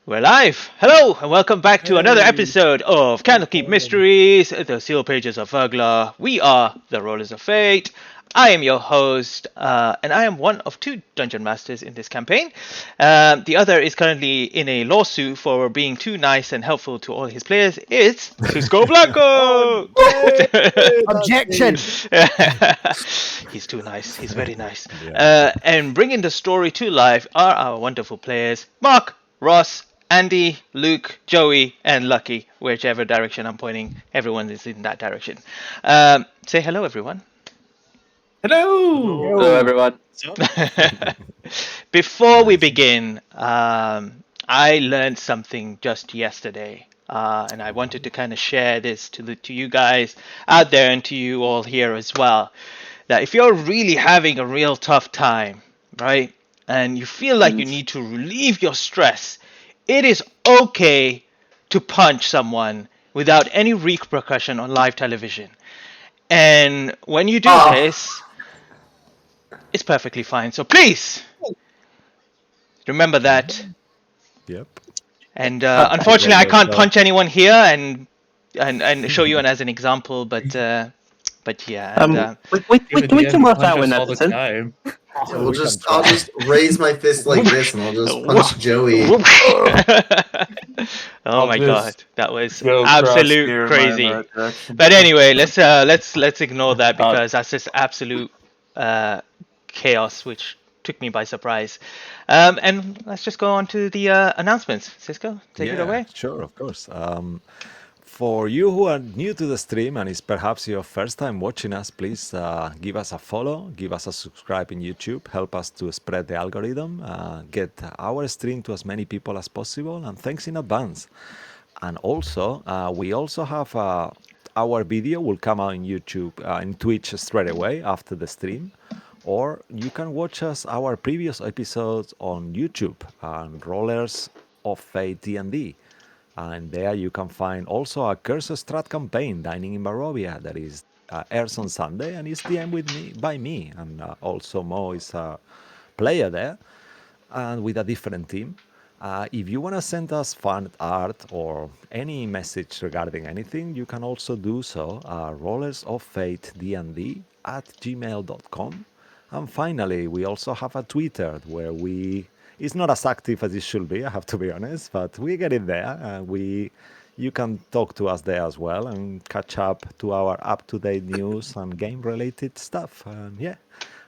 We're live! Hello, and welcome back to another episode of Candlekeep Mysteries, the Seal Pages of Verglas. We are the Rollers of Fate. I am your host, and I am one of two Dungeon Masters in this campaign. The other is currently in a lawsuit for being too nice and helpful to all his players. It's Cisco Blanco! Objection! He's too nice. He's very nice. And bringing the story to life are our wonderful players, Mark, Ross, Andy, Luke, Joey, and Lucky. Whichever direction I'm pointing, everyone is in that direction. Say hello, everyone. Hello! Hello, everyone. Before we begin, I learned something just yesterday, and I wanted to kind of share this to you guys out there and to you all here as well. That if you're really having a real tough time, right, and you feel like you need to relieve your stress, it is okay to punch someone without any repercussion on live television. And when you do this, it's perfectly fine. So please remember that. Yep. And unfortunately, I can't punch anyone here and show you as an example. But yeah. And, we can work that one all the out. time. I'll just raise my fist like this, and I'll just punch Joey. Oh my god, that was go across absolute here in crazy. my right direction. But anyway, let's ignore that because that's just absolute chaos, which took me by surprise. And let's just go on to the announcements. Cisco, take it away. Sure, of course. For you who are new to the stream and it's perhaps your first time watching us, please give us a follow, give us a subscribe in YouTube, help us to spread the algorithm, get our stream to as many people as possible, and thanks in advance. And also, we also have our video will come out in YouTube, in Twitch straight away after the stream. Or you can watch our previous episodes on YouTube, Rollers of Fate D&D. And there you can find also a Curse of Strat campaign, Dining in Barovia, that is airs on Sunday and is DM'd by me. And also Mo is a player there, and with a different team. If you want to send us fan art or any message regarding anything, you can also do so rollersoffatednd@gmail.com. And finally, we also have a Twitter where it's not as active as it should be, I have to be honest, but we get in there. You can talk to us there as well and catch up to our up-to-date news and game-related stuff. And yeah,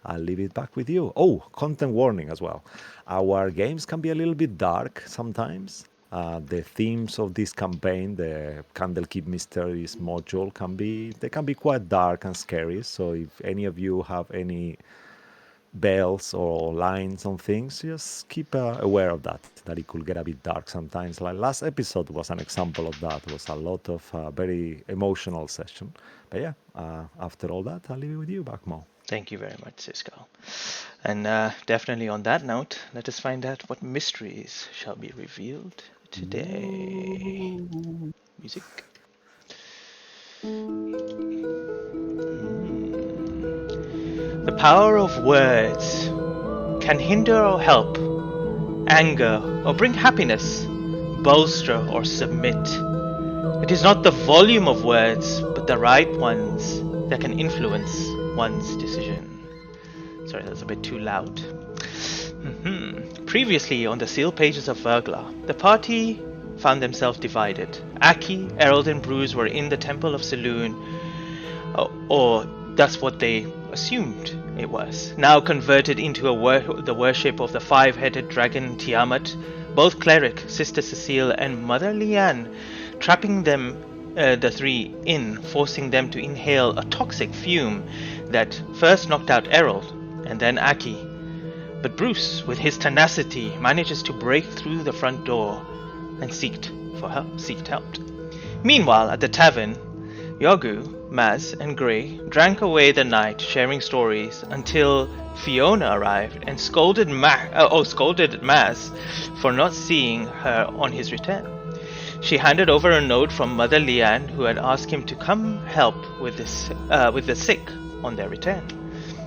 I'll leave it back with you. Oh, content warning as well. Our games can be a little bit dark sometimes. The themes of this campaign, the Candlekeep Mysteries module, can be quite dark and scary. So if any of you have any bells or lines on things, just keep aware of that it could get a bit dark sometimes. Like last episode was an example of that. It was a lot of very emotional session. But yeah, after all that, I'll leave it with you back, Mo. Thank you very much, Cisco. And definitely on that note, let us find out what mysteries shall be revealed today. Music. The power of words can hinder or help, anger or bring happiness, bolster or submit. It is not the volume of words, but the right ones that can influence one's decision. Sorry, that's a bit too loud. Previously on the Seal Pages of Verglas, the party found themselves divided. Aki, Errol, and Bruce were in the Temple of Saloon, or that's what they assumed it was, now converted into the worship of the five-headed dragon Tiamat. Both cleric Sister Cecile and Mother Leanne, trapping them, the three in, forcing them to inhale a toxic fume that first knocked out Errol and then Aki. But Bruce, with his tenacity, manages to break through the front door and seeked help. Meanwhile, at the tavern, Yogu, Maz, and Gray drank away the night, sharing stories, until Fiona arrived and scolded Maz for not seeing her on his return. She handed over a note from Mother Leanne, who had asked him to come help with the sick on their return.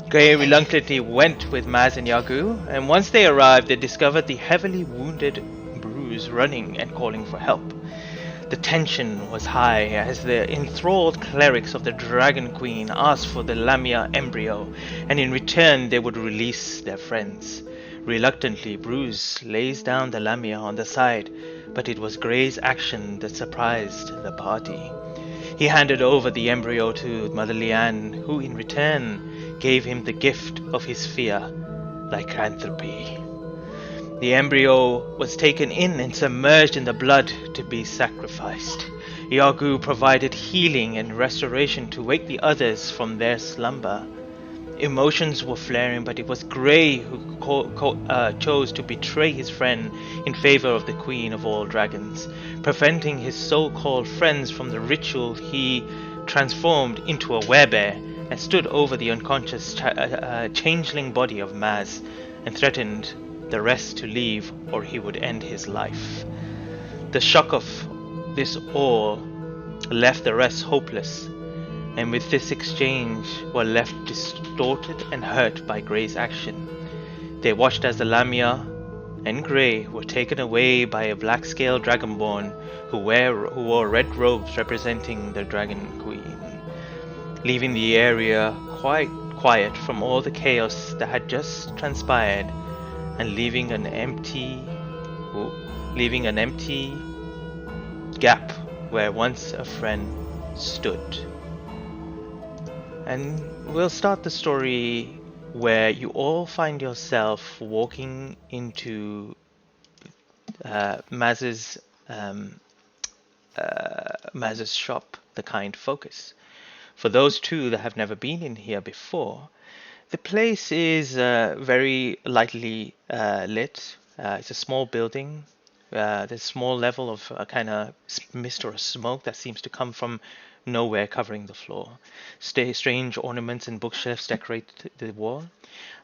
Gray reluctantly went with Maz and Yagu, and once they arrived, they discovered the heavily wounded Bruce Bruce running and calling for help. The tension was high as the enthralled clerics of the Dragon Queen asked for the Lamia embryo, and in return they would release their friends. Reluctantly, Bruce lays down the Lamia on the side, but it was Grey's action that surprised the party. He handed over the embryo to Mother Leanne, who in return gave him the gift of his fear, lycanthropy. The embryo was taken in and submerged in the blood to be sacrificed. Iago provided healing and restoration to wake the others from their slumber. Emotions were flaring, but it was Grey who chose to betray his friend in favor of the Queen of all Dragons. Preventing his so-called friends from the ritual, he transformed into a werebear and stood over the unconscious changeling body of Maz and threatened the rest to leave or he would end his life. The shock of this all left the rest hopeless, and with this exchange were left distorted and hurt by Grey's action. They watched as the Lamia and Grey were taken away by a black-scaled dragonborn who wore red robes representing the Dragon Queen, leaving the area quite quiet from all the chaos that had just transpired and leaving an empty gap where once a friend stood. And we'll start the story where you all find yourself walking into Maz's shop, the Kind Focus. For those two that have never been in here before, the place is very lightly lit. It's a small building. There's a small level of kind of mist or smoke that seems to come from nowhere, covering the floor. Strange ornaments and bookshelves decorate the wall.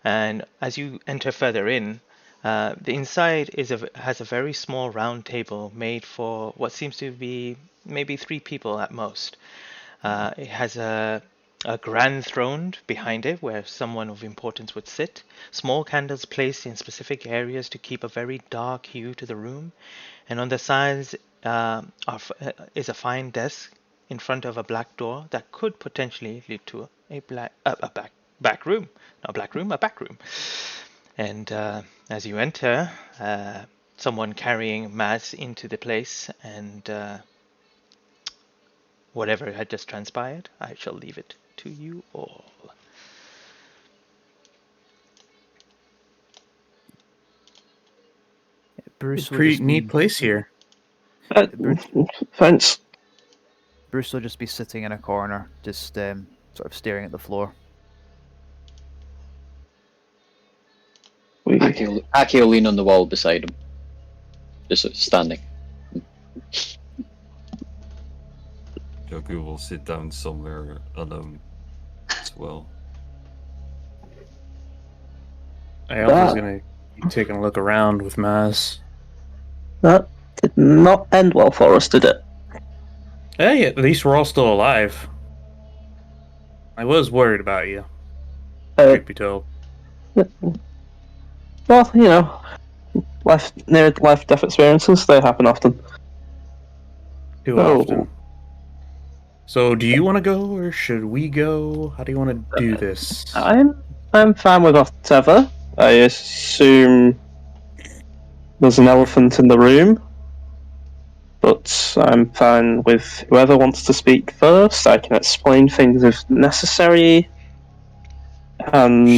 And as you enter further in, the inside has a very small round table made for what seems to be maybe 3 people at most. It has a grand throne behind it where someone of importance would sit. Small candles placed in specific areas to keep a very dark hue to the room. And on the sides is a fine desk in front of a black door that could potentially lead to a back room. Not a black room, a back room. And as you enter, someone carrying Maz into the place, and whatever had just transpired, I shall leave it to you all. Bruce, pretty neat place here. Thanks. Bruce will just be sitting in a corner, just sort of staring at the floor. Aki will lean on the wall beside him, just sort of standing. Joku will sit down somewhere alone as well. I was gonna keep taking a look around with Maz. That did not end well for us, did it? Hey, at least we're all still alive. I was worried about you. Truth be told. Well, you know, near-death experiences, they happen often. Too often. So, do you want to go, or should we go? How do you want to do this? I'm fine with whatever. I assume there's an elephant in the room, but I'm fine with whoever wants to speak first. I can explain things if necessary, and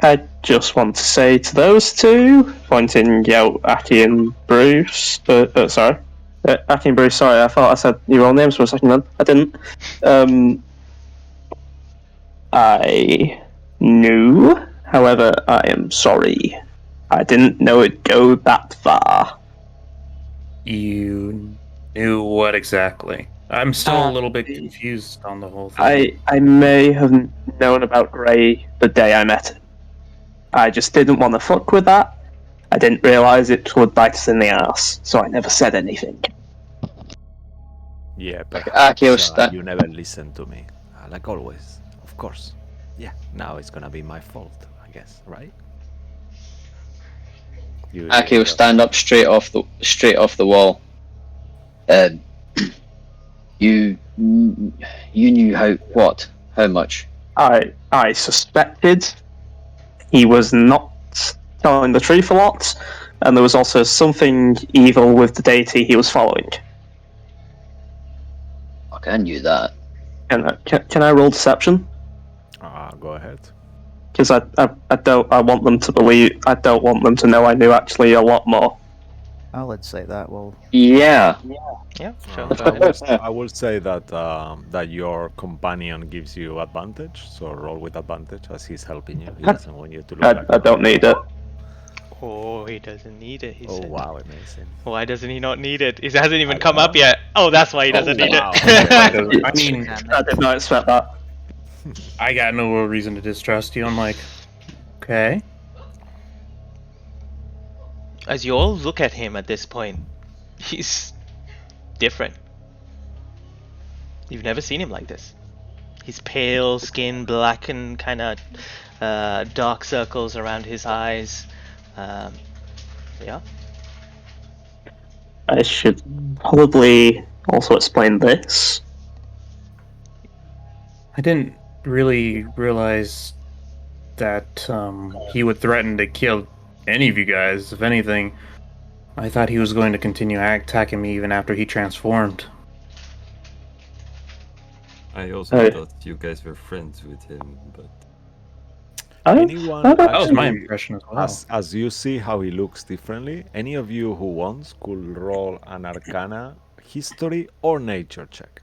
I just want to say to those two, pointing out Aki and Bruce. Aki and Bruce. Sorry, I thought I said your own names for a second. Then I didn't. I knew. However, I am sorry. I didn't know it'd go that far. You knew what exactly? I'm still a little bit confused on the whole thing. I may have known about Grey the day I met him. I just didn't want to fuck with that. I didn't realise it would bite us in the ass, so I never said anything. Yeah, but you never listened to me. Like always, of course. Yeah, now it's gonna be my fault, I guess, right? Aki will stand up straight off the wall. You knew how much? I suspected he was not telling the truth a lot, and there was also something evil with the deity he was following. Okay, I knew that. Can I roll deception? Go ahead. Because I want them to believe. I don't want them to know I knew actually a lot more. I'll say that. Well, Yeah. Yeah, sure. Uh, Go I, ahead. will, I will say that that your companion gives you advantage, so roll with advantage as he's helping you. He doesn't want you to look like I don't need it. Oh, he doesn't need it. He Oh said. wow, amazing. Why doesn't he not need it? It hasn't even I come don't up know. yet. Oh, that's why he doesn't need wow. it. I mean, I did not expect that. I got no real reason to distrust you. I'm like, okay. As you all look at him at this point, he's different. You've never seen him like this. He's pale skin, black and kind of dark circles around his eyes. Yeah. I should probably also explain this. I didn't really realize that he would threaten to kill any of you guys. If anything, I thought he was going to continue attacking me even after he transformed. I also thought you guys were friends with him, but Anyone That was my actually, impression as well. as you see how he looks differently, any of you who wants could roll an Arcana, History, or Nature check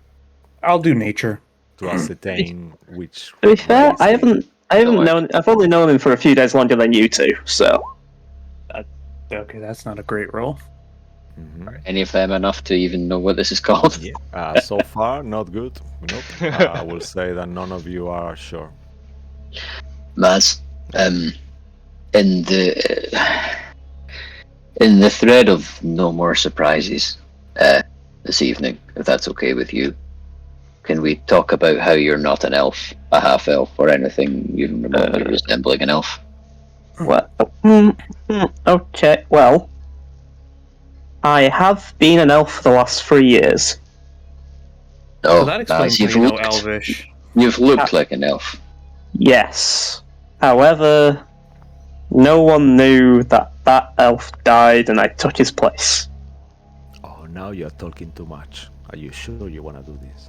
I'll do nature. to ascertain which. To be fair, race I he- haven't Don't worry. known. I've only known him for a few days longer than you two, so Okay, that's not a great roll. Mhm. Any of them enough to even know what this is called? Yeah. So far, not good. Nope. I will say that none of you are sure. Maz, in the thread of no more surprises this evening, if that's okay with you, can we talk about how you're not an elf, a half elf, or anything even remotely resembling an elf? well, okay. Well, I have been an elf for the last 3 years. Oh, So that explains Maz, how you've you know looked, Elvish. you've looked like an elf. Yes. However, no one knew that elf died and I took his place. Oh, now you're talking too much. Are you sure you want to do this?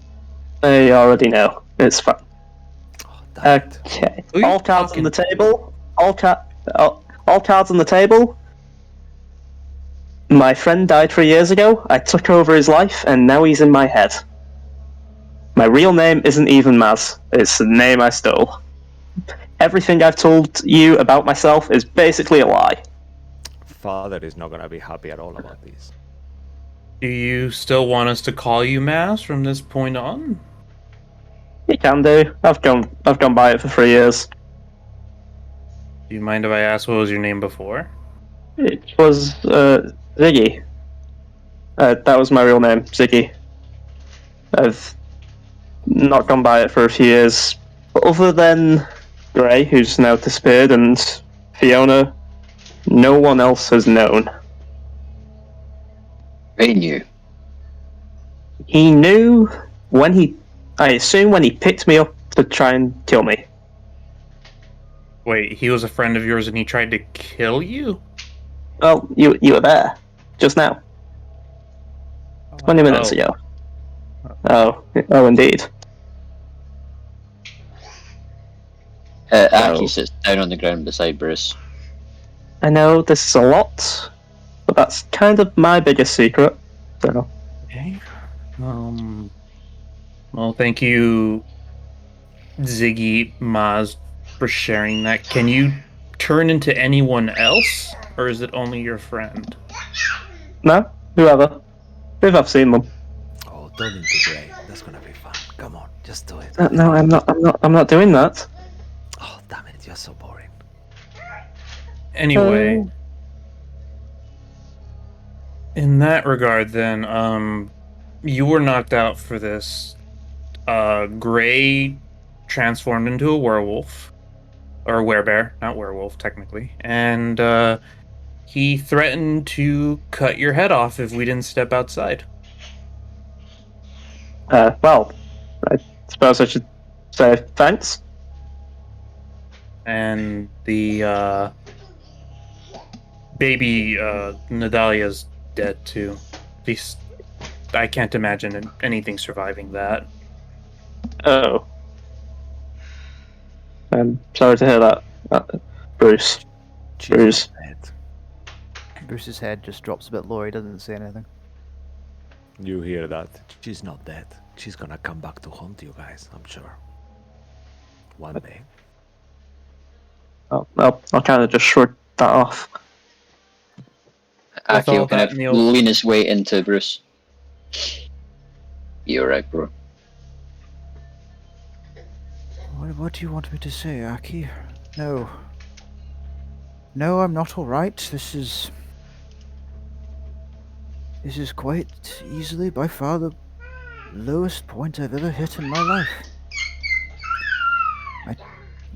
I already know. It's fine. Oh, damn it. Okay. Who are you All cards on talking the to? table. All cards on the table. My friend died 3 years ago. I took over his life, and now he's in my head. My real name isn't even Maz. It's the name I stole. Everything I've told you about myself is basically a lie. Father is not going to be happy at all about this. Do you still want us to call you Maz from this point on? You can do. I've gone by it for 3 years. Do you mind if I ask what was your name before? It was Ziggy. That was my real name, Ziggy. I've not gone by it for a few years. But other than Gray, who's now disappeared, and Fiona, no one else has known. Ray knew. He knew I assume when he picked me up to try and kill me. Wait, he was a friend of yours and he tried to kill you? Well, you were there just now, 20 minutes ago. Oh, indeed. Aki sits down on the ground beside Bruce. I know this is a lot, but that's kind of my biggest secret. So, Okay. Well, thank you, Ziggy Maz, for sharing that. Can you turn into anyone else, or is it only your friend? no, whoever. If I've seen them. Oh, turn into Gray. That's going to be fun. Come on, just do it. No, I'm not doing that. Oh, damn it. You're so boring. Anyway, in that regard, then, you were knocked out for this. Gray transformed into a werewolf, or a werebear, not werewolf technically, and He threatened to cut your head off if we didn't step outside. Well, I suppose I should say thanks. And the baby Nadalia's dead too. At least I can't imagine anything surviving that. Oh. I'm sorry to hear that, Bruce. Bruce. Bruce's head just drops a bit lower. He doesn't say anything. You hear that? She's not dead. She's gonna come back to haunt you guys, I'm sure. One day. I'll kind of just shrug that off. With Aki all will kind that, of Neil- lean his way into Bruce. You're right, bro. What do you want me to say, Aki? No. No, I'm not alright. This is quite easily, by far, the lowest point I've ever hit in my life.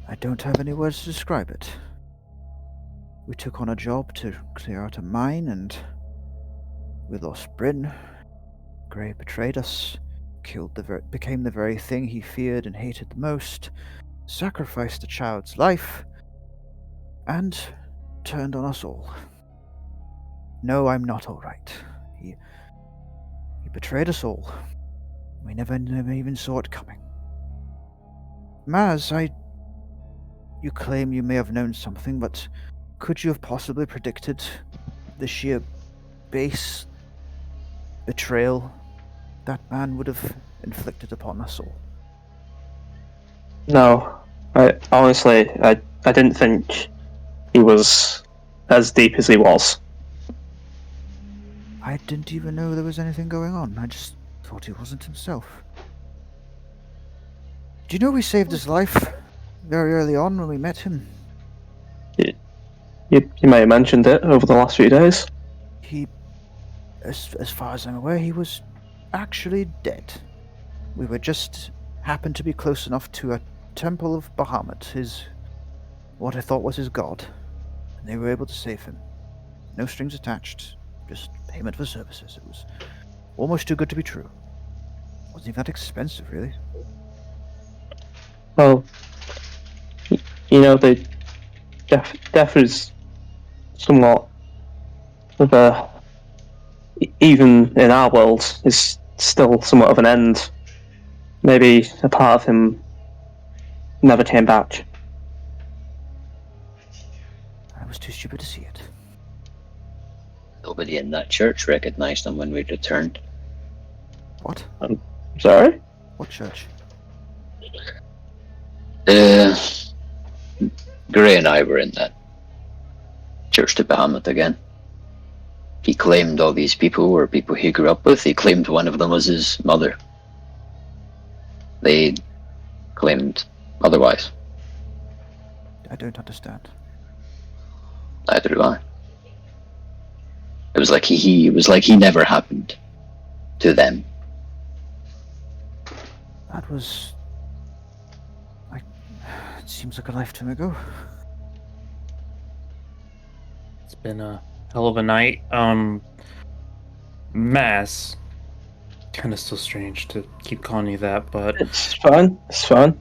I don't have any words to describe it. We took on a job to clear out a mine, and we lost Bryn. Gray betrayed us, became the very thing he feared and hated the most, sacrificed a child's life, and turned on us all. No, I'm not all right. He betrayed us all. We never even saw it coming. Maz, you claim you may have known something, but could you have possibly predicted the sheer base betrayal that man would have inflicted upon us all? No, I didn't think he was as deep as he was. I didn't even know there was anything going on. I just thought he wasn't himself. Do you know we saved his life very early on when we met him? You may have mentioned it over the last few days. He, as far as I'm aware, he was actually dead. We were just happened to be close enough to a temple of Bahamut, what I thought was his god, and they were able to save him. No strings attached, just payment for services. It was almost too good to be true. Wasn't even that expensive, really. Well, the death is somewhat of a, even in our world, is still somewhat of an end. Maybe a part of him never came back. I was too stupid to see it. Nobody in that church recognized him when we returned. What? Sorry? What church? Gray and I were in that church to Bahamut again. He claimed all these people were people he grew up with. He claimed one of them was his mother. They claimed otherwise. I don't understand. Neither do I. It was like he never happened to them. That was... It seems like a lifetime ago. It's been a hell of a night. Mass. Kind of still strange to keep calling you that, but It's fine. It's fine.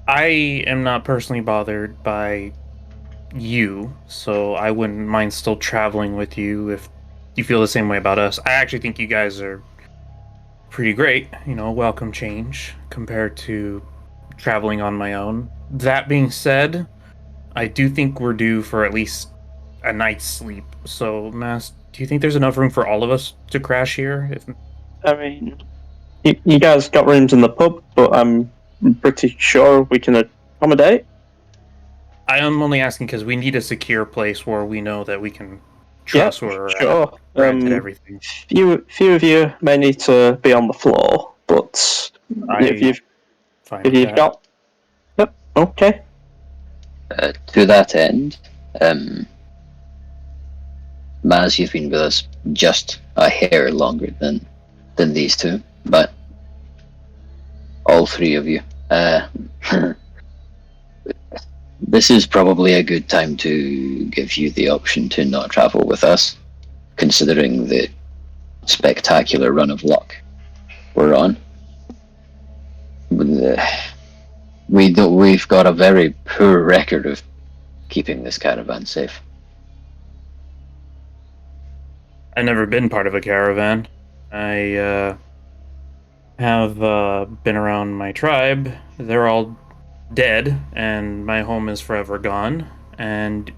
I am not personally bothered by you, so I wouldn't mind still traveling with you if you feel the same way about us. I actually think you guys are pretty great, welcome change compared to traveling on my own. That being said, I do think we're due for at least a night's sleep. So, Mass, do you think there's enough room for all of us to crash here? I mean, you guys got rooms in the pub, but I'm pretty sure we can accommodate. I am only asking because we need a secure place where we know that we can trust where we're at. Sure. Granted everything. Few of you may need to be on the floor, but if you've got... Yep, okay. To that end, Maz, you've been with us just a hair longer than these two, but all three of you, This is probably a good time to give you the option to not travel with us, considering the spectacular run of luck we're on. We've got a very poor record of keeping this caravan safe. I've never been part of a caravan. I have been around my tribe. They're all dead, and my home is forever gone. And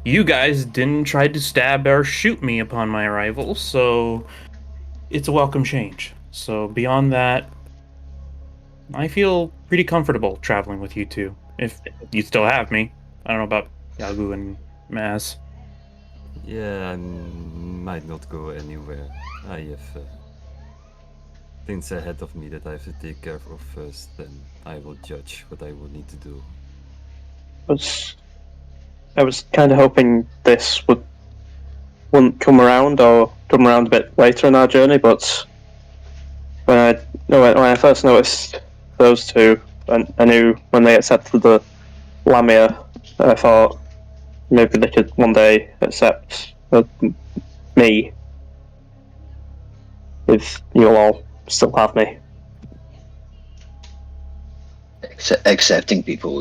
you guys didn't try to stab or shoot me upon my arrival, so it's a welcome change. So beyond that, I feel pretty comfortable traveling with you two. If you still have me. I don't know about Yagu and Maz. Yeah, I might not go anywhere. I have things ahead of me that I have to take care of first, then I will judge what I will need to do. I was kind of hoping this wouldn't come around or come around a bit later in our journey, but when I first noticed those two, I knew when they accepted the Lamia, I thought maybe they could one day accept me if you'll all still have me. Accepting people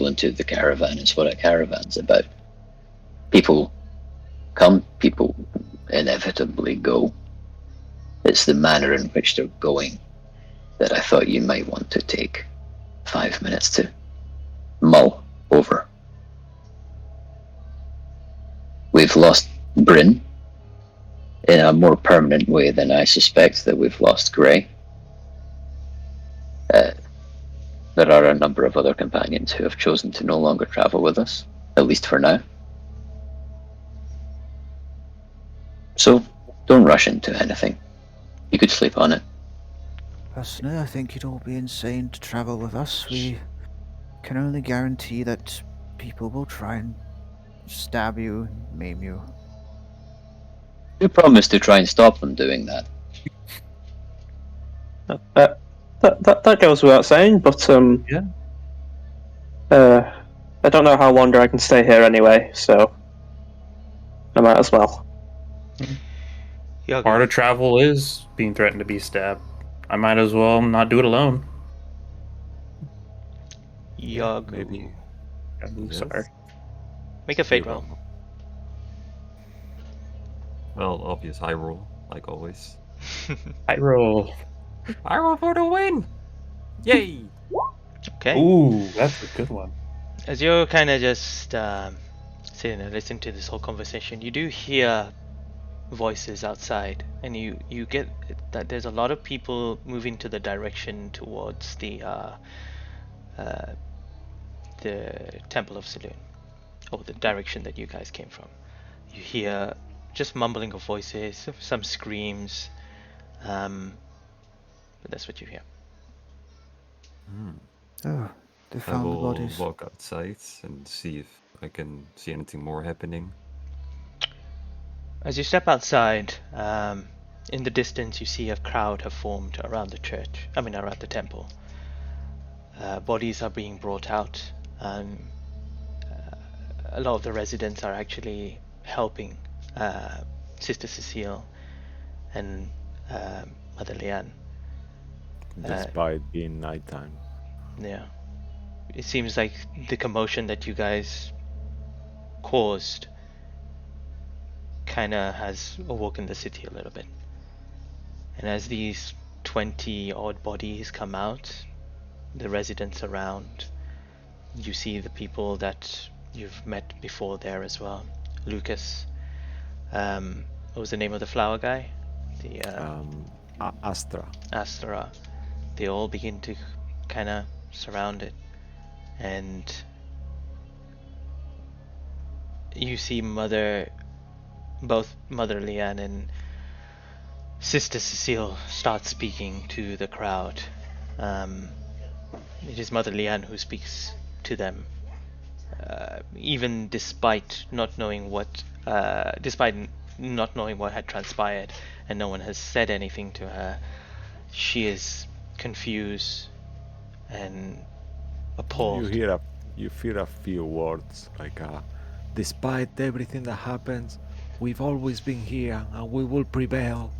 into the caravan is what a caravan's about. People come, people inevitably go. It's the manner in which they're going that I thought you might want to take 5 minutes to mull over. We've lost Bryn in a more permanent way than I suspect that we've lost Grey. There are a number of other companions who have chosen to no longer travel with us, at least for now. So, don't rush into anything. You could sleep on it. Personally, I think you'd all be insane to travel with us. We can only guarantee that people will try and stab you and maim you. We promise to try and stop them doing that. That goes without saying, but Yeah. I don't know how longer I can stay here anyway, so I might as well. Yagu. Part of travel is being threatened to be stabbed. I might as well not do it alone. Yagu. Maybe. I'm Yes. sorry. Make a fate roll. Well, obvious high roll, like always. I roll. I roll for the win! Yay! Okay. Ooh, that's a good one. As you're kind of just sitting and listening to this whole conversation, you do hear voices outside, and you get that there's a lot of people moving to the direction towards the Temple of Saloon, or the direction that you guys came from. You hear just mumbling of voices, some screams, but that's what you hear. Oh, they I found the will bodies. walk outside and see if I can see anything more happening. As you step outside, in the distance you see a crowd have formed around around the temple. Bodies are being brought out, and a lot of the residents are actually helping Sister Cecile and Mother Leanne. Despite being nighttime. Yeah. It seems like the commotion that you guys caused kinda has awoken the city a little bit. And as these 20 odd bodies come out, the residents around, you see the people that you've met before there as well. Lucas, what was the name of the flower guy? The Astra. Astera. They all begin to kinda surround it, and you see both Mother Leanne and Sister Cecile start speaking to the crowd. It is Mother Leanne who speaks to them, even despite not knowing what had transpired, and no one has said anything to her. She is confused and appalled. You hear a few words like, "Despite everything that happens, we've always been here, and we will prevail.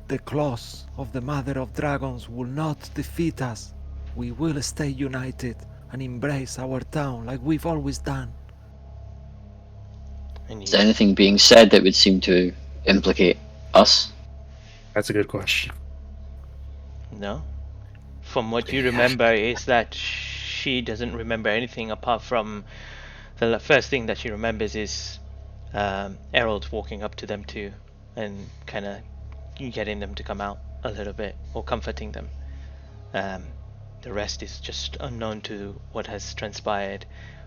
The claws of the Mother of Dragons will not defeat us. We will stay united and embrace our town like we've always done." And Is there anything being said that would seem to implicate us? That's a good question. No. From what you remember is that she doesn't remember anything apart from the first thing that she remembers is Errol walking up to them too and kind of getting them to come out a little bit or comforting them. The rest is just unknown to what has transpired.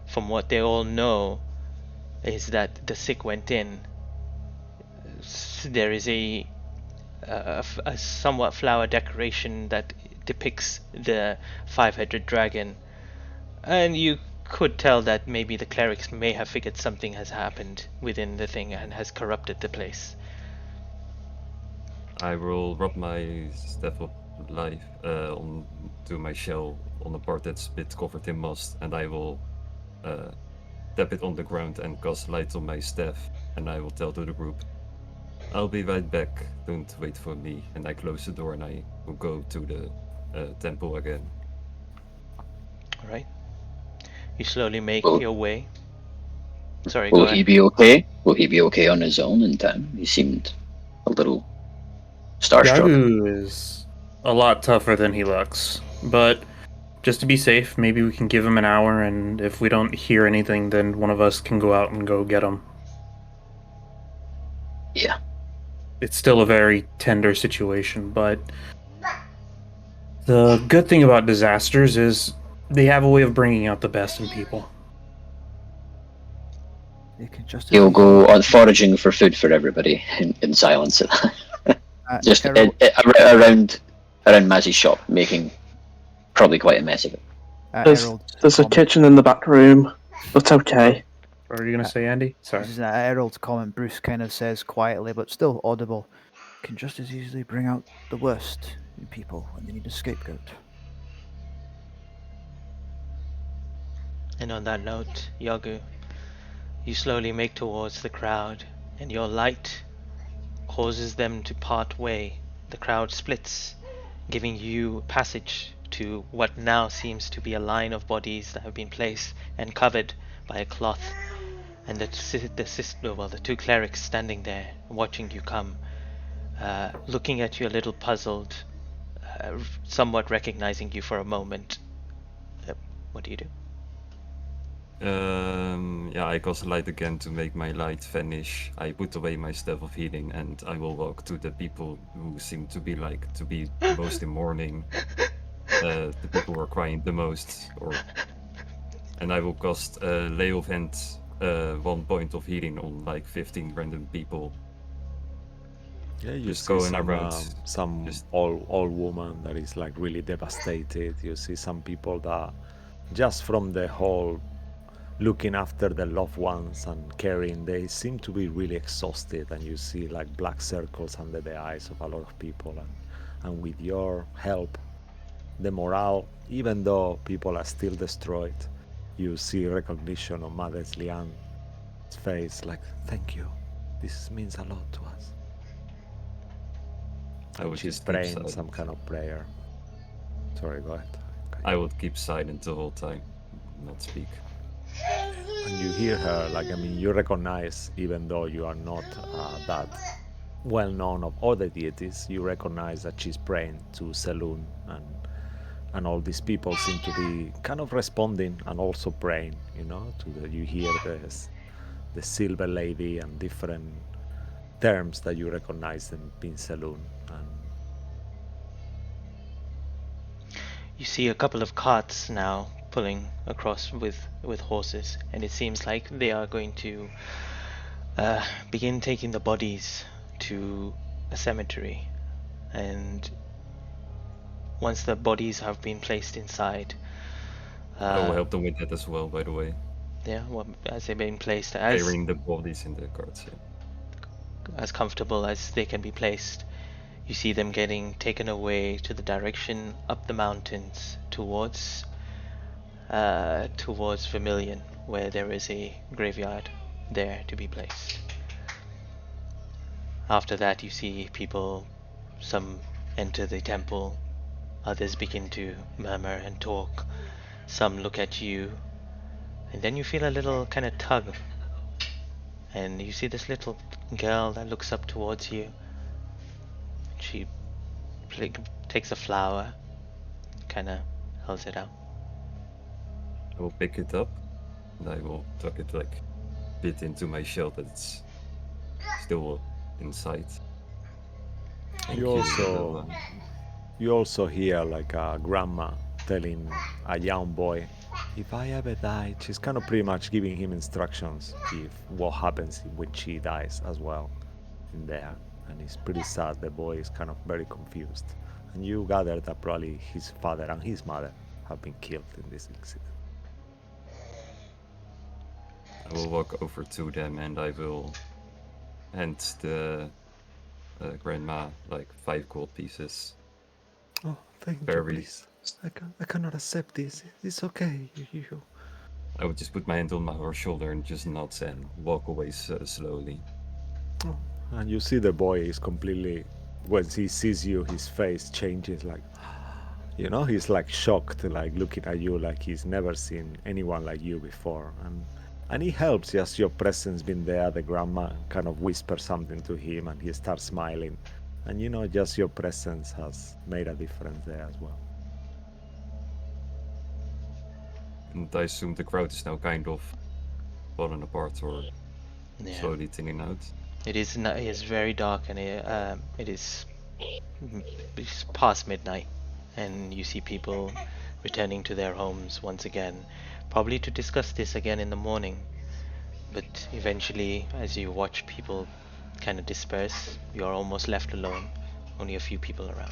From what they all know is that the sick went in. There is a somewhat flower decoration that depicts the five-headed dragon, and you could tell that maybe the clerics may have figured something has happened within the thing and has corrupted the place. I will rub my staff of life onto my shell on the part that's a bit covered in moss, and I will tap it on the ground and cast light on my staff, and I will tell to the group, "I'll be right back, don't wait for me." And I close the door and I will go to the temple again. Alright. You slowly make Will- your way. Sorry, go Will ahead. he be okay? Will he be okay on his own in town? He seemed a little starstruck. Yagu is a lot tougher than he looks, but just to be safe, maybe we can give him an hour, and if we don't hear anything, then one of us can go out and go get him. Yeah. It's still a very tender situation, but the good thing about disasters is they have a way of bringing out the best in people. They can just He'll go on foraging for food for everybody in silence. Just Errol, around Mazzy's shop, making probably quite a mess of it. There's a kitchen in the back room, but okay. What are you going to say, Andy? Sorry. This is an Errol's comment. Bruce kind of says quietly, but still audible. Can just as easily bring out the worst in people when they need a scapegoat. And on that note, Yagu, you slowly make towards the crowd, and your light causes them to part way. The crowd splits, giving you passage to what now seems to be a line of bodies that have been placed and covered by a cloth. And the two clerics standing there, watching you come, looking at you a little puzzled, somewhat recognizing you for a moment. What do you do? Yeah, I cast light again to make my light vanish. I put away my staff of healing, and I will walk to the people who seem to be most in mourning, the people who are crying the most, and I will cast lay of hand, 1 point of healing on 15 random people. Yeah, you Just see going some, around, some just- old woman that is really devastated. You see some people that just from the whole looking after their loved ones and caring, they seem to be really exhausted, and you see black circles under the eyes of a lot of people, and with your help, the morale, even though people are still destroyed, you see recognition on Mother Lian's face, thank you, this means a lot to us. I And would she's just keep praying silent. some kind of prayer. Sorry, go ahead. I would keep silent the whole time, not speak. And you hear her, you recognize, even though you are not that well known of other deities, you recognize that she's praying to Saloon, and all these people seem to be kind of responding and also praying, you hear the Silver Lady and different terms that you recognize in being Saloon. And You see a couple of carts now pulling across with horses, and it seems like they are going to begin taking the bodies to a cemetery. And once the bodies have been placed inside, I will help them with that as well, by the way. yeah, well, as they've been placed, Carrying the bodies in the carts. Yeah. as comfortable as they can be placed, you see them getting taken away to the direction up the mountains towards towards Vermilion, where there is a graveyard there to be placed. After that, you see people, some enter the temple, others begin to murmur and talk, some look at you, and then you feel a little kind of tug, and you see this little girl that looks up towards you. She takes a flower, kind of holds it out. I will pick it up and I will tuck it like a bit into my shell that it's still inside. Thank You also hear like a grandma telling a young boy, if I ever die, she's kind of pretty much giving him instructions if what happens when she dies as well in there. And it's pretty sad. The boy is kind of very confused. And you gather that probably his father and his mother have been killed in this incident. I will walk over to them and I will hand the grandma like 5 gold pieces. Oh, thank you, please. I cannot accept this. It's okay. I would just put my hand on her shoulder and just nod and walk away slowly. Oh. And you see the boy is completely, when he sees you, his face changes like, he's like shocked, like looking at you like he's never seen anyone like you before. And it helps just your presence being there. The grandma kind of whispers something to him and he starts smiling. And just your presence has made a difference there as well. And I assume the crowd is now kind of falling apart or slowly thinning out. It is very dark, and it's past midnight, and you see people returning to their homes once again, probably to discuss this again in the morning. But eventually, as you watch people kind of disperse, you're almost left alone, only a few people around.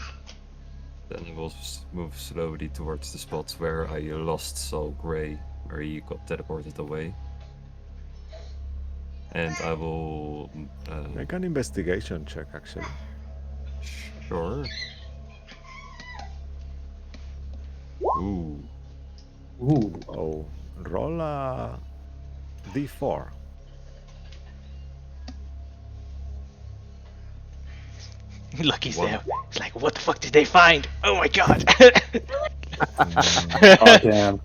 Then I will move slowly towards the spot where I lost Saul Grey, where he got teleported away. And I will... make an investigation check, actually. Sure. Ooh. Oh, roll a d4. Lucky's there. It's like, what the fuck did they find? Oh my god! Oh, damn.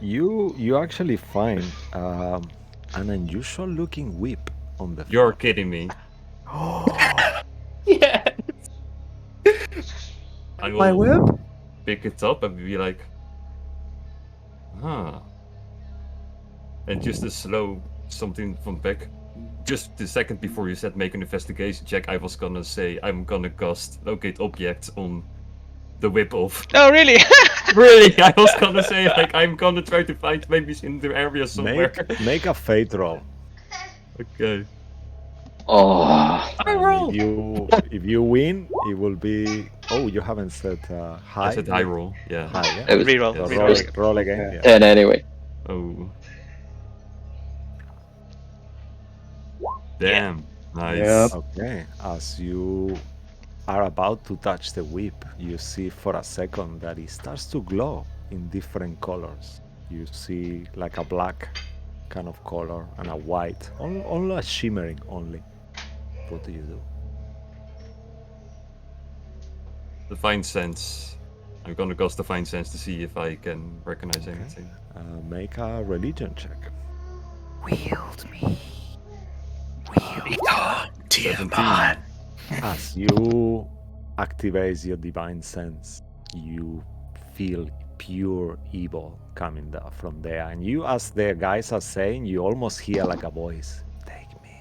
You actually find an unusual looking whip on the You're kidding me. Yeah. I will My whip? pick it up and be like, huh. And just a slow something from back. Just the second before you said make an investigation check, I was gonna say I'm gonna cast locate object on the whip of. Oh really? Really? I was gonna say like I'm gonna try to find maybe in the area somewhere. Make a fate roll. Okay. Oh, I roll. If you win, it will be. Oh, you haven't said high. I said high roll. Yeah. High, yeah. it was Reroll. So Reroll. roll again. Yeah. 10 anyway. Oh. Damn. Nice. Yep. Okay. As you are about to touch the whip, you see for a second that it starts to glow in different colors. You see like a black kind of color and a white, only a shimmering only. What do you do? The fine sense. I'm gonna cast the fine sense to see if I can recognize anything. Make a religion check. Wield me. As you activate your divine sense, you feel pure evil coming from there. And you, as the guys are saying, you almost hear like a voice. Take me.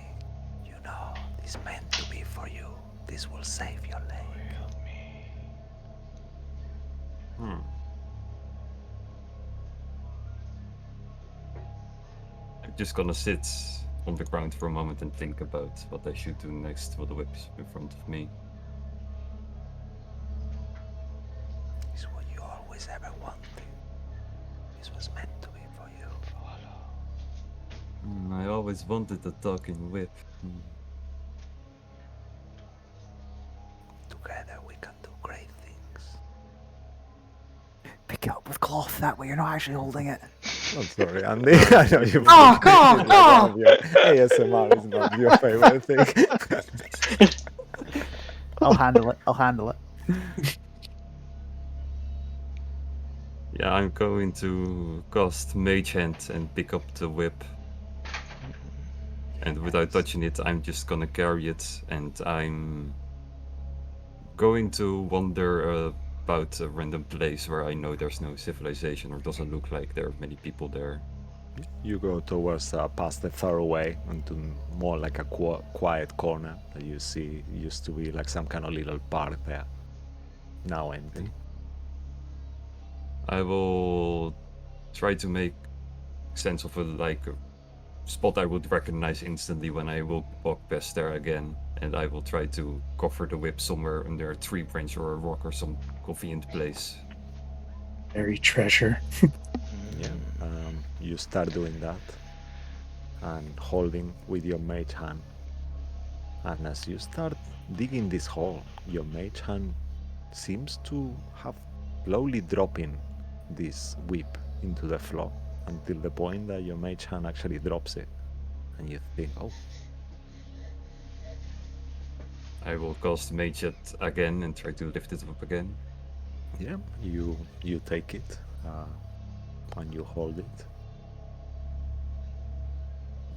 It's meant to be for you. This will save your leg. I'm just gonna sit on the ground for a moment and think about what I should do next for the whip in front of me. It's what you always ever wanted. This was meant to be for you. I always wanted a talking whip. Together we can do great things. Pick it up with claws. off that way. You're not actually holding it. I'm sorry, Andy. I know you. Oh, God! One of your ASMR is not your favorite thing. I'll handle it. I'll handle it. Yeah, I'm going to cast Mage Hand and pick up the whip. And without touching it, I'm just gonna carry it, and I'm going to wander about a random place where I know there's no civilization or doesn't look like there are many people there. You go towards past the thoroughway into more like a quiet corner that you see used to be like some kind of little park there, now empty. I will try to make sense of a spot I would recognize instantly when I will walk past there again, and I will try to cover the whip somewhere under a tree branch or a rock or some convenient place. Very treasure. Yeah, you start doing that and holding with your mage hand. And as you start digging this hole, your mage hand seems to have slowly dropping this whip into the floor until the point that your mage hand actually drops it. And you think, oh. I will cast Mage Hand again and try to lift it up again. Yeah, you take it and you hold it.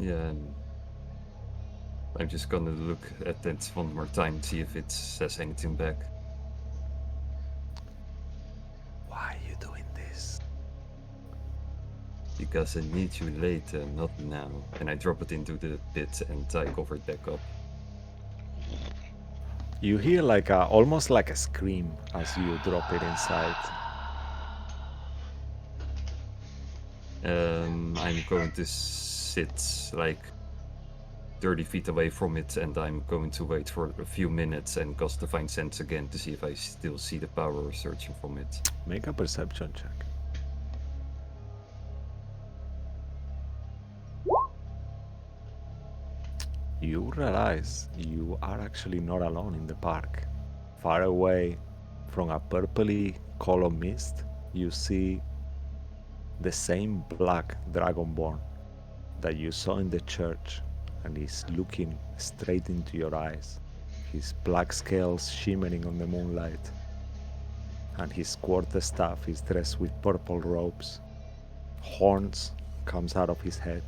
Yeah, and I'm just gonna look at it one more time, see if it says anything back. Why are you doing this? Because I need you later, not now. And I drop it into the pit and I cover it back up. You hear like almost like a scream as you drop it inside. I'm going to sit like 30 feet away from it, and I'm going to wait for a few minutes and cast Divine Sense again to see if I still see the power surging from it. Make a perception check. You realize you are actually not alone in the park. Far away from a purpley color mist, you see the same black dragonborn that you saw in the church, and he's looking straight into your eyes. His black scales shimmering on the moonlight, and his quarterstaff is dressed with purple robes. Horns comes out of his head,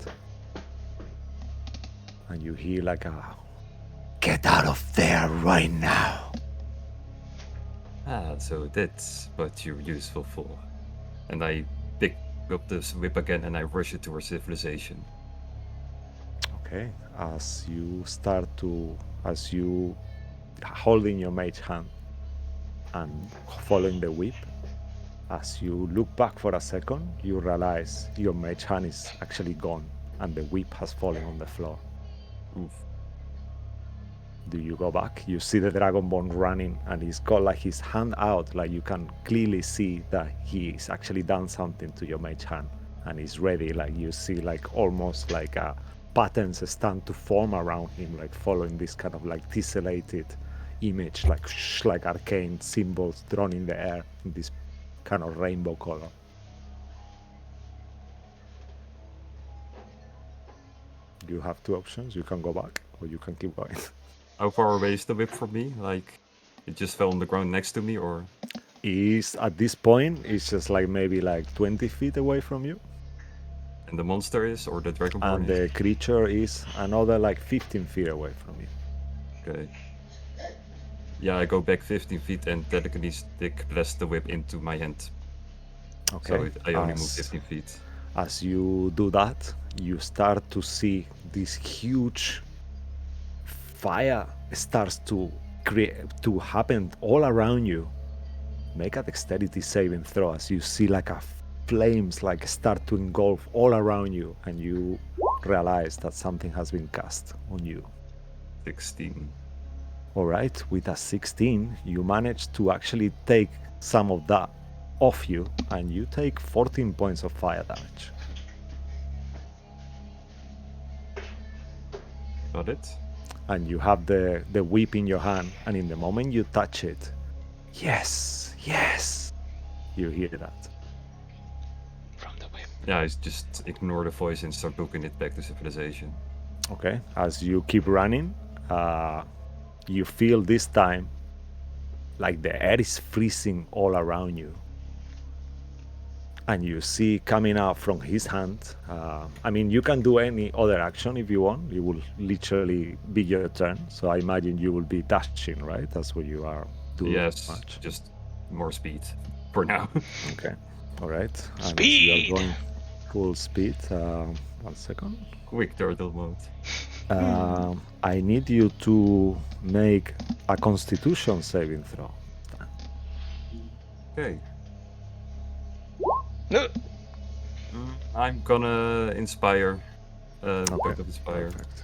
and you hear like a "Get out of there right now!" Ah, so that's what you're useful for. And I pick up this whip again and I rush it towards civilization. Okay, as you holding your mage hand and following the whip, as you look back for a second, you realize your mage hand is actually gone and the whip has fallen on the floor. Oof. Do you go back? You see the dragonborn running and he's got like his hand out, like you can clearly see that he's actually done something to your mage hand and he's ready. Like you see like almost like patterns start to form around him, like following this kind of like tessellated image, like arcane symbols drawn in the air in this kind of rainbow color. You have two options. You can go back or you can keep going. How far away is the whip from me? Like, it just fell on the ground next to me, or? Is at this point, it's just like maybe like 20 feet away from you. And the monster is, or the dragonborn And is? the creature is another like 15 feet away from you. Okay. Yeah, I go back 15 feet and telekinetic blast the whip into my hand. Okay. So I only move 15 feet. As you do that, you start to see this huge fire starts to happen all around you. Make a dexterity saving throw as you see like flames like start to engulf all around you, and you realize that something has been cast on you. 16. All right, with a 16, you manage to actually take some of that off you, and you take 14 points of fire damage. Got it? And you have the whip in your hand, and in the moment you touch it, yes, you hear that. Yeah, I just ignore the voice and start booking it back to civilization. Okay, as you keep running, you feel this time like the air is freezing all around you. And you see coming out from his hand. I mean, you can do any other action if you want. It will literally be your turn. So I imagine you will be dashing, right? That's what you are doing. Yes, much. just more speed for now. Okay, all right. And as Speed! you are going full speed. 1 second. Quick turtle mode. I need you to make a Constitution saving throw. Okay. No. I'm gonna inspire. Back of inspire. Perfect.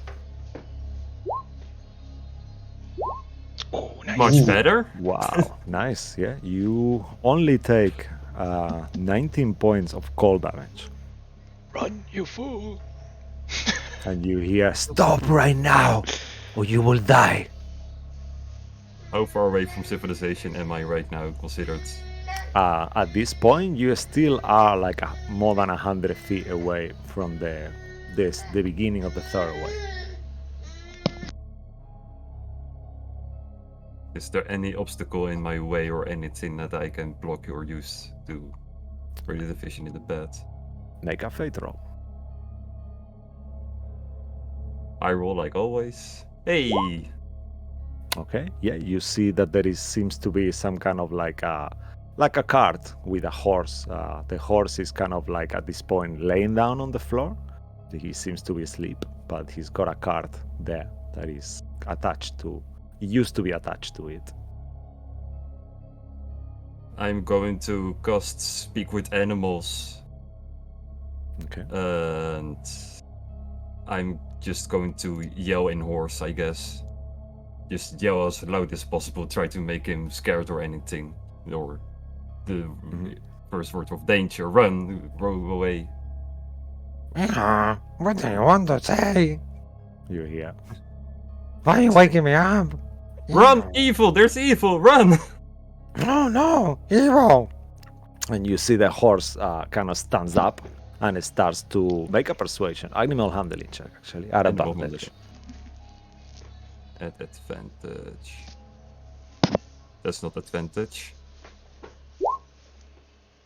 Oh, nice. Much better. Wow, nice. Yeah, you only take 19 points of cold damage, Run, you fool. and you hear "Stop right now, or you will die." How far away from civilization am I right now, considered? At this point, you still are like more than 100 feet away from the beginning of the third way. Is there any obstacle in my way or anything that I can block or use to ready the vision in the bed? Make a fate roll. I roll like always. Hey! Okay. Yeah, you see that seems to be some kind of like a cart with a horse. The horse is kind of like at this point laying down on the floor. He seems to be asleep, but he's got a cart there that is attached to. It used to be attached to it. I'm going to cast Speak with Animals. Okay. And I'm just going to yell in horse, I guess. Just yell as loud as possible, try to make him scared or anything. Or the first word of danger, run, roll away. What do you want to say? You hear. Why are you waking me up? Run, evil! There's evil! Run! No, evil! And you see the horse kind of stands up and starts to make a persuasion. Animal handling check, actually, at Animal advantage. At advantage. That's not advantage.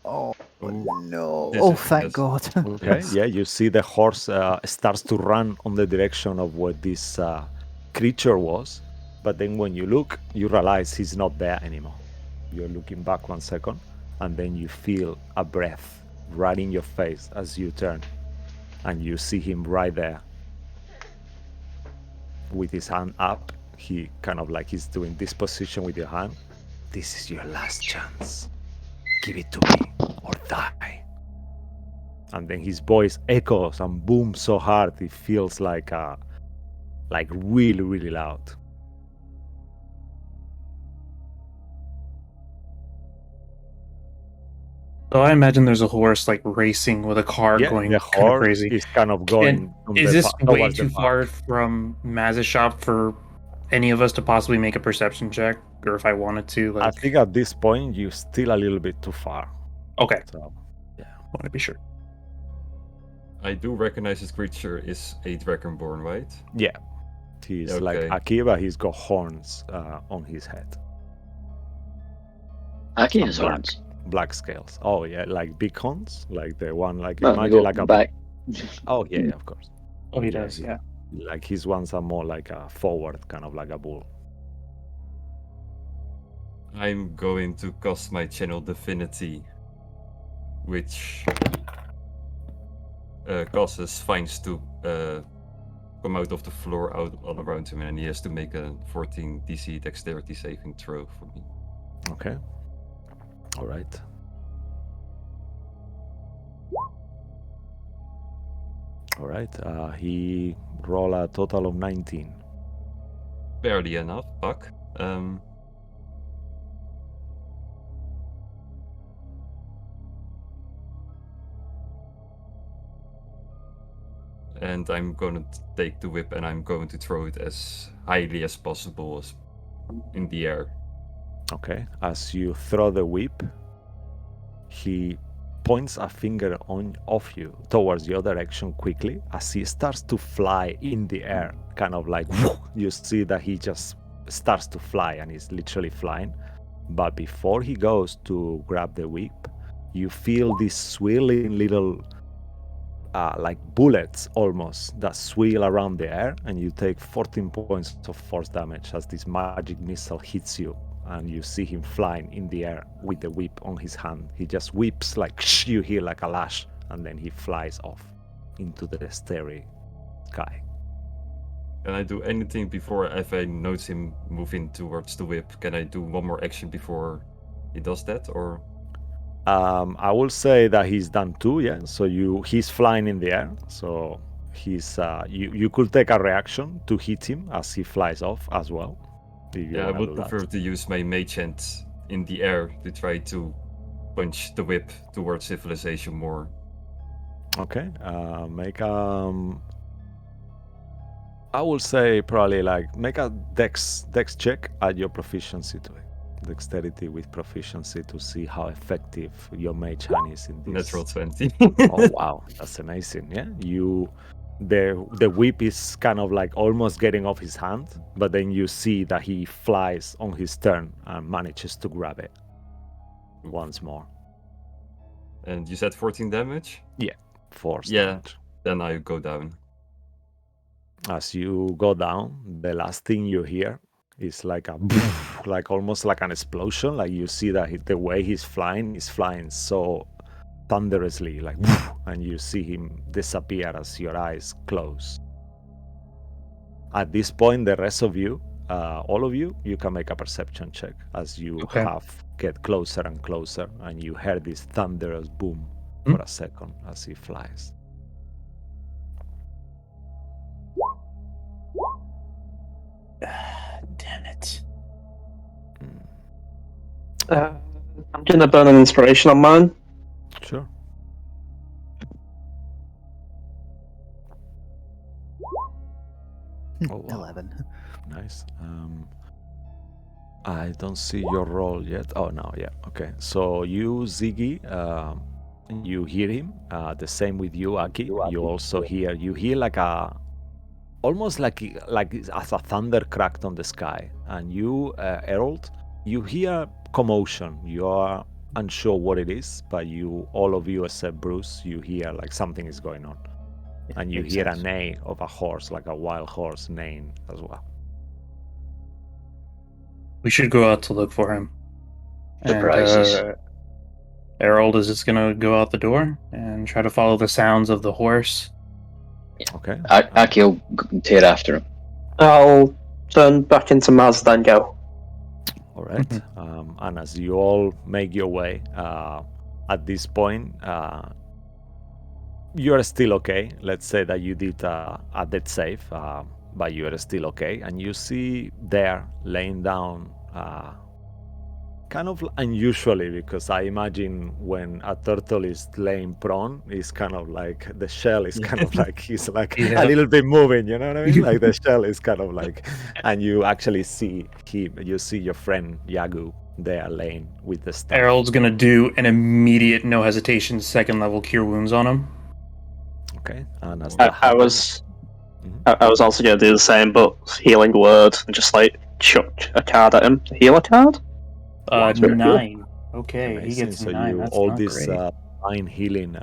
Oh no! Yes, Oh, it thank is. God! Okay, yeah, you see the horse starts to run on the direction of where this creature was, but then when you look, you realize he's not there anymore. You're looking back 1 second, and then you feel a breath right in your face as you turn, and you see him right there with his hand up. He kind of like he's doing this position with your hand. This is your last chance. Give it to me or die. And then his voice echoes and booms so hard it feels like really, really loud. So I imagine there's a horse like racing with a car going the kind of horse crazy. is kind of going. Is this way towards the too back. far from Maz's shop for any of us to possibly make a perception check? Or if I wanted to, I like... think at this point you're still a little bit too far. Okay. So, yeah. Want to be sure. I do recognize this creature is a Dragonborn, right? Yeah. He's like Okay. Akiba, he's got horns on his head. Aki Some has black- horns. Black scales. Oh yeah, like big horns, like the one like No, they imagine go like a back. Oh yeah, of course. Oh, he Yeah, does, yeah. Like his ones are more like a forward, kind of like a bull. I'm going to cast my Channel Divinity, which causes vines to come out of the floor out all around him, and he has to make a 14 DC Dexterity saving throw for me. Okay. All right. All right. He rolled a total of 19. Barely enough, Buck. And I'm going to take the whip and I'm going to throw it as highly as possible as in the air. Okay. As you throw the whip, he points a finger off you towards your direction quickly as he starts to fly in the air, kind of like you see that he just starts to fly and he's literally flying. But before he goes to grab the whip, you feel these swirling little like bullets almost that swirl around the air, and you take 14 points of force damage as this magic missile hits you, and you see him flying in the air with the whip on his hand. He just whips like you hear like a lash, and then he flies off into the starry sky. Can I do anything before, if I notice him moving towards the whip? Can I do one more action before he does that, or? I will say that he's done two, yeah. So he's flying in the air, so he's you could take a reaction to hit him as he flies off as well. Yeah, I would prefer to use my mage hand in the air to try to punch the whip towards civilization more. Okay, make I will say probably like make a dex check at your proficiency to it. Dexterity with proficiency to see how effective your mage hand is in this. Natural 20. Oh wow, that's amazing. Yeah, the whip is kind of like almost getting off his hand, but then you see that he flies on his turn and manages to grab it once more. And you said 14 damage? Yeah, force damage. Then I go down. As you go down, the last thing you hear is like a like almost like an explosion. Like you see that the way he's flying so thunderously, like, and you see him disappear as your eyes close. At this point, the rest of you, all of you, you can make a perception check as you get closer and closer, and you hear this thunderous boom for a second as he flies. Damn it. I'm doing a burning inspiration on mine. Sure. Oh, wow. 11. Nice. I don't see your roll yet. Oh, no, yeah. Okay. So you, Ziggy, you hear him. The same with you, Aki. You also hear like almost like as a thunder cracked on the sky. And you, Harold, you hear commotion. You are unsure what it is, but all of you except Bruce, you hear like something is going on. And you hear a neigh of a horse, like a wild horse neighing as well. We should go out to look for him. Surprises. And, Harold is just gonna go out the door and try to follow the sounds of the horse. Okay. Aki will tear after him. I'll turn back into Maz, then go. All right. And as you all make your way, at this point, you are still okay. Let's say that you did a death save, but you are still okay. And you see there laying down, kind of unusually, because I imagine when a turtle is laying prone, it's kind of like the shell is kind of like he's like a little bit moving. You know what I mean? Like the shell is kind of like, and you actually see him. You see your friend Yagu there laying with the staff. Harold's gonna do an immediate, no hesitation, 2nd level cure wounds on him. Okay, and as I was also going to do the same, but healing word and just like chuck a card at him. Heal a card? 9. Okay, amazing. he gets So 9. you That's all not this great. mind healing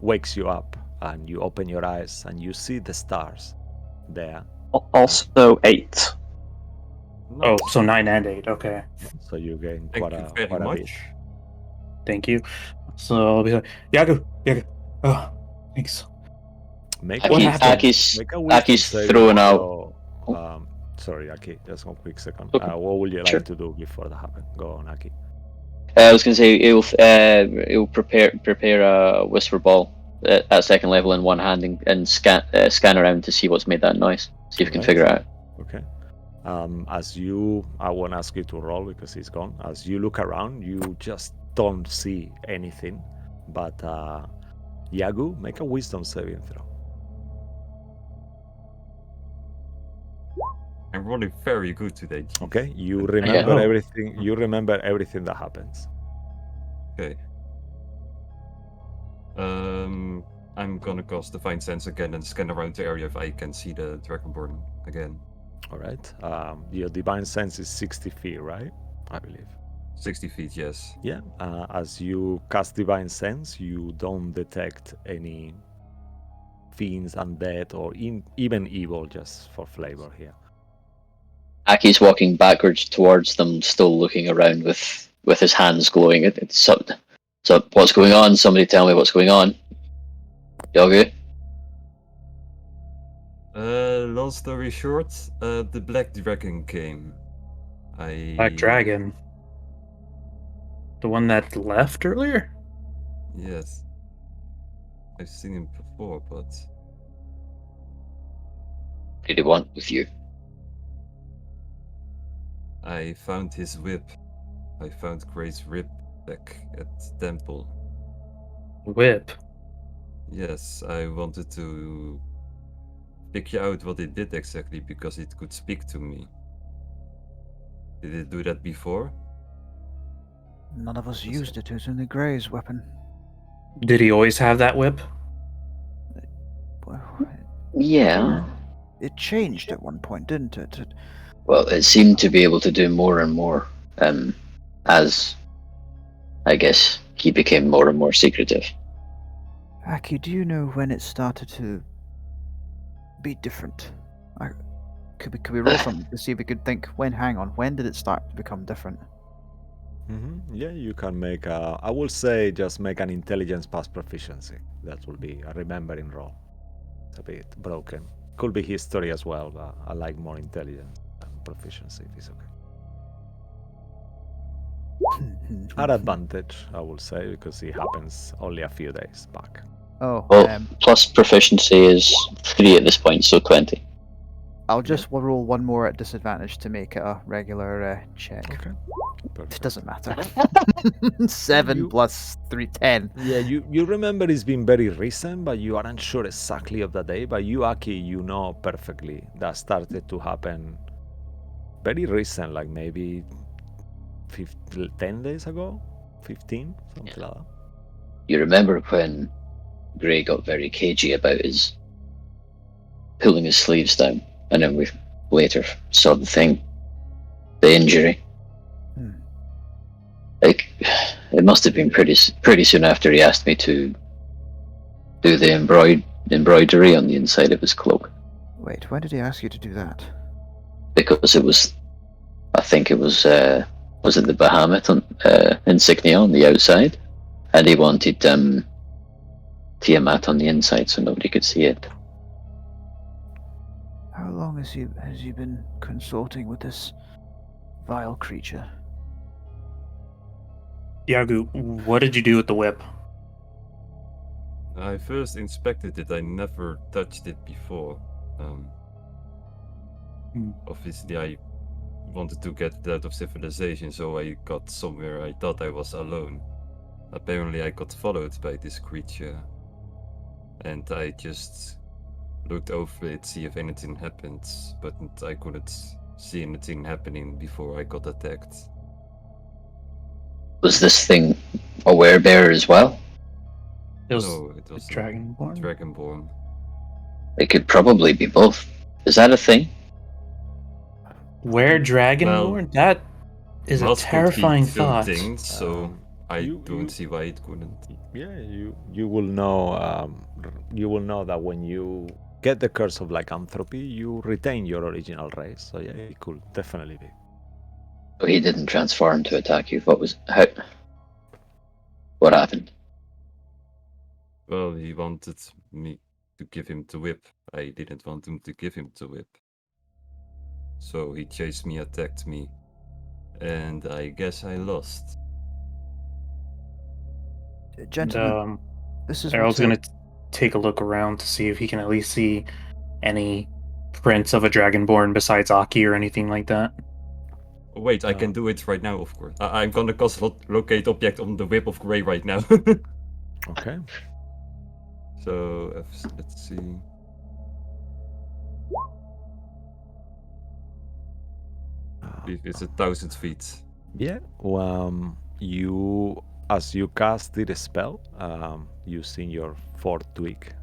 wakes you up, and you open your eyes and you see the stars there. Also 8. Oh, so 9 and 8. Okay, So you gain Thank quite you a very quite a bit. much. thank you. So I'll be like, Yagu. Oh, thanks. Make Aki- a Aki's- make a wisdom Aki's saving throwing throw. Sorry, Aki, just 1 quick second. Okay. What would you Sure. like to do before that happens? Go on, Aki. I was going to say he'll prepare a whisper ball at 2nd level in one hand and scan around to see what's made that noise. See if we can figure it out. Okay. I won't ask you to roll because he's gone. As you look around, you just don't see anything. But Yagu, make a wisdom saving throw. I'm rolling very good today. Jeez. Okay, you remember Oh. everything. You remember everything that happens. Okay. I'm gonna cast Divine Sense again and scan around the area if I can see the Dragonborn again. All right. Your divine sense is 60 feet, right? I believe. 60 feet, yes. Yeah. As you cast divine sense, you don't detect any fiends, undead, or even evil, just for flavor here. Aki's walking backwards towards them, still looking around with his hands glowing. So what's going on? Somebody tell me what's going on. Y'all good? Long story short, the Black Dragon came. Black Dragon. The one that left earlier? Yes. I've seen him before, but... What did he want with you? I found his whip. I found Gray's whip back at the temple. Whip? Yes, I wanted to figure out what it did exactly because it could speak to me. Did it do that before? None of us used it. It was only Gray's weapon. Did he always have that whip? Well, Yeah. it changed at one point, didn't it? Well, it seemed to be able to do more and more, as I guess he became more and more secretive. Aki, do you know when it started to be different? Could we roll something to see if we could think when? Hang on, when did it start to become different? Yeah, you can make I will say just make an intelligence pass proficiency. That will be a remembering roll. It's a bit broken. Could be history as well, but I like more intelligence than proficiency if it's okay. At advantage, I will say, because it happens only a few days back. Oh, well, plus proficiency is 3 at this point, so 20. I'll just roll one more at disadvantage to make it a regular check. Okay. Perfect. It doesn't matter. 7 plus 3, 10. Yeah, you remember it's been very recent, but you aren't sure exactly of the day. But you, Aki, you know perfectly that started to happen very recent, like maybe 10 days ago, 15, something like that. You remember when Gray got very cagey about his pulling his sleeves down, and then we later saw the injury. Like, it must have been pretty soon after he asked me to do the embroidery on the inside of his cloak. Wait, when did he ask you to do that? Because it was, I think it was it the Bahamut insignia on the outside, and he wanted Tiamat on the inside so nobody could see it. How long has he been consorting with this vile creature? Yagu, what did you do with the whip? I first inspected it, I never touched it before. Obviously I wanted to get it out of civilization, so I got somewhere I thought I was alone. Apparently I got followed by this creature, and I just looked over it, see if anything happened, but I couldn't see anything happening before I got attacked. Was this thing a werebear as well? No, it was Dragonborn. Dragonborn. It could probably be both. Is that a thing? Dragonborn? That is a terrifying thought. Things, so I don't see why it couldn't. Yeah, you will know. You will know that when you get the curse of lycanthropy, you retain your original race. So yeah, it could definitely be. But he didn't transform to attack you. What happened? Well, he wanted me to give him the whip. I didn't want him to give him the whip. So he chased me, attacked me, and I guess I lost. Gentlemen, this is Errol's going to take a look around to see if he can at least see any prints of a Dragonborn besides Aki or anything like that. Oh, wait, I can do it right now, of course. I'm gonna cast locate object on the whip of Grey right now. Okay. So, let's see. It's 1,000 feet. Yeah. As you cast the spell, using your 4th twig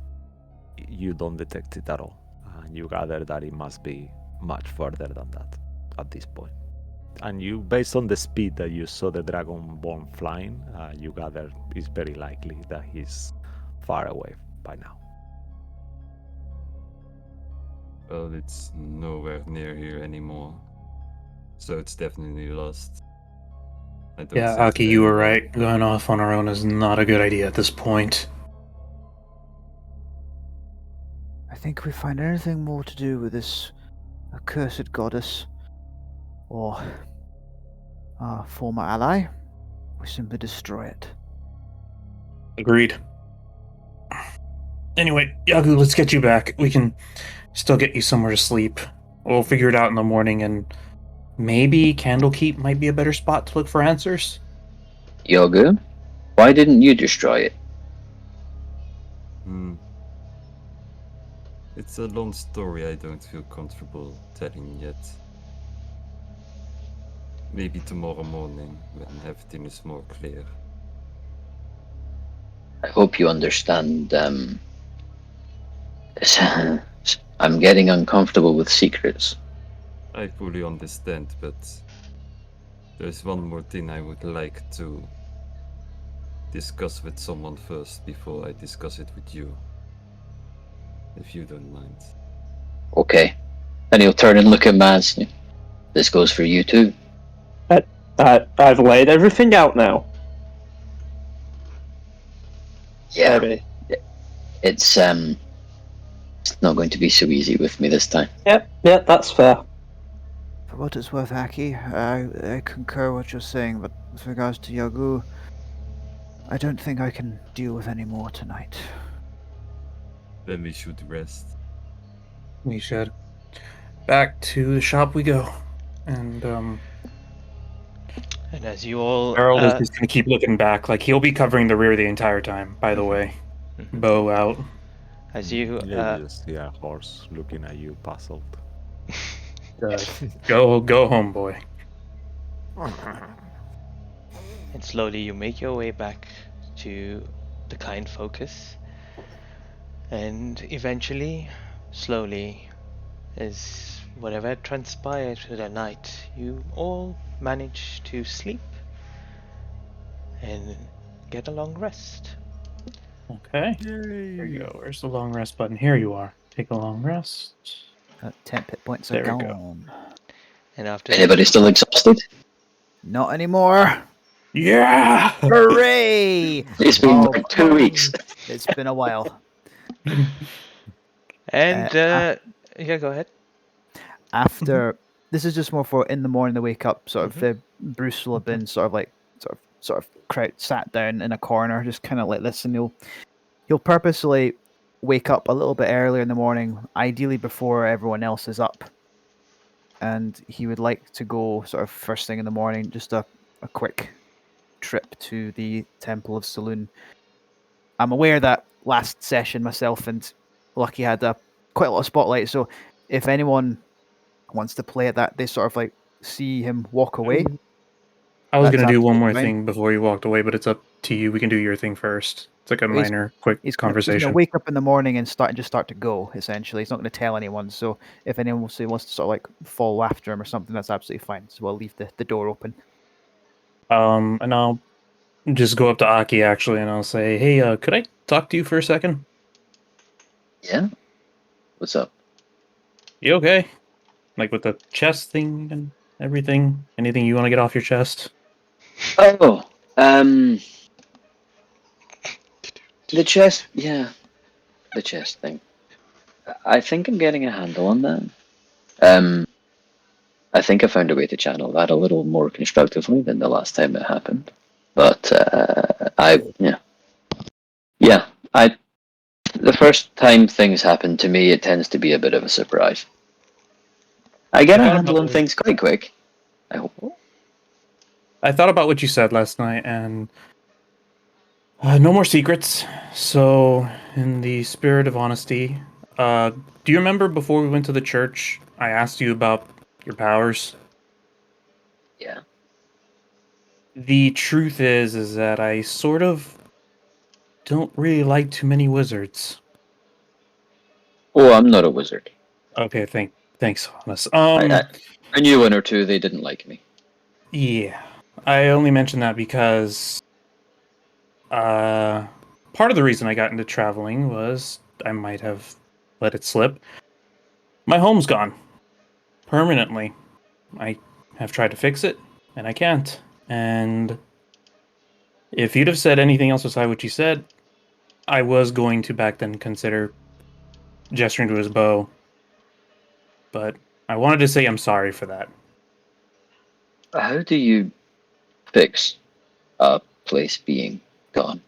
you don't detect it at all. You gather that it must be much further than that at this point. And you, based on the speed that you saw the Dragonborn flying, you gather it's very likely that he's far away by now. Well, it's nowhere near here anymore. So it's definitely lost. I don't Yeah, sense Aki, it you were anywhere. right. Going off on our own is not a good idea at this point. I think if we find anything more to do with this accursed goddess or our former ally, we simply destroy it. Agreed. Anyway, Yagu, let's get you back. We can still get you somewhere to sleep. We'll figure it out in the morning, and maybe Candlekeep might be a better spot to look for answers. Yogu, why didn't you destroy it? It's a long story I don't feel comfortable telling yet. Maybe tomorrow morning when everything is more clear. I hope you understand. I'm getting uncomfortable with secrets. I fully understand, but there's one more thing I would like to discuss with someone first before I discuss it with you. If you don't mind. Okay. And he'll turn and look at Mans. This goes for you too. I've laid everything out now. Yeah. Maybe. It's not going to be so easy with me this time. Yep, that's fair. For what it's worth, Aki, I concur what you're saying, but with regards to Yagu, I don't think I can deal with any more tonight. Then we should rest. We should. Back to the shop we go. And, And as you all Harold is just gonna keep looking back. Like, he'll be covering the rear the entire time, by the way. Bow out. as you Yeah, you just see a horse looking at you, puzzled. Go home, boy. and slowly you make your way back to the kind focus, and eventually, slowly, as whatever transpired through the night, you all manage to sleep and get a long rest. Okay. There you go. Where's the long rest button? Here you are. Take a long rest. 10 hit points There are we go. gone. And after Anybody still exhausted? Not anymore. Yeah! Hooray! It's been Oh, like 2 weeks. It's been a while. and yeah, go ahead. After this is just more for in the morning they wake up. Sort of, Bruce will have been sort of sat down in a corner, just kind of like this, and he'll purposely wake up a little bit earlier in the morning, ideally before everyone else is up. And he would like to go sort of first thing in the morning, just a quick trip to the Temple of Saloon. I'm aware that last session myself and Lucky had quite a lot of spotlight, so if anyone wants to play at that, they sort of like see him walk away. I was That's going to do one absolutely more fine. thing before you walked away, but it's up to you. We can do your thing first. It's like a He's- minor, quick He's conversation. going to wake up in the morning and start to go, essentially. He's not going to tell anyone, so if anyone wants to sort of like follow after him or something, that's absolutely fine. So we'll leave the door open. And I'll just go up to Aki, actually, and I'll say, hey, could I talk to you for a second? Yeah? What's up? You okay? Like with the chest thing and everything? Anything you want to get off your chest? Oh, the chest, yeah. The chest thing. I think I'm getting a handle on that. I think I found a way to channel that a little more constructively than the last time it happened. But the first time things happen to me, it tends to be a bit of a surprise. I get a handle on things quite quick. I hope. I thought about what you said last night, and no more secrets. So, in the spirit of honesty, do you remember before we went to the church, I asked you about your powers? Yeah. The truth is that I sort of don't really like too many wizards. Oh, I'm not a wizard. Okay, thanks, Honest. I knew one or two. They didn't like me. Yeah, I only mention that because part of the reason I got into traveling was I might have let it slip. My home's gone permanently. I have tried to fix it, and I can't. And if you'd have said anything else besides what you said, I was going to back then consider gesturing to his bow. But I wanted to say I'm sorry for that. How do you fix a place being gone?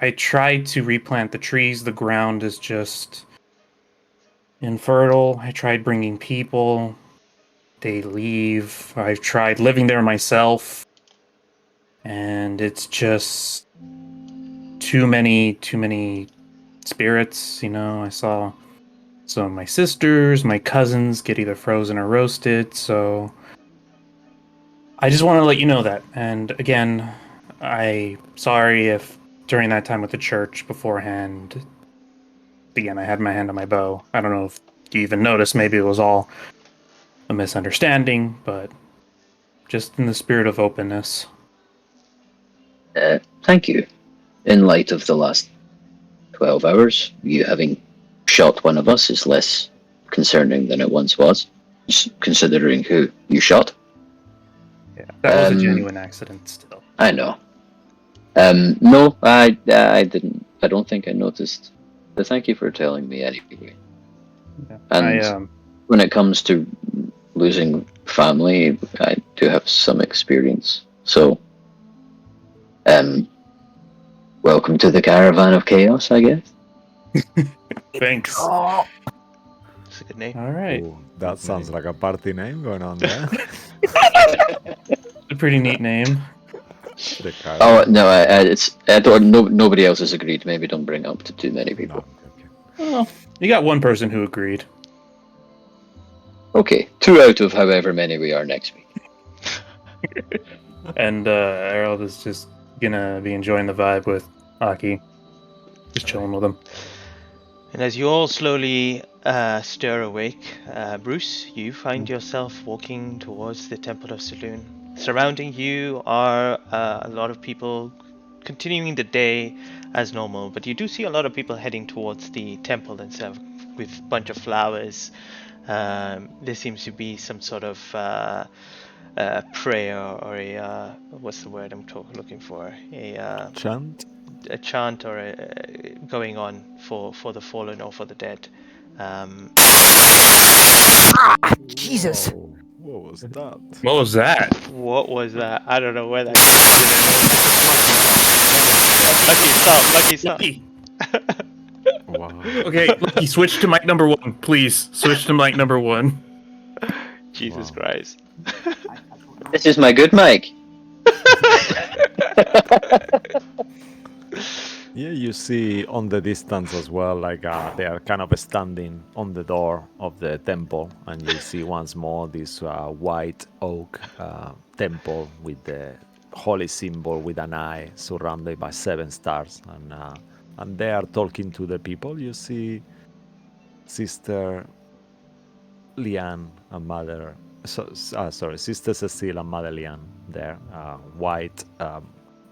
I tried to replant the trees. The ground is just infertile. I tried bringing people. They leave. I've tried living there myself. And it's just too many spirits, I saw some of my sisters, my cousins get either frozen or roasted, so I just want to let you know that. And again, I'm sorry if during that time with the church beforehand, again, I had my hand on my bow. I don't know if you even noticed, maybe it was all a misunderstanding, but just in the spirit of openness. Thank you. In light of the last 12 hours, you having shot one of us is less concerning than it once was, considering who you shot. Yeah, that was a genuine accident still. I know. No, I didn't. I don't think I noticed. But thank you for telling me anyway. Yeah, And when it comes to losing family, I do have some experience. So, welcome to the caravan of chaos, I guess. Thanks. It's a good name. All right. Ooh, that sounds like a party name going on there. A pretty neat name. The Oh caravan. no, I don't. Nobody else has agreed. Maybe don't bring it up to too many people. No, okay. Well, you got one person who agreed. Okay, 2 out of however many we are next week. And Harold is just gonna be enjoying the vibe with Aki. Just chilling with him. And as you all slowly stir awake, Bruce, you find yourself walking towards the Temple of Saloon. Surrounding you are a lot of people continuing the day as normal, but you do see a lot of people heading towards the temple itself with a bunch of flowers. There seems to be some sort of prayer or a what's the word I'm looking for? Chant? A chant or going on for the fallen or for the dead. Jesus! Whoa, what was that? What was that? What was that? I don't know where that came from. Lucky, stop. Wow. Okay, Lucky, switch to mic number 1, please. Switch to mic number 1. Jesus Wow. Christ. This is my good mic. Yeah, you see on the distance as well, like they are kind of standing on the door of the temple, and you see once more this white oak temple with the holy symbol with an eye surrounded by 7 stars, and they are talking to the people. You see Sister Liane and Mother, Sister Cecile and Mother Liane there, white.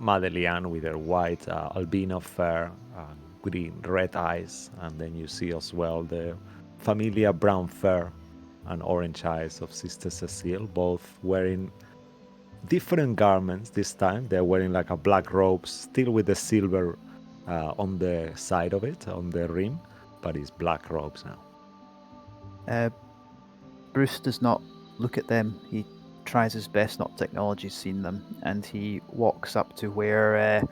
Mother Liane with her white albino fur, green red eyes, and then you see as well the familiar brown fur and orange eyes of Sister Cecile, both wearing different garments this time. They're wearing like a black robe, still with the silver on the side of it, on the rim, but it's black robes now. Bruce does not look at them. He tries his best not to acknowledge he's seen them, and he walks up to wherever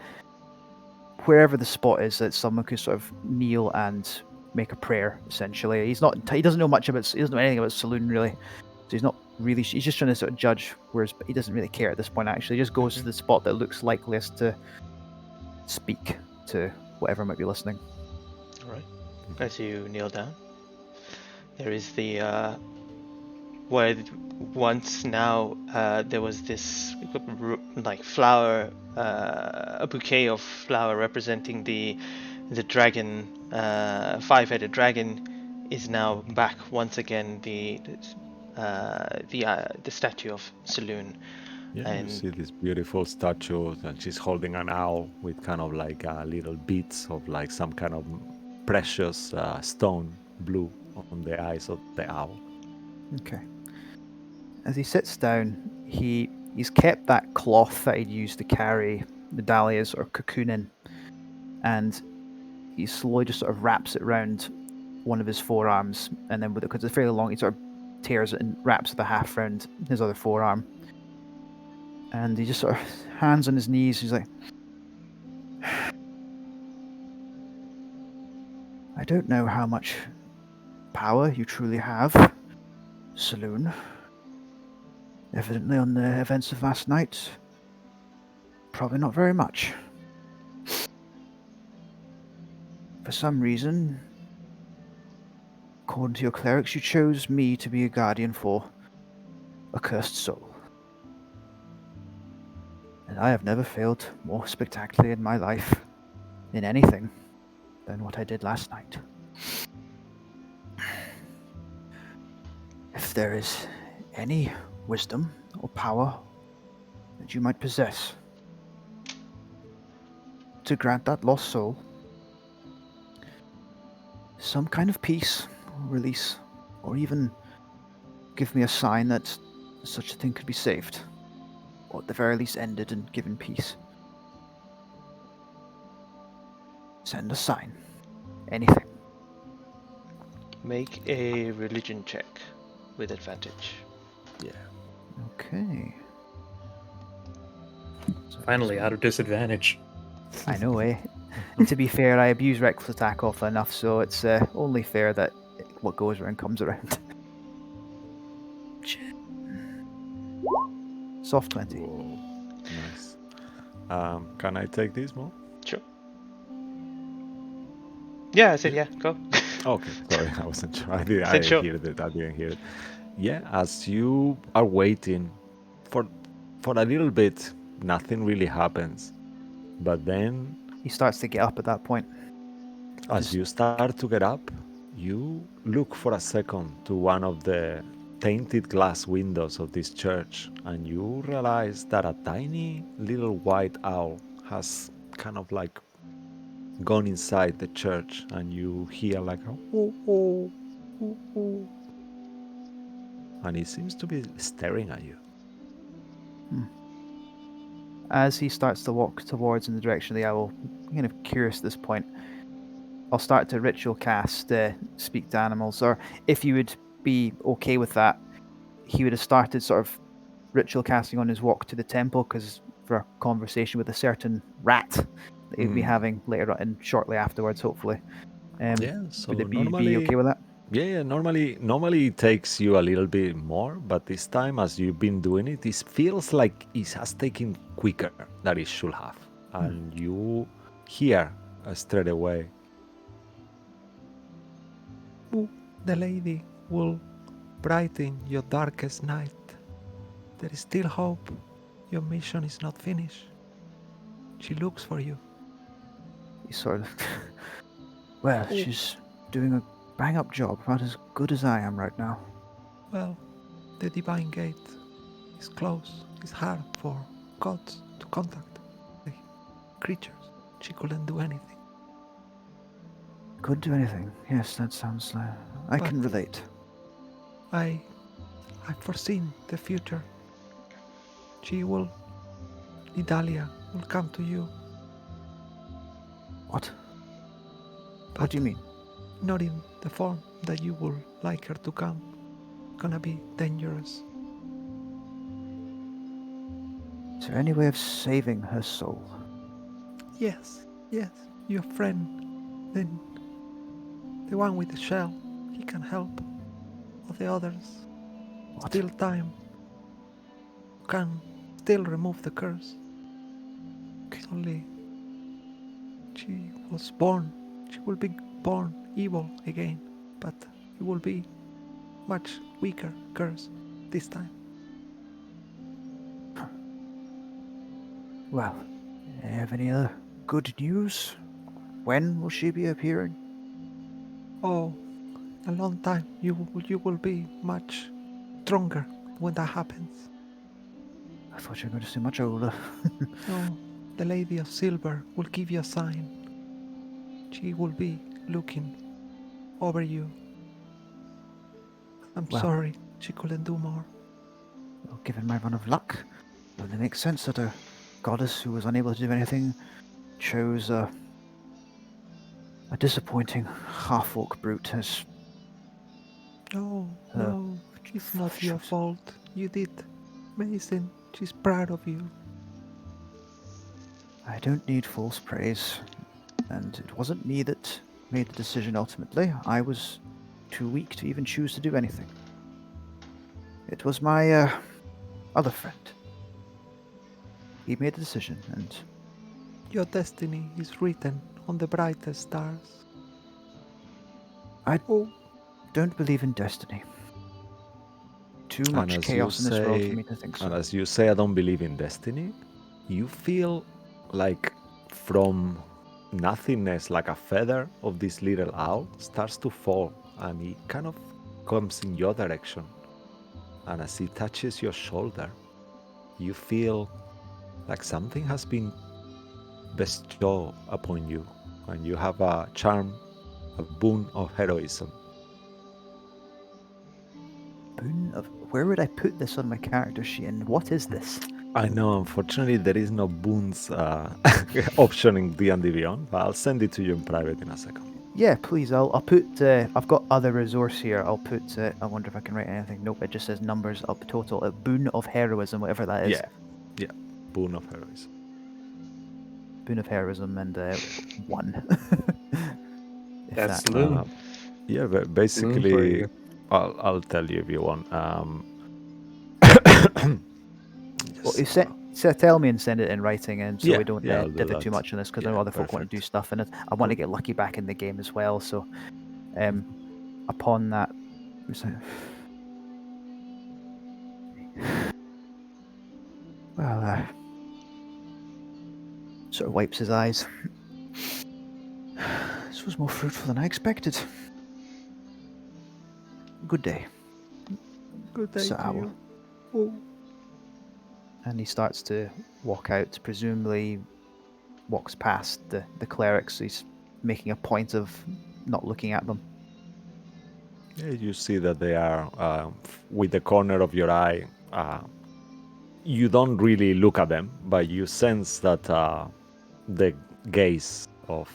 the spot is that someone could sort of kneel and make a prayer. Essentially, he doesn't know much about. He doesn't know anything about Saloon really. So he's not really. He's just trying to sort of judge whereas he doesn't really care at this point. Actually, he just goes to the spot that looks likeliest to speak to whatever might be listening. All right. As you kneel down, there is where once now there was this like flower, a bouquet of flower representing the dragon, five-headed dragon, is now back once again. The statue of Saloon. Yeah, you And see this beautiful statue, and she's holding an owl with kind of like little beads of like some kind of precious stone blue on the eyes of the owl. Okay. As he sits down, he's kept that cloth that he'd used to carry the dahlias or cocoon in, and he slowly just sort of wraps it around one of his forearms, and then because it's fairly long, he sort of tears it and wraps the half round his other forearm. And he just sort of hands on his knees. He's like, I don't know how much power you truly have, Saloon. Evidently, on the events of last night, probably not very much. For some reason, according to your clerics, you chose me to be a guardian for a cursed soul. And I have never failed more spectacularly in my life in anything than what I did last night. If there is any wisdom or power that you might possess to grant that lost soul some kind of peace, or release, or even give me a sign that such a thing could be saved, or at the very least ended and given peace. Send a sign. Anything. make a religion check with advantage. Yeah. Okay. Finally, out of disadvantage. I know, eh? To be fair, I abuse reckless attack often enough, so it's only fair that what goes around comes around. Soft 20. Whoa. Nice. Can I take this, Mo? Sure. Yeah, I said yeah. Go. Okay, sorry, I wasn't sure. I didn't Said sure. hear it. I didn't hear it. Yeah, as you are waiting for a little bit, nothing really happens. But then, He starts to get up at that point. as you start to get up, you look for a second to one of the tainted glass windows of this church, and you realize that a tiny little white owl has kind of like gone inside the church, and you hear like a ooh, ooh, ooh, ooh. And it seems to be staring at you. As he starts to walk towards in the direction of the owl, I'm kind of curious at this point. I'll start to ritual cast speak to animals, or if you would be okay with that, he would have started sort of ritual casting on his walk to the temple, because for a conversation with a certain rat that he'll be having later on and shortly afterwards, hopefully. Yeah, so would it be normally okay with that? Yeah, normally it takes you a little bit more, but this time, as you've been doing it, it feels like it has taken quicker than it should have. And you hear straight away, "Ooh, the lady will brighten your darkest night. There is still hope. Your mission is not finished. She looks for you." He sort of. Well, she's doing a bang up job, about as good as I am right now. Well, the divine gate is closed. It's hard for gods to contact the creatures. She couldn't do anything. Couldn't do anything. Yes, that sounds. I But- can relate. I've foreseen the future. Idalia will come to you. What? What do you mean? Not in the form that you would like her to come. Gonna be dangerous. Is there any way of saving her soul? Yes, your friend, then the one with the shell, he can help. Of the others, What? still time. Can still remove the curse. Only she will be born evil again, but it will be much weaker curse. this time. Well, have any other good news? When will she be appearing? Oh, a long time. You will be much stronger when that happens. I thought you were going to say much older. No, the Lady of Silver will give you a sign. She will be looking over you. I'm Well. sorry, she couldn't do more. Well, given my run of luck, it only makes sense that a goddess who was unable to do anything chose a disappointing half-orc brute as... No, it's not your fault. You did amazing. She's proud of you. I don't need false praise, and it wasn't me that made the decision ultimately. I was too weak to even choose to do anything. It was my other friend. He made the decision, and... Your destiny is written on the brightest stars. I don't believe in destiny. Too And much as chaos in you this world say- for me to think so. And as you say, I don't believe in destiny, you feel like from nothingness, like a feather of this little owl starts to fall, and it kind of comes in your direction. And as it touches your shoulder, you feel like something has been bestowed upon you, and you have a charm, a boon of heroism. Boon of... Where would I put this on my character sheet, and what is this? I know, unfortunately, there is no boons option in D&D Beyond, but I'll send it to you in private in a second. Yeah, please. I'll put. I've got other resource here. I'll put. I wonder if I can write anything. Nope. It just says numbers up total. A boon of heroism, whatever that is. Yeah, boon of heroism. Boon of heroism and 1. If That's that- Saloon. Yeah, but for basically, you. I'll tell you if you want. Well, you tell me and send it in writing, and so Yeah, we don't yeah, I'll do dither too that. much on this, because I Yeah, know other folk want to do perfect. stuff, and I want to get Lucky back in the game as well. So, upon that, well, sort of wipes his eyes. This was more fruitful than I expected. Good day. Good day Sir to Owl. you. Oh, And he starts to walk out, presumably walks past the clerics. He's making a point of not looking at them. Yeah, you see that they are with the corner of your eye. You don't really look at them, but you sense that the gaze of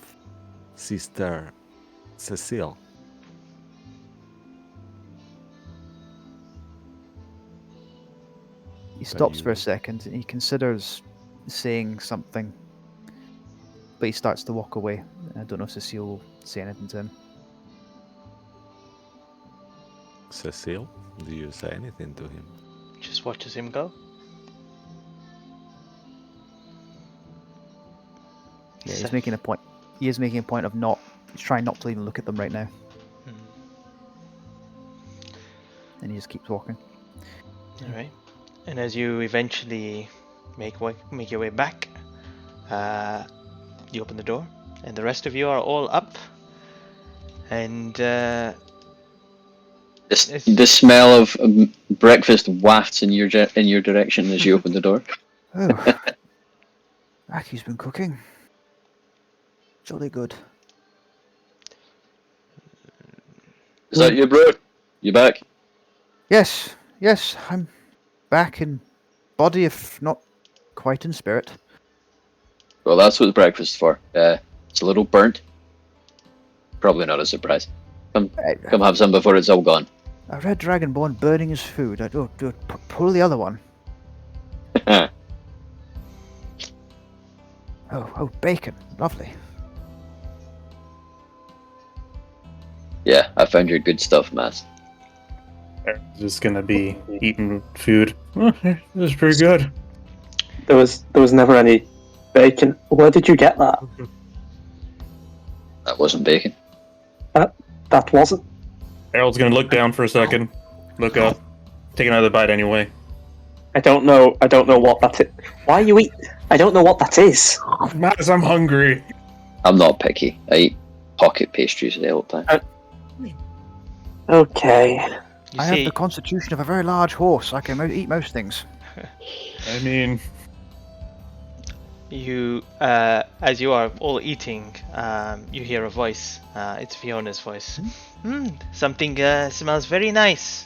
Sister Cecile. He stops for a you- second and he considers saying something, but he starts to walk away. I don't know if Cecile will say anything to him. Cecile, do you say anything to him? Just watches him go. Yeah, he's making a point. He is making a point of not. He's trying not to even look at them right now, Hmm. and he just keeps walking. All right. And as you eventually make your way back, you open the door, and the rest of you are all up. And The smell of breakfast wafts in your direction as you open the door. Oh, Aki's been cooking. Jolly good. Is that you, bro? You back? Yes, I'm back in body, if not quite in spirit. Well, that's what the breakfast's for. It's a little burnt. Probably not a surprise. Come have some before it's all gone. A red dragonborn burning his food. I don't pull the other one. Oh, bacon. Lovely. Yeah, I found your good stuff, Mass. Just gonna be eating food. Oh, this is pretty good. There was never any bacon. Where did you get that? That wasn't bacon. That wasn't. Harold's gonna look down for a second, look up. take another bite anyway. I don't know what that is. Why you eat? I don't know what that is. Maz, I'm hungry. I'm not picky. I eat pocket pastries the whole time. Okay. You I have see, the constitution of a very large horse. I can eat most things. I mean, you, as you are all eating, you hear a voice. It's Fiona's voice. Something smells very nice.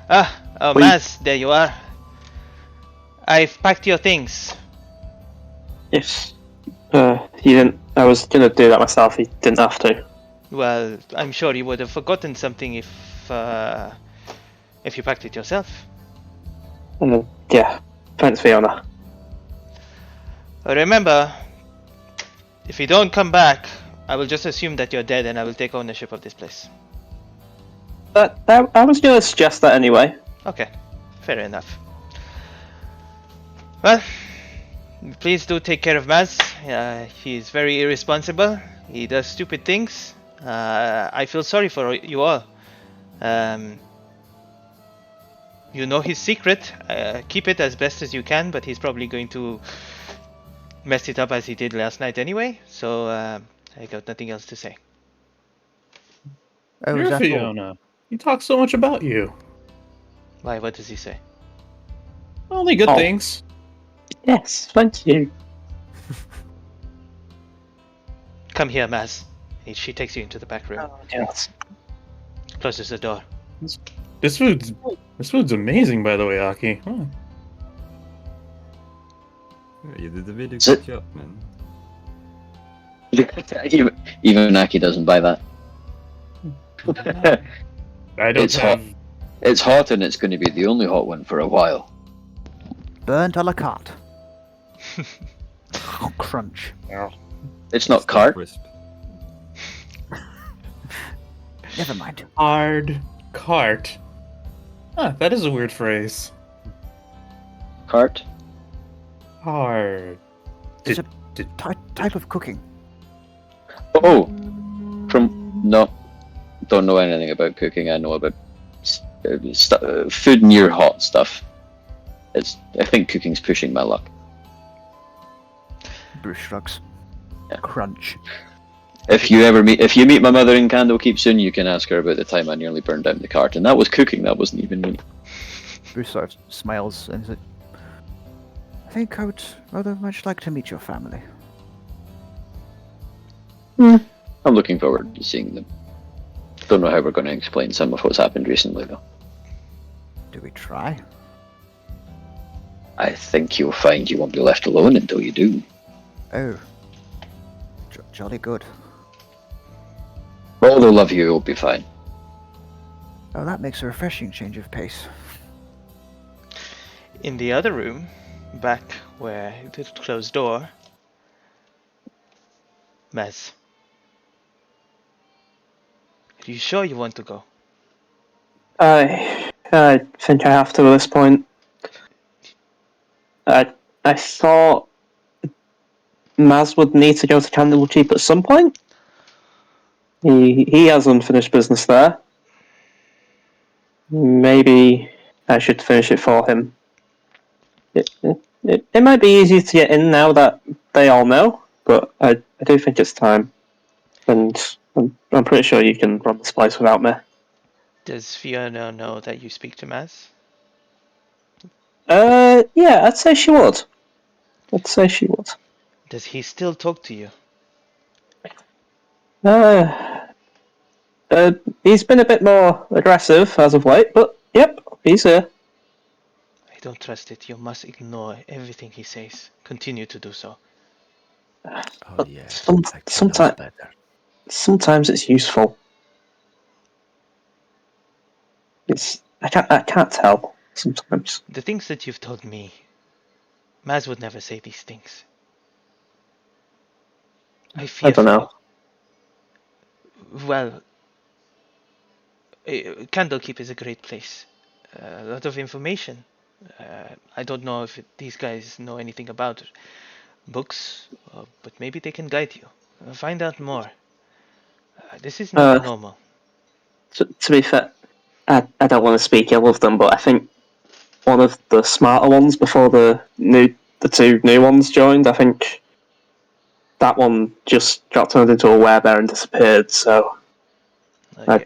Wait. Maz, there you are. I've packed your things. Yes. He didn't. I was gonna do that myself. He didn't have to. Well, I'm sure you would have forgotten something if you packed it yourself. Yeah. Thanks, Fiona. Remember, if you don't come back, I will just assume that you're dead and I will take ownership of this place. But I was gonna suggest that anyway. Okay, fair enough. Well, please do take care of Maz. He's very irresponsible. He does stupid things. I feel sorry for you all. You know his secret. Keep it as best as you can, but he's probably going to mess it up as he did last night anyway. So I got nothing else to say. Oh, is you're that all? Fiona. He talks so much about you. Why? What does he say? Only good Oh. things. Yes, thank you. Come here, Maz. She takes you into the back room. Oh, yes. Closes the door. This food's amazing, by the way, Aki. Huh. Yeah, you did a really So- good job, man. Even Aki doesn't buy that. I don't It's hot. have. It's hot and it's going to be the only hot one for a while. Burnt a la carte. Oh, crunch. It's not cart. Crisp. Never mind. Hard cart. Huh, that is a weird phrase. Cart? Hard. It's Did- a type of cooking. Oh! No. Don't know anything about cooking. I know about food near hot stuff. I think cooking's pushing my luck. Bruce shrugs. Yeah. Crunch. If you meet my mother in Candlekeep soon, you can ask her about the time I nearly burned down the cart, and that was cooking. That wasn't even me. Bruce sort of smiles and says, I think I would rather much like to meet your family. I'm looking forward to seeing them. Don't know how we're going to explain some of what's happened recently, though. Do we try? I think you'll find you won't be left alone until you do. Oh. Jolly good. All they'll love you, you'll be fine. Oh, that makes a refreshing change of pace. In the other room, back where the closed door, Maz. Are you sure you want to go? I think I have to at this point. I thought Maz would need to go to Candlekeep at some point. He has unfinished business there. Maybe I should finish it for him. It might be easier to get in now that they all know, but I do think it's time. And I'm pretty sure you can run this place without me. Does Fiona know that you speak to Maz? Yeah, I'd say she would. Does he still talk to you? He's been a bit more aggressive as of late, but yep, he's here. I don't trust it. You must ignore everything he says. Continue to do so. Oh yeah. Sometimes it's useful. I can't tell sometimes. The things that you've told me, Maz would never say these things. I fear I don't know. Well, Candlekeep is a great place. A lot of information. I don't know if these guys know anything about books, but maybe they can guide you. Find out more. This is not normal. To be fair, I don't want to speak ill of them, but I think one of the smarter ones before the two new ones joined. I think that one just got turned into a werebear and disappeared. So Okay.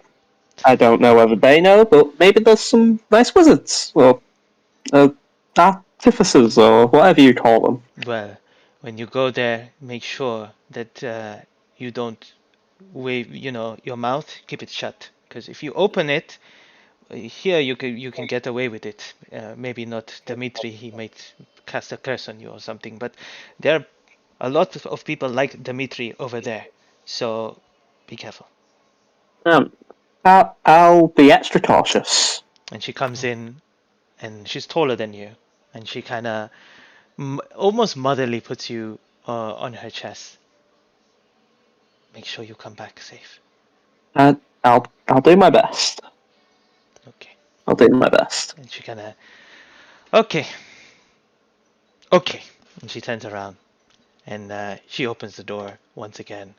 I don't know whether they know, but maybe there's some nice wizards or artificers or whatever you call them. Well, when you go there, make sure that you don't wave, your mouth. Keep it shut, because if you open it, here you can get away with it. Maybe not Dmitri. He might cast a curse on you or something. But there are a lot of people like Dmitri over there, so be careful. I'll be extra cautious. And she comes in, and she's taller than you, and she kind of almost motherly puts you on her chest. Make sure you come back safe. I'll do my best. Okay. I'll do my best. And she kind of, okay. And she turns around, and she opens the door once again,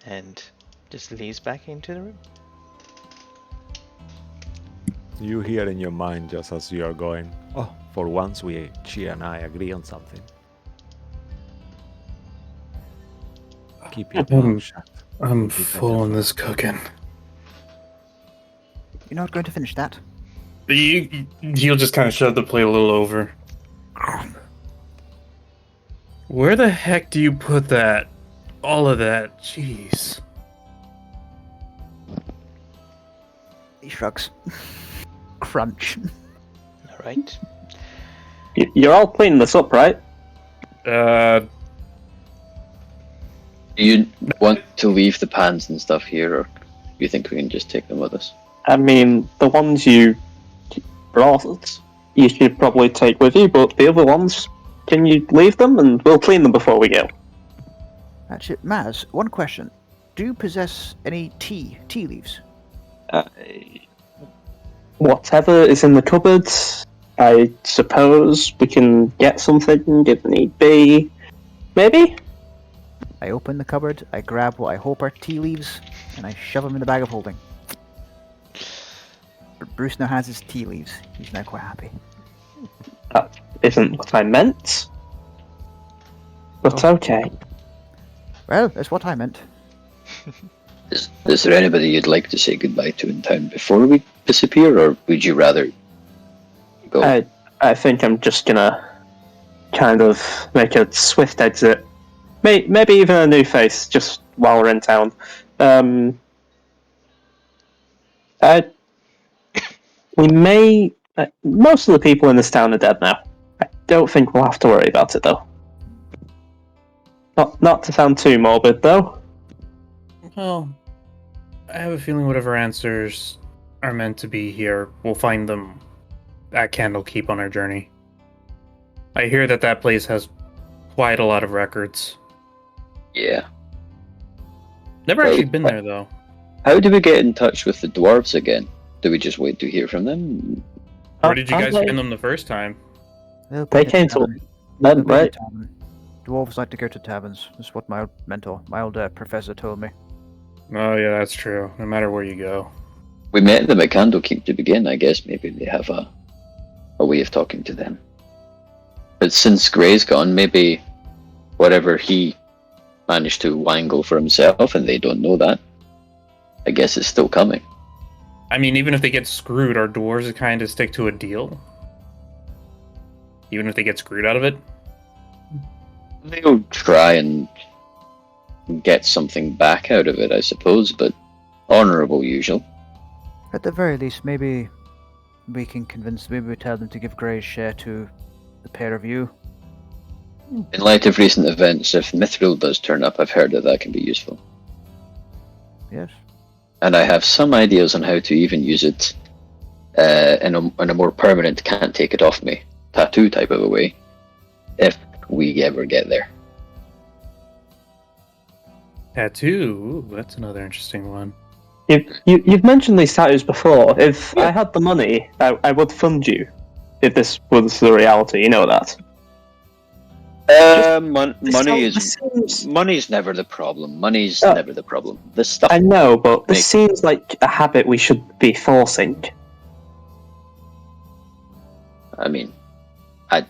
and just leaves back into the room. You hear in your mind just as you are going, oh, for once she and I agree on something. Keep your mouth shut. I'm full on this cooking. You're not going to finish that? He'll just kind of shove the plate a little over. Where the heck do you put that? All of that? Jeez. He shrugs. Crunch. All right. You're all cleaning this up, right? Do you want to leave the pans and stuff here, or do you think we can just take them with us? I mean, the ones you brought, you should probably take with you, but the other ones, can you leave them and we'll clean them before we go? Actually, Maz, one question. Do you possess any tea leaves? Whatever is in the cupboard, I suppose we can get something if need be. Maybe? I open the cupboard, I grab what I hope are tea leaves, and I shove them in the bag of holding. Bruce now has his tea leaves. He's now quite happy. That isn't what I meant. But okay. Well, that's what I meant. Is there anybody you'd like to say goodbye to in town before we disappear, or would you rather go? I think I'm just gonna kind of make a swift exit. Maybe even a new face, just while we're in town. We may... most of the people in this town are dead now. I don't think we'll have to worry about it, though. Not to sound too morbid, though. Well, I have a feeling whatever answers are meant to be here, we'll find them at Candlekeep on our journey. I hear that place has quite a lot of records. Yeah. Never actually been there, though. How do we get in touch with the dwarves again? Do we just wait to hear from them? Where did you guys find them the first time? They came to them, right? Dwarves like to go to taverns. That's what my old professor told me. Oh yeah, that's true. No matter where you go. We met them at Candlekeep to begin. I guess maybe they have a way of talking to them. But since Gray's gone, maybe whatever he managed to wangle for himself, and they don't know that, I guess it's still coming. I mean, even if they get screwed, our dwarves kind of stick to a deal. Even if they get screwed out of it. They'll try and get something back out of it, I suppose, but honourable usual. At the very least, maybe we can maybe we tell them to give Gray's share to the pair of you. In light of recent events, if Mithril does turn up, I've heard that can be useful. Yes. And I have some ideas on how to even use it in a more permanent can't take it off me tattoo type of a way, if we ever get there. Tattoo? Ooh, that's another interesting one. You've mentioned these tattoos before. If I had the money, I would fund you. If this was the reality, you know that. Money's never the problem. Money's never the problem. The stuff. I know, but this seems like a habit we should be forcing. I mean, I'm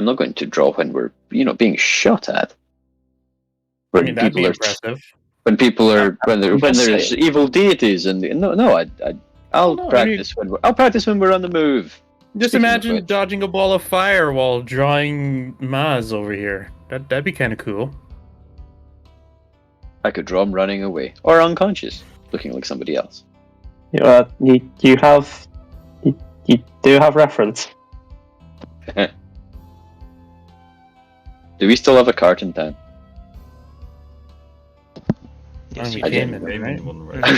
not going to draw when we're, being shot at. I mean, that'd be impressive. When people are when there's evil deities and I'll No, practice when we're on the move. Just Speaking of imagine which. dodging a ball of fire while drawing Maz over here. That'd be kind of cool. I could draw him running away or unconscious, looking like somebody else. You do have reference. Do we still have a cart in town? Yes, you I did. did. Right?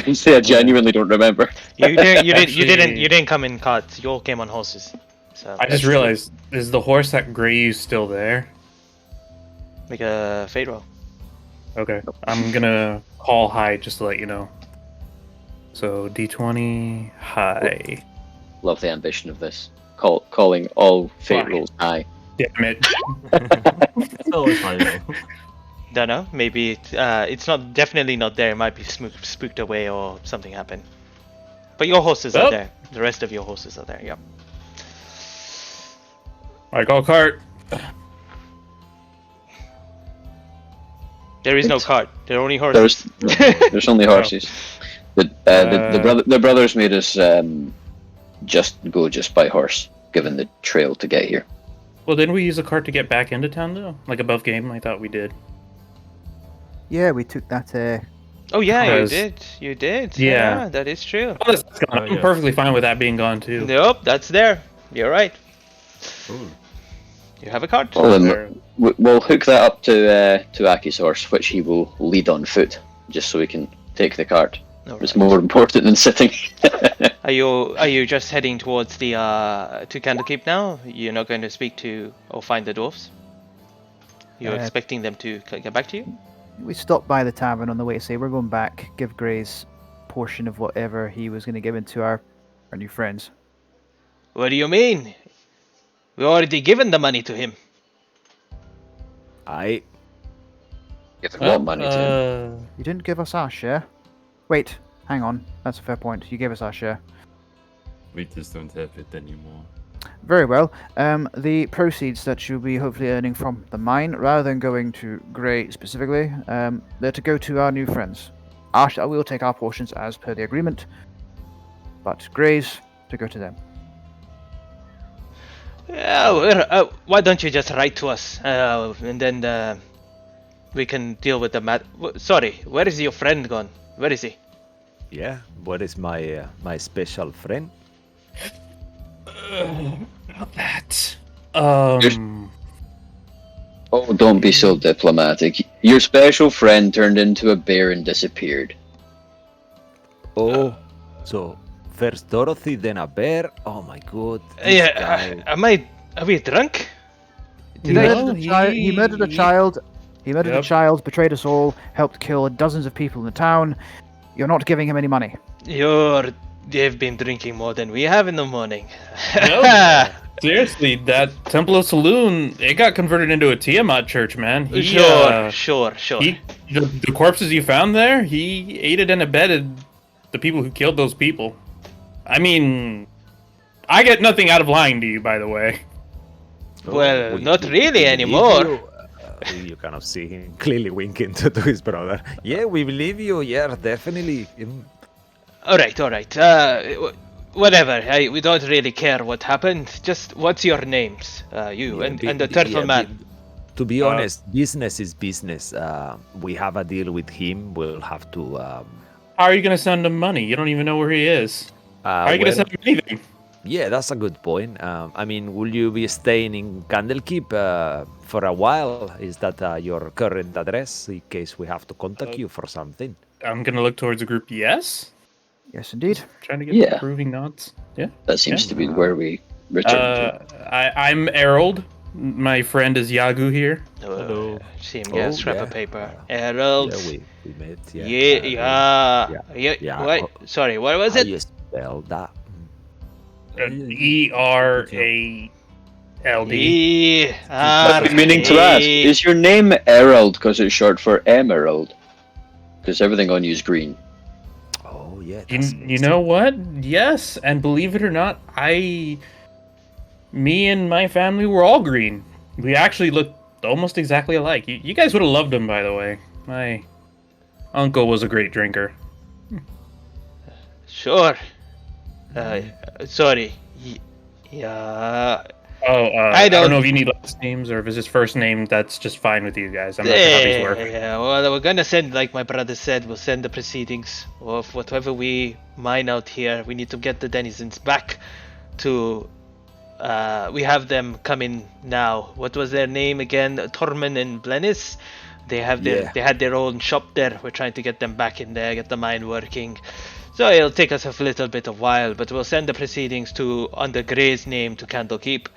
I say I genuinely don't remember. You Actually- didn't come in carts. You all came on horses. So I just realized, is the horse that Gray used still there? make a fate roll. Okay, I'm gonna call high just to let you know. So D20 high. Love the ambition of this. Calling all fate Fine. rolls high. Damn it! Oh, it's fine. Don't know. Maybe it's not definitely not there. It might be spooked away or something happened. But your horses are Oh. there. The rest of your horses are there. Yep. I call cart. There is no cart. There are only horses. There's only horses. The brothers made us just go by horse, given the trail to get here. Well, didn't we use a cart to get back into town though? Like above game, I thought we did. Yeah, we took that. Oh yeah, you Because- did. You did. Yeah. That is true. Oh, that's gone. I'm yeah. perfectly fine with that being gone too. Nope, that's there. You're right. Ooh. You have a cart. Well, then we'll hook that up to Aki's horse, which he will lead on foot, just so we can take the cart. Alright. It's more important than sitting. Are you just heading towards the to Candlekeep now? You're not going to speak to or find the dwarfs? You're expecting them to get back to you? We stopped by the tavern on the way to say we're going back, give Gray's portion of whatever he was going to give into our new friends. What do you mean? We already given the money to him. I Give what money to him? You didn't give us our share. Wait, hang on. That's a fair point. You gave us our share. We just don't have it anymore. Very well. The proceeds that you'll be hopefully earning from the mine, rather than going to Grey specifically, they're to go to our new friends. We'll take our portions as per the agreement, but Grey's to go to them. Why don't you just write to us, and then we can deal with the matter. Sorry, where is your friend gone? Where is he? yeah. What is my special friend? About that. Oh, don't be so diplomatic. Your special friend turned into a bear and disappeared. Oh, so first Dorothy, then a bear. Oh my god. Are we drunk? He murdered a child. He murdered a child, betrayed us all, helped kill dozens of people in the town. You're not giving him any money. They've been drinking more than we have in the morning. No, seriously, that Temple of Saloon, it got converted into a Tiamat church, man. Sure. The corpses you found there, he aided and abetted the people who killed those people. I mean, I get nothing out of lying to you, by the way. Well, We- not we really believe anymore. You kind of see him clearly winking to his brother. Yeah, we believe you. Yeah, definitely. All right. Whatever. We don't really care what happened. Just what's your names? You and the turtle man. To be honest, business is business. We have a deal with him. We'll have to. How are you going to send him money? You don't even know where he is. How are you going to send him anything? Yeah, that's a good point. I mean, will you be staying in Candlekeep for a while? Is that your current address in case we have to contact you for something? I'm going to look towards the group. Yes? Yes, indeed. Trying to get Yeah. approving nods. Yeah. That seems to be where we return to. I'm Errol. My friend is Yagu here. Hello. See him get a scrap of yeah. paper. Harold. Yeah, we met. Yeah. What? Sorry, what was How it? you spell that? ERALD. I've been meaning to ask, is your name Emerald because it's short for Emerald? Because everything on you is green. Oh yeah. You know what? Yes, and believe it or not, I me and my family were all green. We actually looked almost exactly alike. You guys would have loved him, by the way. My uncle was a great drinker. Sure. Sorry. Yeah. I don't know if you need last names or if it's his first name. That's just fine with you guys. I'm not sure how these work. Yeah, well, we're gonna send, like my brother said, we'll send the proceedings of whatever we mine out here. We need to get the denizens back to. We have them coming now. What was their name again? Tormen and Blenis. They have their. Yeah. They had their own shop there. We're trying to get them back in there, get the mine working. So it'll take us a little bit of while, but we'll send the proceedings to under Gray's name to Candlekeep,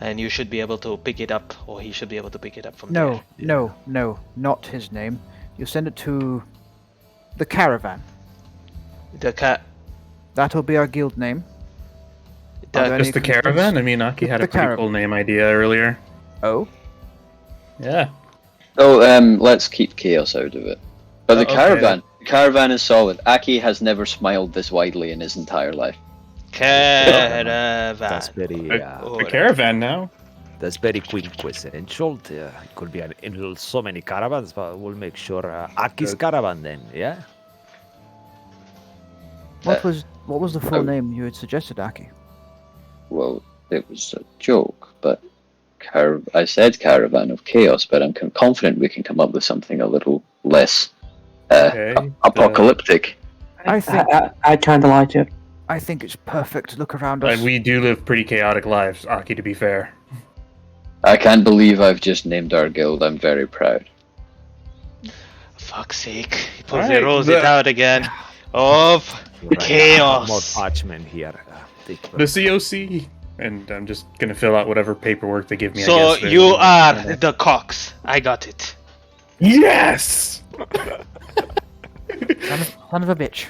and you should be able to pick it up, or he should be able to pick it up from there. No, not his name. You send it to the Caravan. That'll be our guild name. Just the Caravan? I mean, Aki had a pretty cool name idea earlier. Oh? Yeah. Oh, let's keep chaos out of it. But the Caravan is solid. Aki has never smiled this widely in his entire life. Caravan. That's very... the Caravan now. That's very quintessential. It could be in so many caravans, but we'll make sure Aki's caravan then, yeah? What was the full name you had suggested, Aki? Well, it was a joke, but I said Caravan of Chaos, but I'm confident we can come up with something a little less apocalyptic. I think I kind of like it. I think it's perfect. Look around us. And we do live pretty chaotic lives, Aki, to be fair. I can't believe I've just named our guild. I'm very proud. Fuck's sake. He rolls it out again. Of chaos. More parchment here. The COC. And I'm just gonna fill out whatever paperwork they give me. So I guess, you are the Cox. I got it. Yes! Son of a bitch.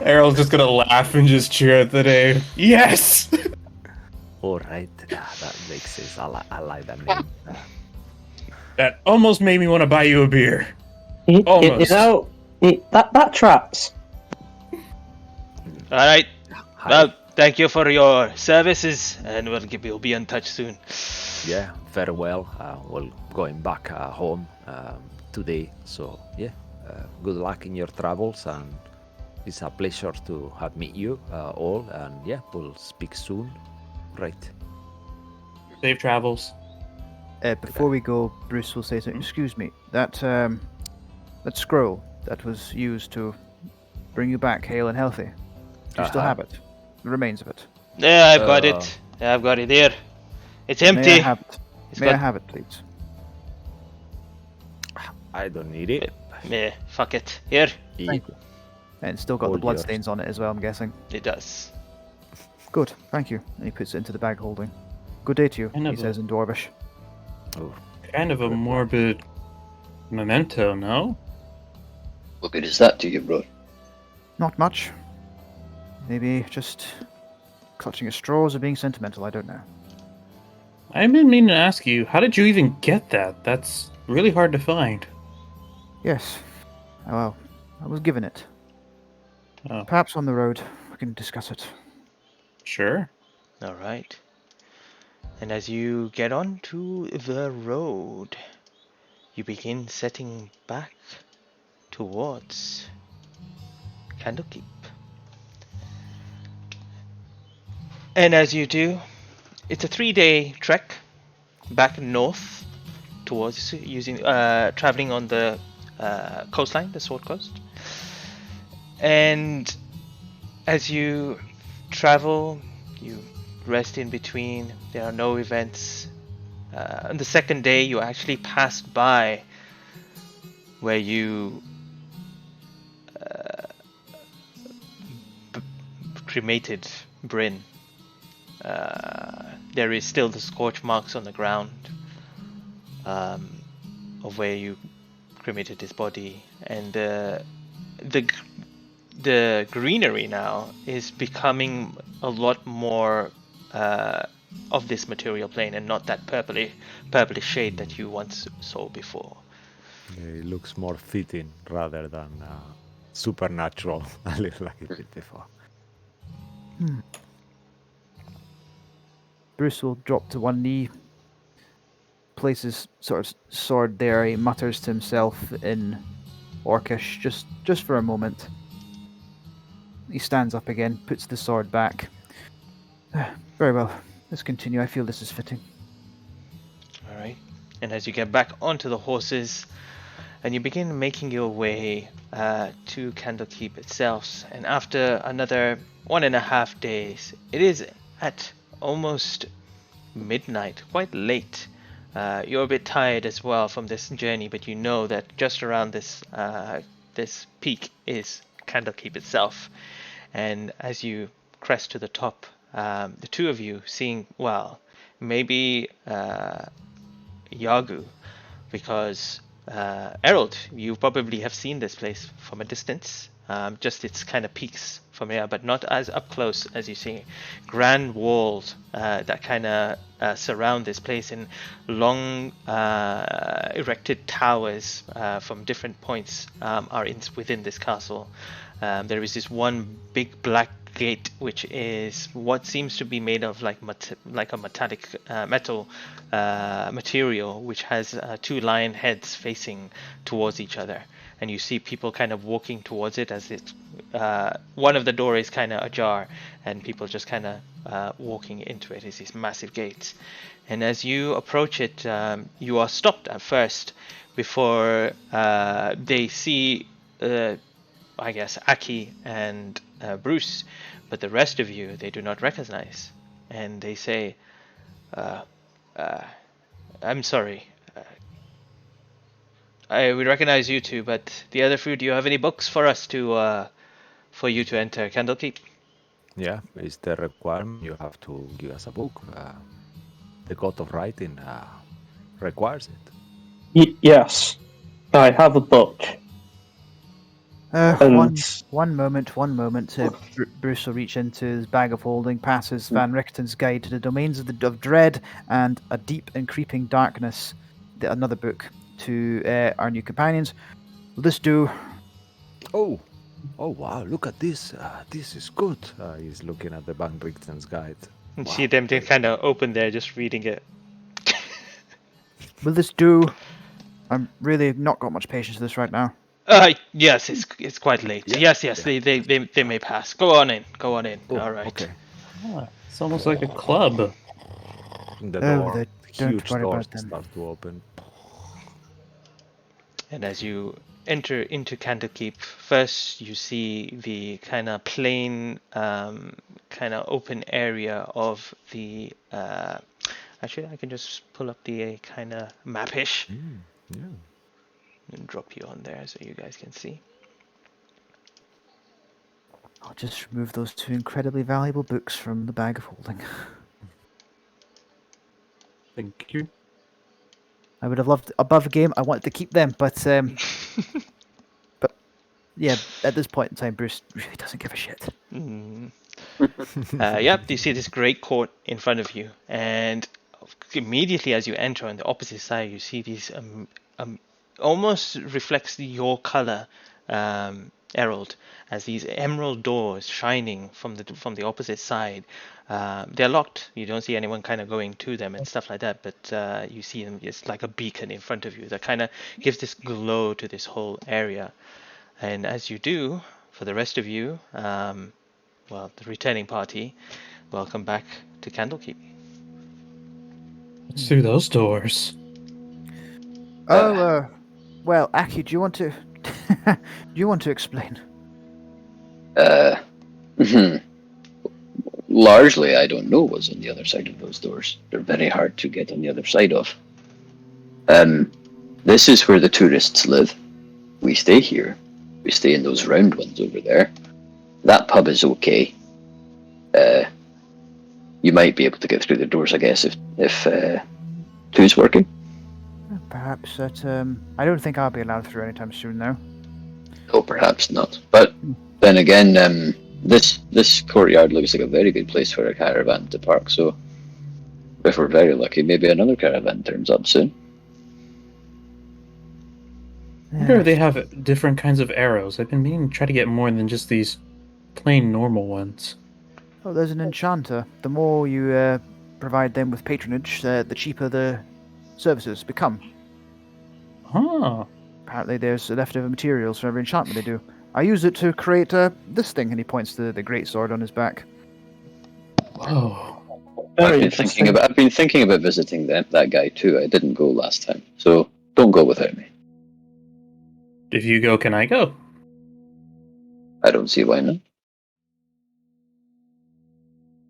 Errol's just gonna laugh and just cheer at the name. Yes! Alright, that makes sense. I like that name. That almost made me want to buy you a beer. Almost. That tracks. Alright. Well, thank you for your services, and we'll be in touch soon. Yeah, farewell. We're going back home today, so yeah. Good luck in your travels, and it's a pleasure to have met you all, and yeah, we'll speak soon. Right. Safe travels. Before we go, Bruce will say something. Excuse me, that scroll that was used to bring you back hale and healthy. Do you still have it? The remains of it. Yeah, I've got it. Yeah, I've got it here. It's empty. May I have it? May I have it, please? I don't need it. Yeah, fuck it. Here. Thank you. And it's still got the bloodstains on it as well, I'm guessing. It does. Good, thank you. And he puts it into the bag holding. Good day to you, he says in Dwarvish. Oh. Kind of a morbid memento, no? What good is that to you, bro? Not much. Maybe just clutching at straws or being sentimental, I don't know. I've been meaning to ask you, how did you even get that? That's really hard to find. Yes. Well, I was given it. Oh. Perhaps on the road we can discuss it. Sure. Alright. And as you get onto the road, you begin setting back towards Candlekeep. And as you do, it's a 3-day trek back north towards traveling on the coastline, the Sword Coast. And as you travel, you rest in between. There are no events. On the second day, you actually passed by where you cremated Bryn. There is still the scorch marks on the ground of where you cremated his body, and the greenery now is becoming a lot more of this material plane, and not that purplish shade that you once saw before. It looks more fitting rather than supernatural. I look like it did before. Bruce will drop to one knee, places sort of sword there. He mutters to himself in Orcish, just for a moment. He stands up again, puts the sword back. Very well. Let's continue. I feel this is fitting. All right. And as you get back onto the horses, and you begin making your way to Candlekeep itself, and after another 1.5 days, it is at almost midnight, quite late. You're a bit tired as well from this journey, but you know that just around this peak is Candlekeep itself. And as you crest to the top, the two of you seeing, well, maybe Yagu, because Errol, you probably have seen this place from a distance, just its kind of peaks from here, but not as up close as you see. Grand walls that kind of surround this place, and long erected towers from different points are within this castle. There is this one big black gate, which is what seems to be made of like a metallic metal material, which has two lion heads facing towards each other, and you see people kind of walking towards it as it one of the doors is kind of ajar, and people just kind of walking into it. It's these massive gates, and as you approach it, you are stopped at first before they see I guess Aki and Bruce, but the rest of you they do not recognize, and they say, "I'm sorry. We recognize you two, but the other two, do you have any books for us to, for you to enter Candlekeep?" Yeah, it's the requirement. You have to give us a book. The code of writing requires it. Yes, I have a book. One moment. Bruce will reach into his bag of holding, passes Van Richten's Guide to the Domains of Dread and A Deep and Creeping Darkness, another book, to our new companions. Will this do? Oh wow! Look at this. This is good. He's looking at the Van Richten's Guide. And see them kind of open there, just reading it. Will this do? I'm really not got much patience for this right now. Yes, it's quite late. Yeah, Yes, they may pass. Go on in. Oh, All right. Okay. It's almost like a club. The door, don't huge worry doors about them. start to open. And as you enter into Candlekeep, first you see the kind of plain, kind of open area of the. Actually, I can just pull up the kind of map-ish Yeah. and drop you on there so you guys can see. I'll just remove those two incredibly valuable books from the bag of holding. Thank you. I would have loved above a game. I wanted to keep them, but yeah, at this point in time, Bruce really doesn't give a shit. Yep, you see this great court in front of you, and immediately as you enter on the opposite side, you see these almost reflects your color, Herald, as these emerald doors shining from the opposite side. They're locked. You don't see anyone kind of going to them and stuff like that, but you see them. It's like a beacon in front of you that kind of gives this glow to this whole area. And as you do, for the rest of you, well, the returning party, welcome back to Candlekeep. What's through those doors? Well, Aki, do you want to explain? Largely, I don't know what's on the other side of those doors. They're very hard to get on the other side of. This is where the tourists live. We stay here. We stay in those round ones over there. That pub is okay. You might be able to get through the doors, I guess, if two's working. Perhaps that. I don't think I'll be allowed through anytime soon, though. Oh, perhaps not. But then again, this courtyard looks like a very good place for a caravan to park. So, if we're very lucky, maybe another caravan turns up soon. I wonder if they have different kinds of arrows. I've been meaning to try to get more than just these plain normal ones. Oh, there's an enchanter. The more you provide them with patronage, the cheaper the services become. Huh. Apparently there's leftover materials for every enchantment they do. I use it to create this thing, and he points to the great sword on his back. Whoa. Very I've been thinking about visiting that guy too. I didn't go last time, so don't go without me. If you go, can I go? I don't see why not.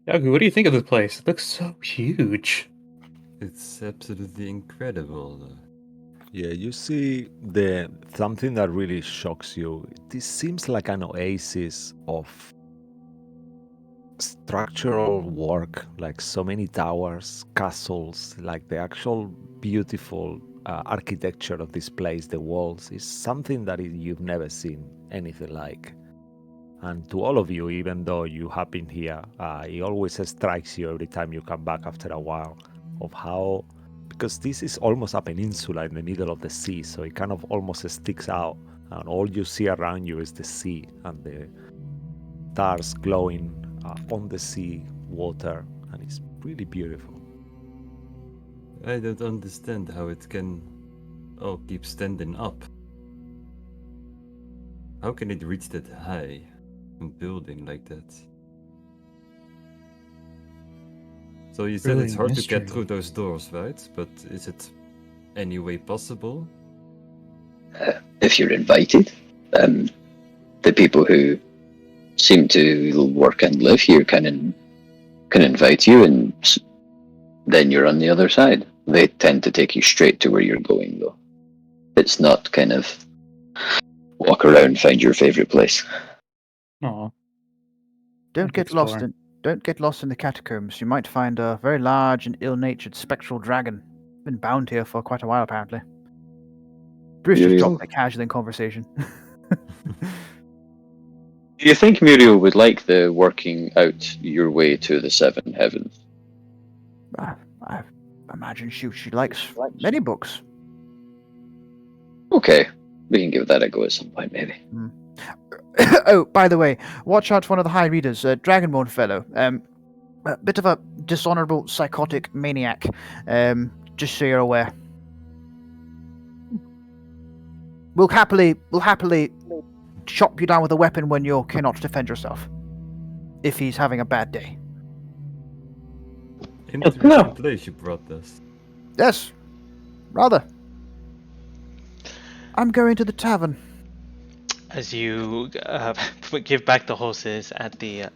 Yagu, what do you think of this place? It looks so huge. It's absolutely incredible. Yeah, you see something that really shocks you. This seems like an oasis of structural work, like so many towers, castles, like the actual beautiful architecture of this place, the walls, is something that you've never seen anything like. And to all of you, even though you have been here, it always strikes you every time you come back after a while of how, because this is almost a peninsula in the middle of the sea, so it kind of almost sticks out, and all you see around you is the sea and the stars glowing on the sea water, and it's really beautiful. I don't understand how it can all keep standing up. How can it reach that high? A building like that. So you said Really it's hard to mystery. get through those doors, right? But is it any way possible? If you're invited, the people who seem to work and live here can invite you, and then you're on the other side. They tend to take you straight to where you're going, though. It's not kind of walk around, find your favorite place. Aw. Don't Like get lost exploring. Don't get lost in the catacombs. You might find a very large and ill-natured spectral dragon. Been bound here for quite a while, apparently. Bruce just Muriel? dropped that casually in conversation. Do you think Muriel would like the working out your way to the seven heavens? I imagine she likes many books. Okay, we can give that a go at some point, maybe. Oh, by the way, watch out for one of the high readers, Dragonborn fellow. A bit of a dishonorable psychotic maniac. Just so you're aware. We'll happily chop you down with a weapon when you cannot defend yourself. If he's having a bad day. Interesting place you brought us. Yes, rather. I'm going to the tavern. As you give back the horses at the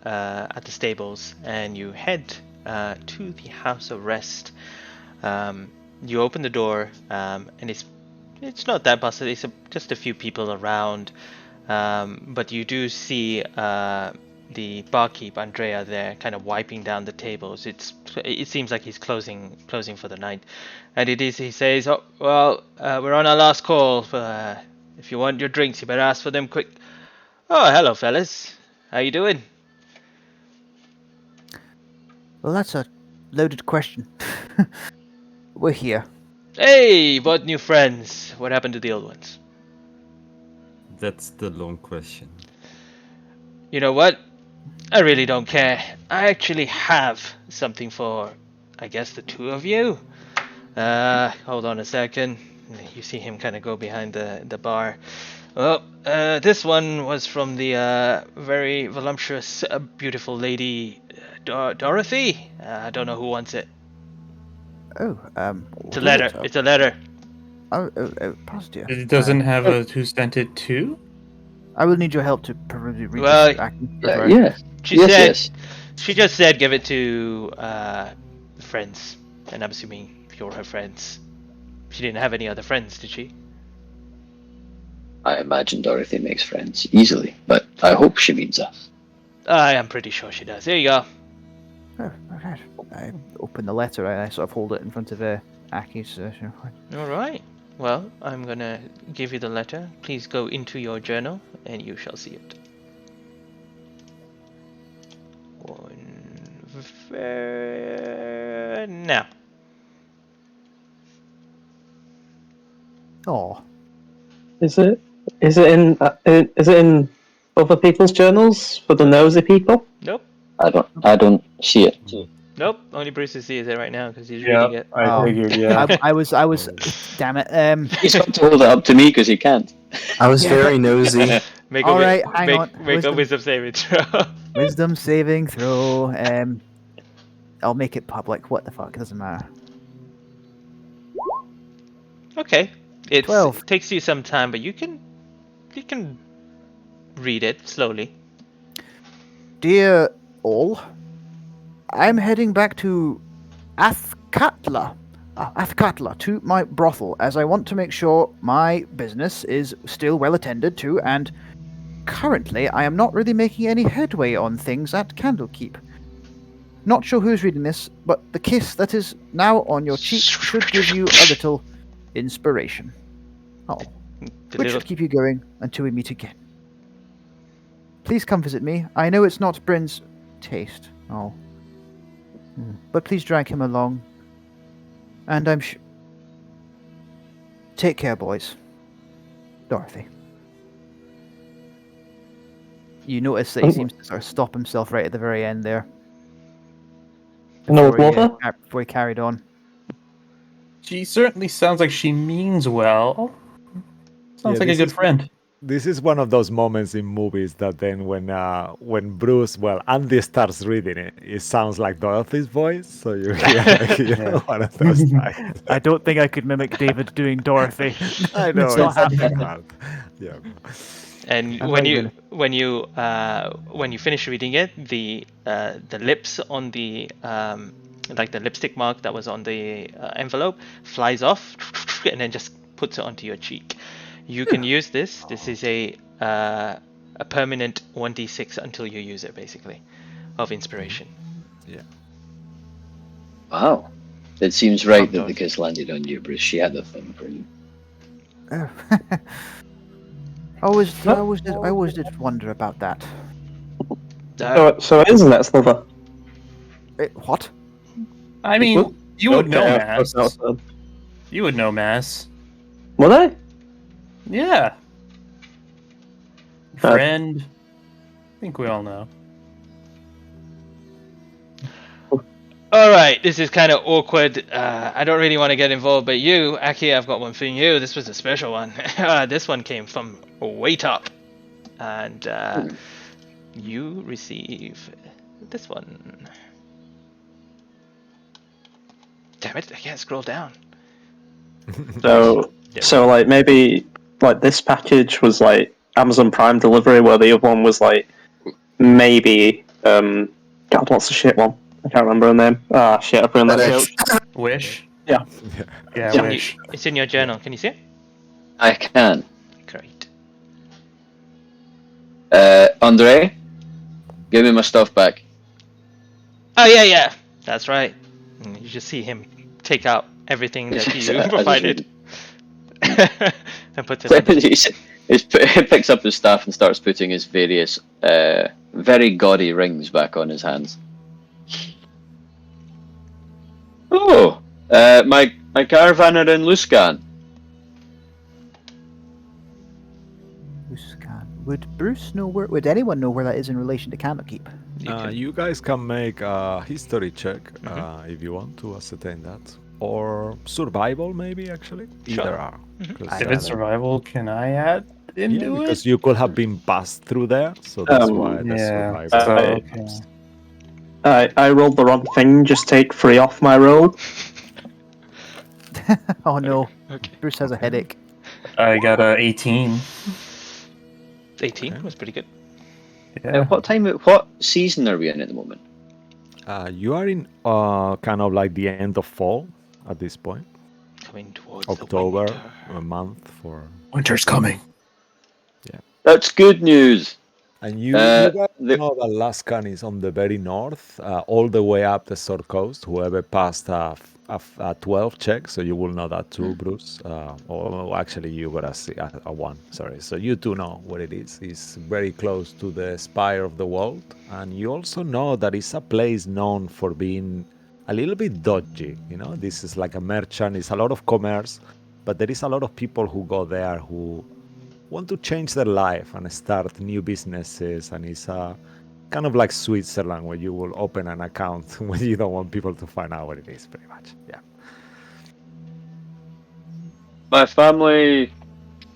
stables and you head to the house of rest, you open the door and it's not that busted. It's just a few people around, but you do see the barkeep Andrea there, kind of wiping down the tables. It seems like he's closing for the night, and he says, "Oh well, we're on our last call. If you want your drinks, you better ask for them quick." Oh, hello, fellas. How you doing? Well, that's a loaded question. We're here. Hey, bought new friends. What happened to the old ones? That's the long question. You know what? I really don't care. I actually have something for, I guess, the two of you. Hold on a second. You see him kind of go behind the bar. Well, this one was from the very voluptuous, beautiful lady, Dorothy. I don't know who wants it. Oh, It's a letter. It's a letter. Oh, past you. It doesn't have a who sent it to? I will need your help to probably read Well, this. She just said give it to friends, and I'm assuming you're her friends. She didn't have any other friends, did she? I imagine Dorothy makes friends easily, but I hope she means us. I am pretty sure she does. Here you go. Oh, okay. I open the letter. I sort of hold it in front of Aki's. All right. Well, I'm gonna give you the letter. Please go into your journal, and you shall see it. Now. Oh. Is it in other people's journals for the nosy people? Nope. I don't see it. Nope, only Bruce sees it right now because he's Yeah, reading it. I figured. Yeah. I was. Damn it. He's got to hold it up to me because he can't. I was Yeah. very nosy. Make All a right, hang on. Make a wisdom saving throw. Wisdom saving throw. I'll make it public. What the fuck? It doesn't matter. Okay, it 12. takes you some time, but you can read it slowly. Dear all, I'm heading back to Athkatla, to my brothel, as I want to make sure my business is still well attended to, and currently I am not really making any headway on things at Candlekeep. Not sure who's reading this, but the kiss that is now on your cheek should give you a little inspiration. Oh, The which little- should keep you going until we meet again. Please come visit me. I know it's not Bryn's taste. Oh. But please drag him along. And I'm Take care, boys. Dorothy. You notice that he seems to sort of stop himself right at the very end there. An old mother? Before he carried on. She certainly sounds like she means well. Sounds like a good friend. This is one of those moments in movies that then when Bruce, Andy starts reading it, it sounds like Dorothy's voice. So you hear one of those times. I don't think I could mimic David doing Dorothy. I know, It's not it's happening. hard. Yeah. And I'm when not you finish reading it, the lips on the like the lipstick mark that was on the envelope flies off, and then just puts it onto your cheek. You can use this. This is a permanent 1d6 until you use it, basically, of inspiration. Yeah. Wow. It seems right that the kiss landed on you, Bruce. She had a thing for you. I always did wonder about that. So it is an ex-lover. What? I mean, you would know Okay, Mass. so- You would know Mass. Were they? Yeah. Friend. I think we all know. All right, this is kind of awkward. I don't really want to get involved, but you, Aki, I've got one for you. This was a special one. This one came from way top, and you receive this one. Damn it! I can't scroll down. So like maybe like this package was like Amazon Prime delivery, where the other one was like maybe God, what's the shit one? I can't remember her name. Ah, shit, I've ruined that joke. Wish? Yeah. Yeah, Wish. It's in your journal. Can you see it? I can. Great. Andre, give me my stuff back. Oh yeah, that's right. And you just see him take out everything that you provided and puts it on. He picks up his staff and starts putting his various very gaudy rings back on his hands. Oh, my caravan are in Luskan. Would Bruce know where? Would anyone know where that is in relation to Candlekeep? You guys can make a history check if you want to ascertain that. Or survival, maybe, actually. Sure. Either are. If it's survival, can I add into it? Because you could have been passed through there, so that's why the Yeah. survival. So, okay. I rolled the wrong thing. Just take 3 off my roll. Oh no, Okay. Bruce has a headache. I got a 18. 18 was pretty good. Yeah. What season are we in at the moment? You are in kind of like the end of fall at this point. Coming towards October, the winter. a month for. Winter's coming. That's good news. And you guys know the- that Laskan is on the very north, all the way up the Sword Coast. Whoever passed a 12 check, so you will know that too, Bruce. Or actually, you got a 1. Sorry. So you two know what it is. It's very close to the Spire of the World, and you also know that it's a place known for being a little bit dodgy. You know, this is like a merchant. It's a lot of commerce, but there is a lot of people who go there who want to change their life and start new businesses, and it's kind of like Switzerland, where you will open an account when you don't want people to find out what it is, pretty much. Yeah. My family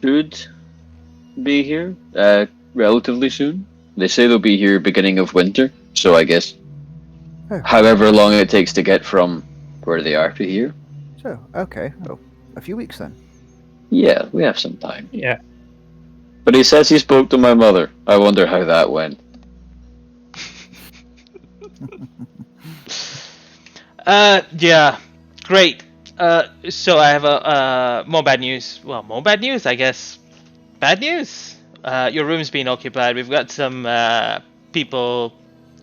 should be here relatively soon. They say they'll be here beginning of winter, so I guess Oh, however long it takes to get from where they are to here. so, okay. Oh, a few weeks then. Yeah, we have some time. Yeah. But he says he spoke to my mother. I wonder how that went. Yeah, great. So I have more bad news. Well, more bad news, I guess. Bad news. Your room's been occupied. We've got some people,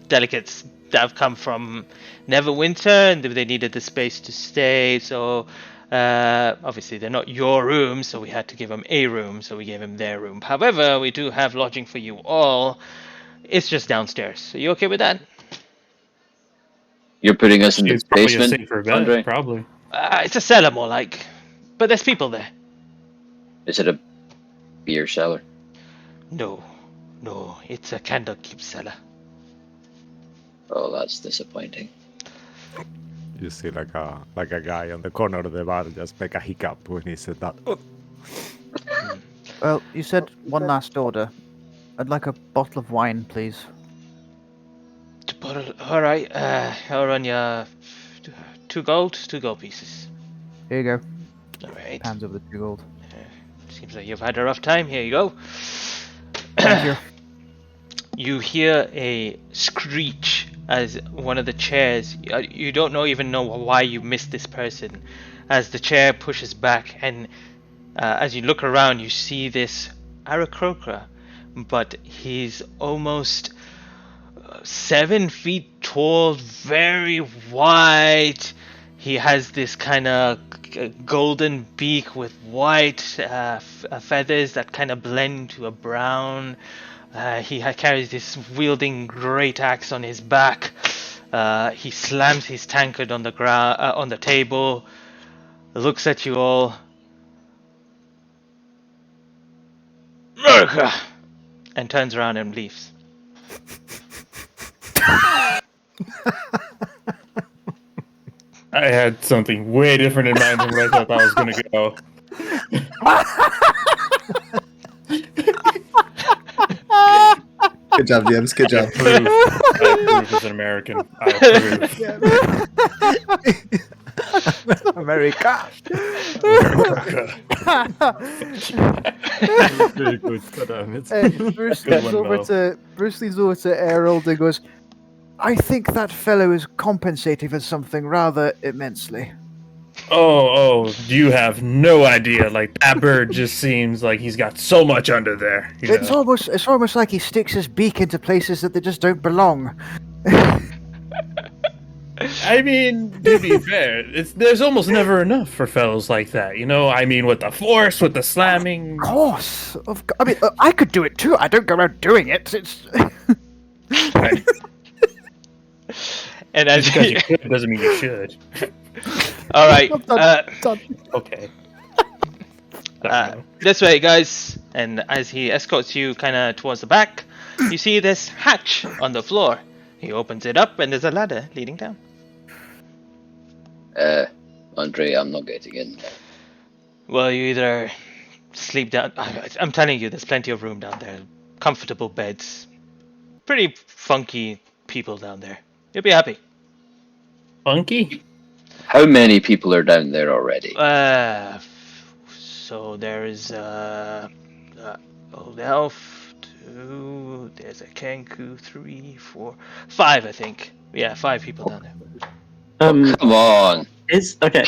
delegates that have come from Neverwinter, and they needed the space to stay. So obviously they're not your room, so we had to give them a room. So we gave them their room. However, we do have lodging for you all. It's just downstairs. Are you okay with that? You're putting us in the It's probably a basement, safer bet, Andre? probably. It's a cellar, more like. But there's people there. Is it a beer cellar? No, it's a candlekeep cellar. Oh, that's disappointing. You see like a guy on the corner of the bar just make a hiccup when he said that. Oh. Well, you said one last order. I'd like a bottle of wine, please. All right. I'll run you 2 gold pieces. Here you go. All right. Hands over the 2 gold. Seems like you've had a rough time. Here you go. Thank you. You hear a screech as one of the chairs. You don't even know why you missed this person. As the chair pushes back, and as you look around, you see this Aarakocra, but he's almost 7 feet tall, very white. He has this kind of golden beak with white feathers that kind of blend to a brown. He carries this wielding great axe on his back. He slams his tankard on the ground, on the table, looks at you all. America! And turns around and leaves. I had something way different in mind than where I thought that was going to go. Good job, DMs. Good job. I approve as an American. I approve. America. Very good. Damn it. Bruce Good leans one, over Mo. to Errol and goes, I think that fellow is compensating for something rather immensely. Oh, you have no idea. Like, that bird just seems like he's got so much under there. You It's know? almost like he sticks his beak into places that they just don't belong. I mean, to be fair, there's almost never enough for fellows like that. You know, I mean, with the force, with the slamming. Of course. I could do it too. I don't go around doing it. It's And as Just because you could doesn't mean you should. all right, Okay. this way, guys. And as he escorts you kind of towards the back, you see this hatch on the floor. He opens it up, and there's a ladder leading down. Andre, I'm not getting in there. Well, you either sleep down. I'm telling you, there's plenty of room down there. Comfortable beds. Pretty funky people down there. You'll be happy. Funky? How many people are down there already? So there's old elf, 2. There's a Kenku, 3, 4, 5, I think. Yeah, 5 people down there. Come on. Okay.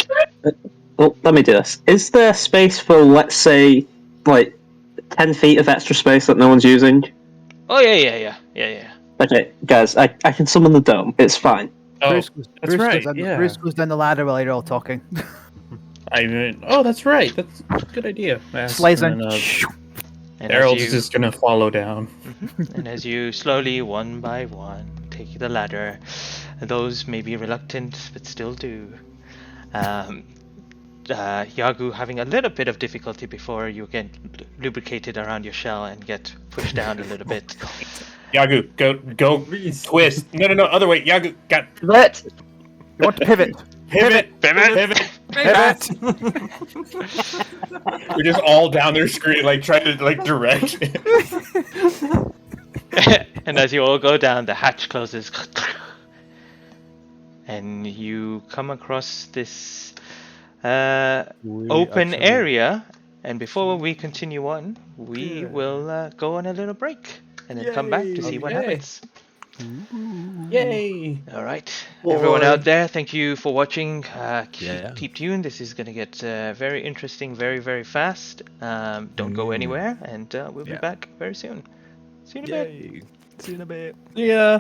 Well, let me do this. Is there space for, let's say, like 10 feet of extra space that no one's using? Oh yeah. Okay, guys, I can summon the dome. It's fine. Oh, Bruce that's right. Bruce goes down the ladder while you're all talking. I mean, that's right. That's a good idea. Slides in. And Errol's just gonna follow down. And as you slowly, one by one, take the ladder, those may be reluctant, but still do. Yagu having a little bit of difficulty before you get lubricated around your shell and get pushed down a little bit. Yagu, go, Please. twist. No, other way. Yagu, got Let You want to pivot? pivot. Pivot. We're just all down there screaming, like trying to like direct. And as you all go down, the hatch closes. And you come across this open actually- area. And before we continue on, we will go on a little break. And then come back to see what Okay. happens. Yay! All right, everyone Boy. out there, thank you for watching. Yeah. Keep tuned. This is going to get very interesting, very, very fast. Don't go anywhere, and we'll be Yeah. back very soon. See you in a bit. Yay. See you in a bit. Yeah.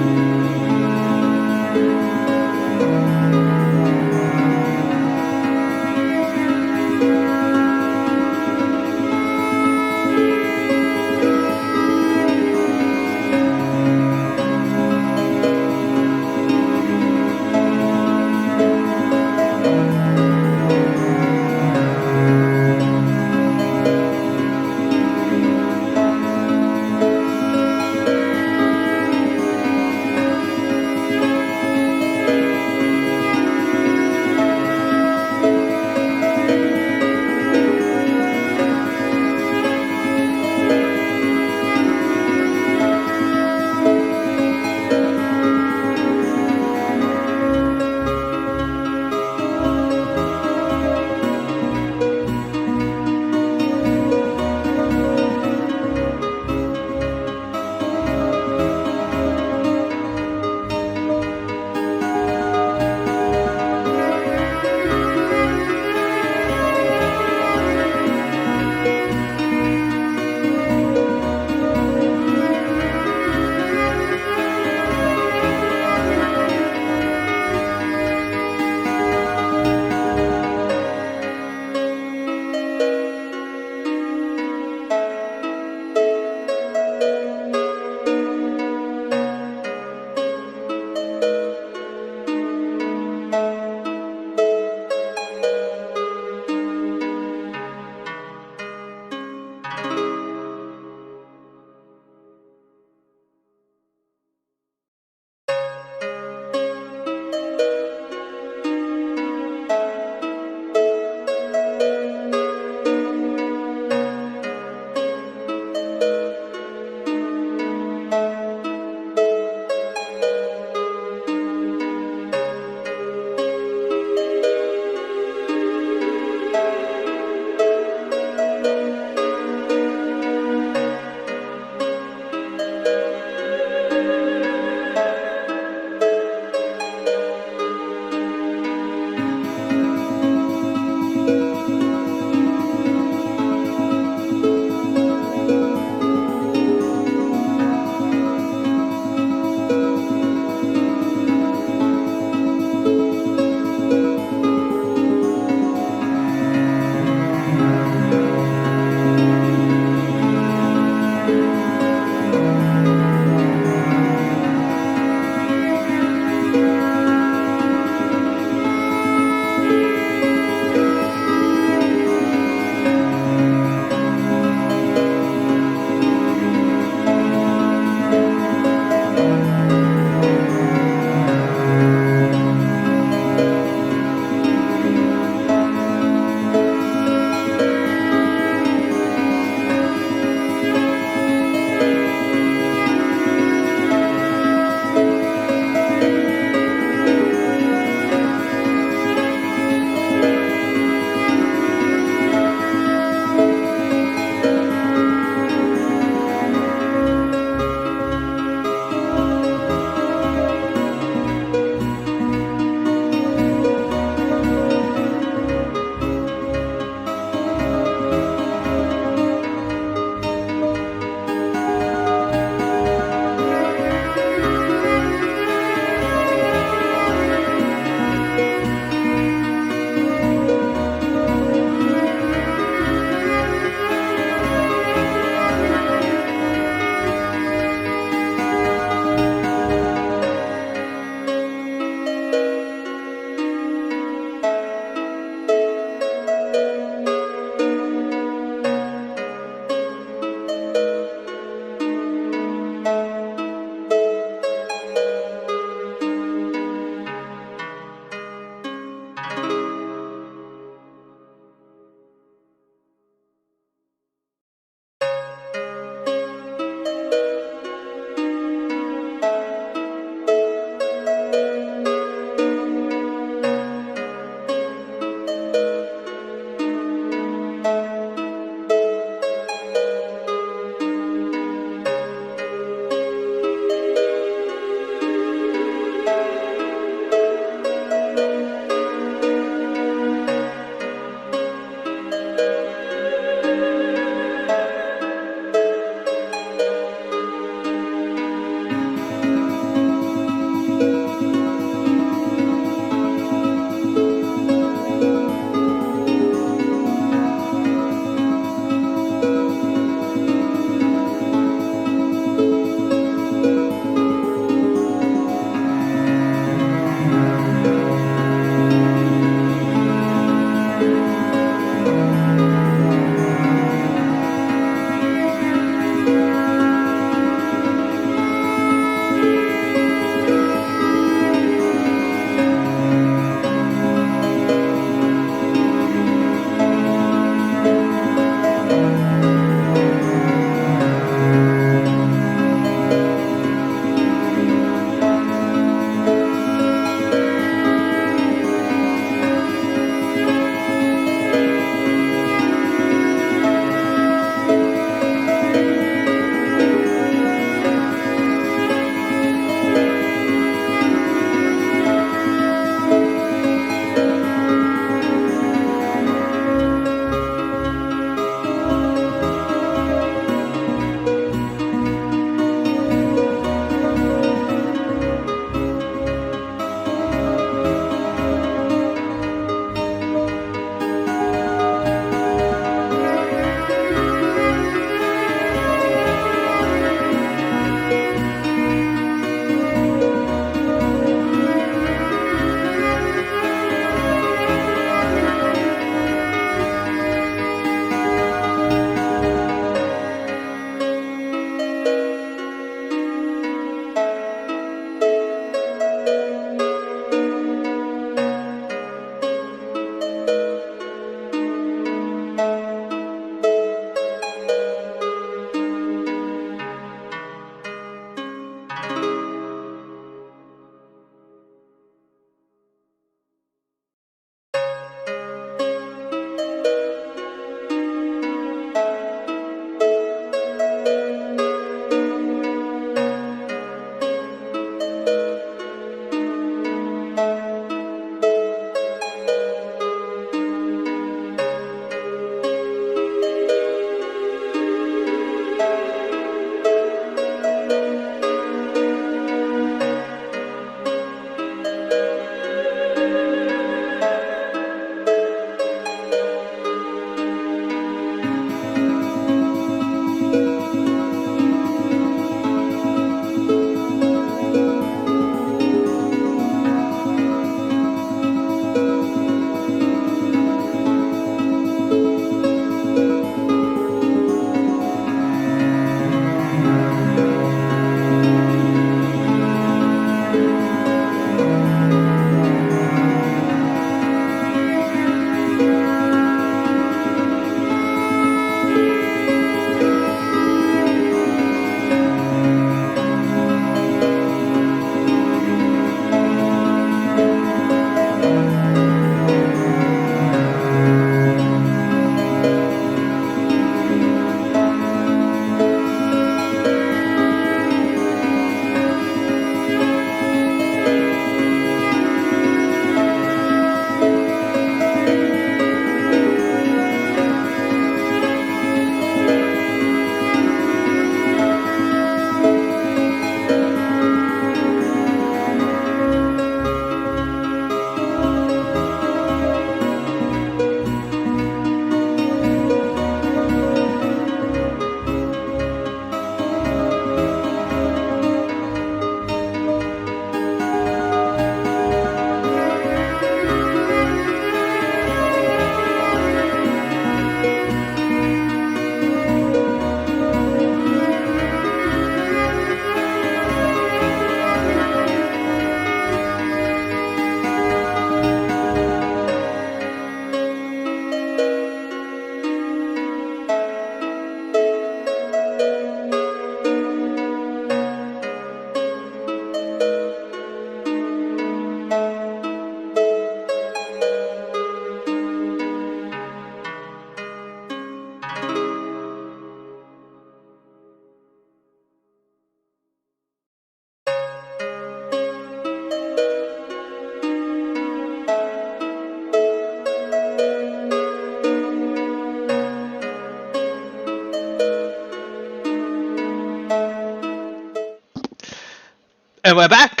And we're back.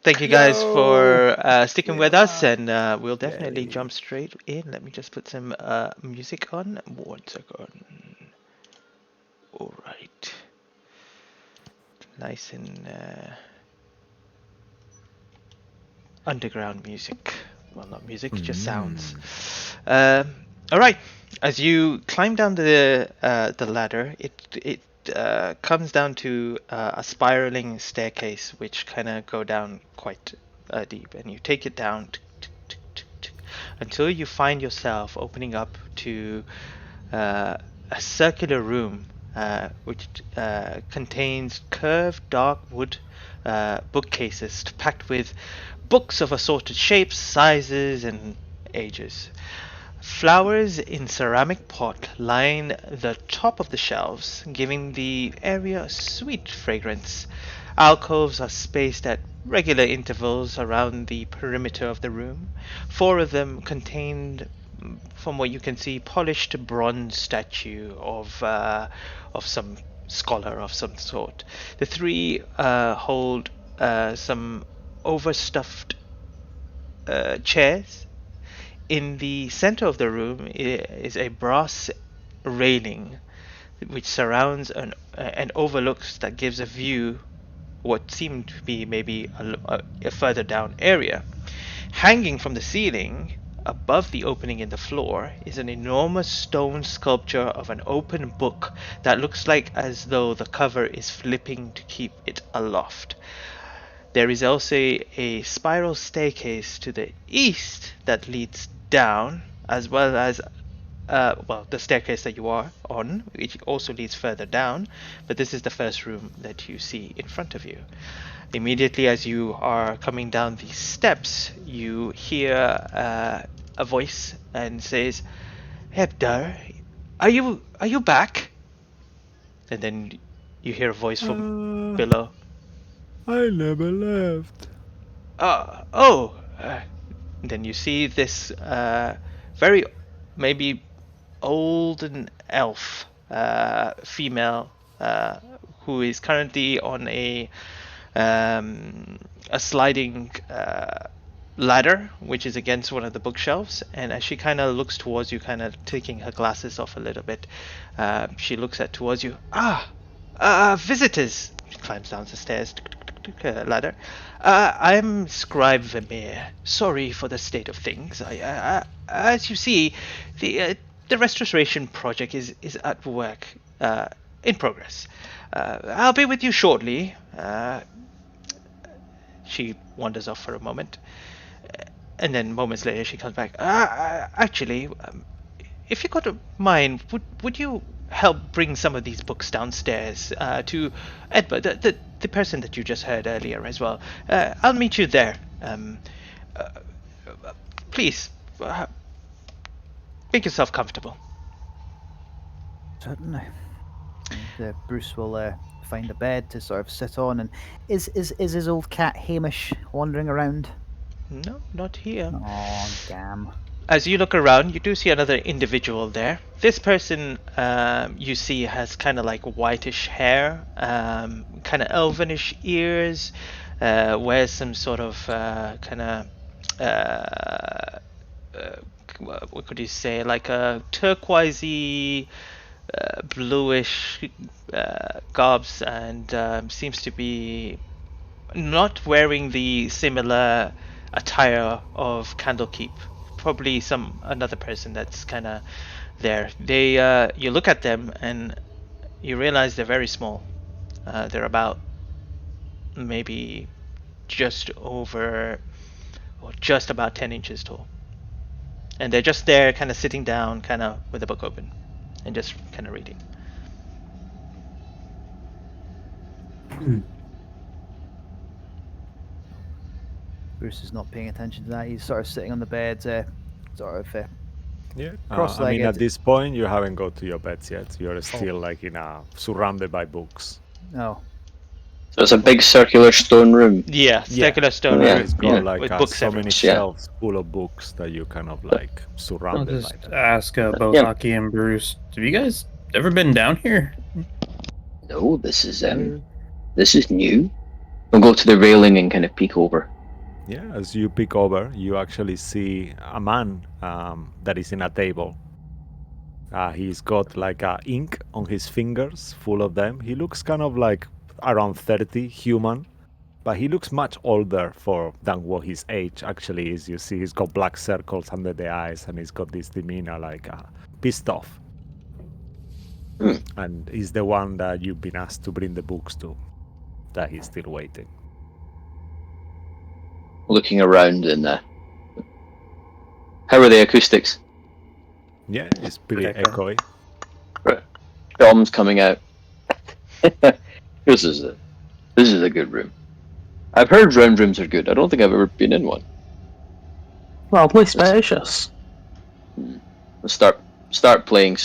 Thank you guys Yo! for sticking with us, Yeah. and we'll definitely Yay. jump straight in. Let me just put some music on. 1 second. All right. Nice and underground music. Well, not music, just sounds. All right. As you climb down the ladder, it comes down to a spiraling staircase, which kind of go down quite deep, and you take it down until you find yourself opening up to a circular room, which contains curved dark wood bookcases packed with books of assorted shapes, sizes, and ages. Flowers in ceramic pot line the top of the shelves, giving the area a sweet fragrance. Alcoves are spaced at regular intervals around the perimeter of the room. 4 of them contained, from what you can see, polished bronze statue of some scholar of some sort. The 3 hold some overstuffed chairs. In the center of the room is a brass railing which surrounds and overlooks, that gives a view what seemed to be maybe a further down area. Hanging from the ceiling above the opening in the floor is an enormous stone sculpture of an open book that looks like as though the cover is flipping to keep it aloft. There is also a spiral staircase to the east that leads down, as well as the staircase that you are on, which also leads further down, but this is the first room that you see in front of you. Immediately as you are coming down these steps, you hear a voice and says, "Hector, are you back?" And then you hear a voice from below. I never left. Then you see this very maybe olden elf female who is currently on a sliding ladder, which is against one of the bookshelves. And as she kind of looks towards you, kind of taking her glasses off a little bit, she looks towards you. Visitors. She climbs down the stairs. Ladder. I'm Scribe Vermeer. Sorry for the state of things. As you see, the restoration project is at work, in progress. I'll be with you shortly. She wanders off for a moment, and then moments later she comes back. Actually, if you don't mind, would you help bring some of these books downstairs to Edward, the person that you just heard earlier as well? I'll meet you there. Please, make yourself comfortable. Certainly. And, Bruce will find a bed to sort of sit on. And is his old cat Hamish wandering around? No, not here. Oh, damn. As you look around, you do see another individual there. This person you see has kind of like whitish hair, kind of elvenish ears, wears some sort of kind of what could you say, like a turquoisey bluish garbs, and seems to be not wearing the similar attire of Candlekeep. Probably another person that's kind of there. They you look at them and you realize they're very small. They're about maybe just over or just about 10 inches tall, and they're just there, kind of sitting down, kind of with the book open, and just kind of reading. Bruce is not paying attention to that. He's sort of sitting on the bed, sort of Yeah. cross-legged. At this point, you haven't got to your beds yet. You're still like surrounded by books. Oh. So it's a big circular stone room. Yeah, circular stone Yeah. room. It's got like with books so many everywhere. shelves full of books that you kind of like I'll surrounded by just them. ask both Yeah. Aki and Bruce, have you guys ever been down here? No, this is new. I'll go to the railing and kind of peek over. Yeah, as you peek over, you actually see a man that is in a table. He's got like ink on his fingers, full of them. He looks kind of like around 30, human, but he looks much older than what his age actually is. You see, he's got black circles under the eyes, and he's got this demeanor like pissed off. And he's the one that you've been asked to bring the books to, that he's still waiting. Looking around and how are the acoustics? Yeah, it's pretty Okay. echoey. Right. Dom's coming out. This is a good room. I've heard round rooms are good. I don't think I've ever been in one. Oddly spacious. We'll start playing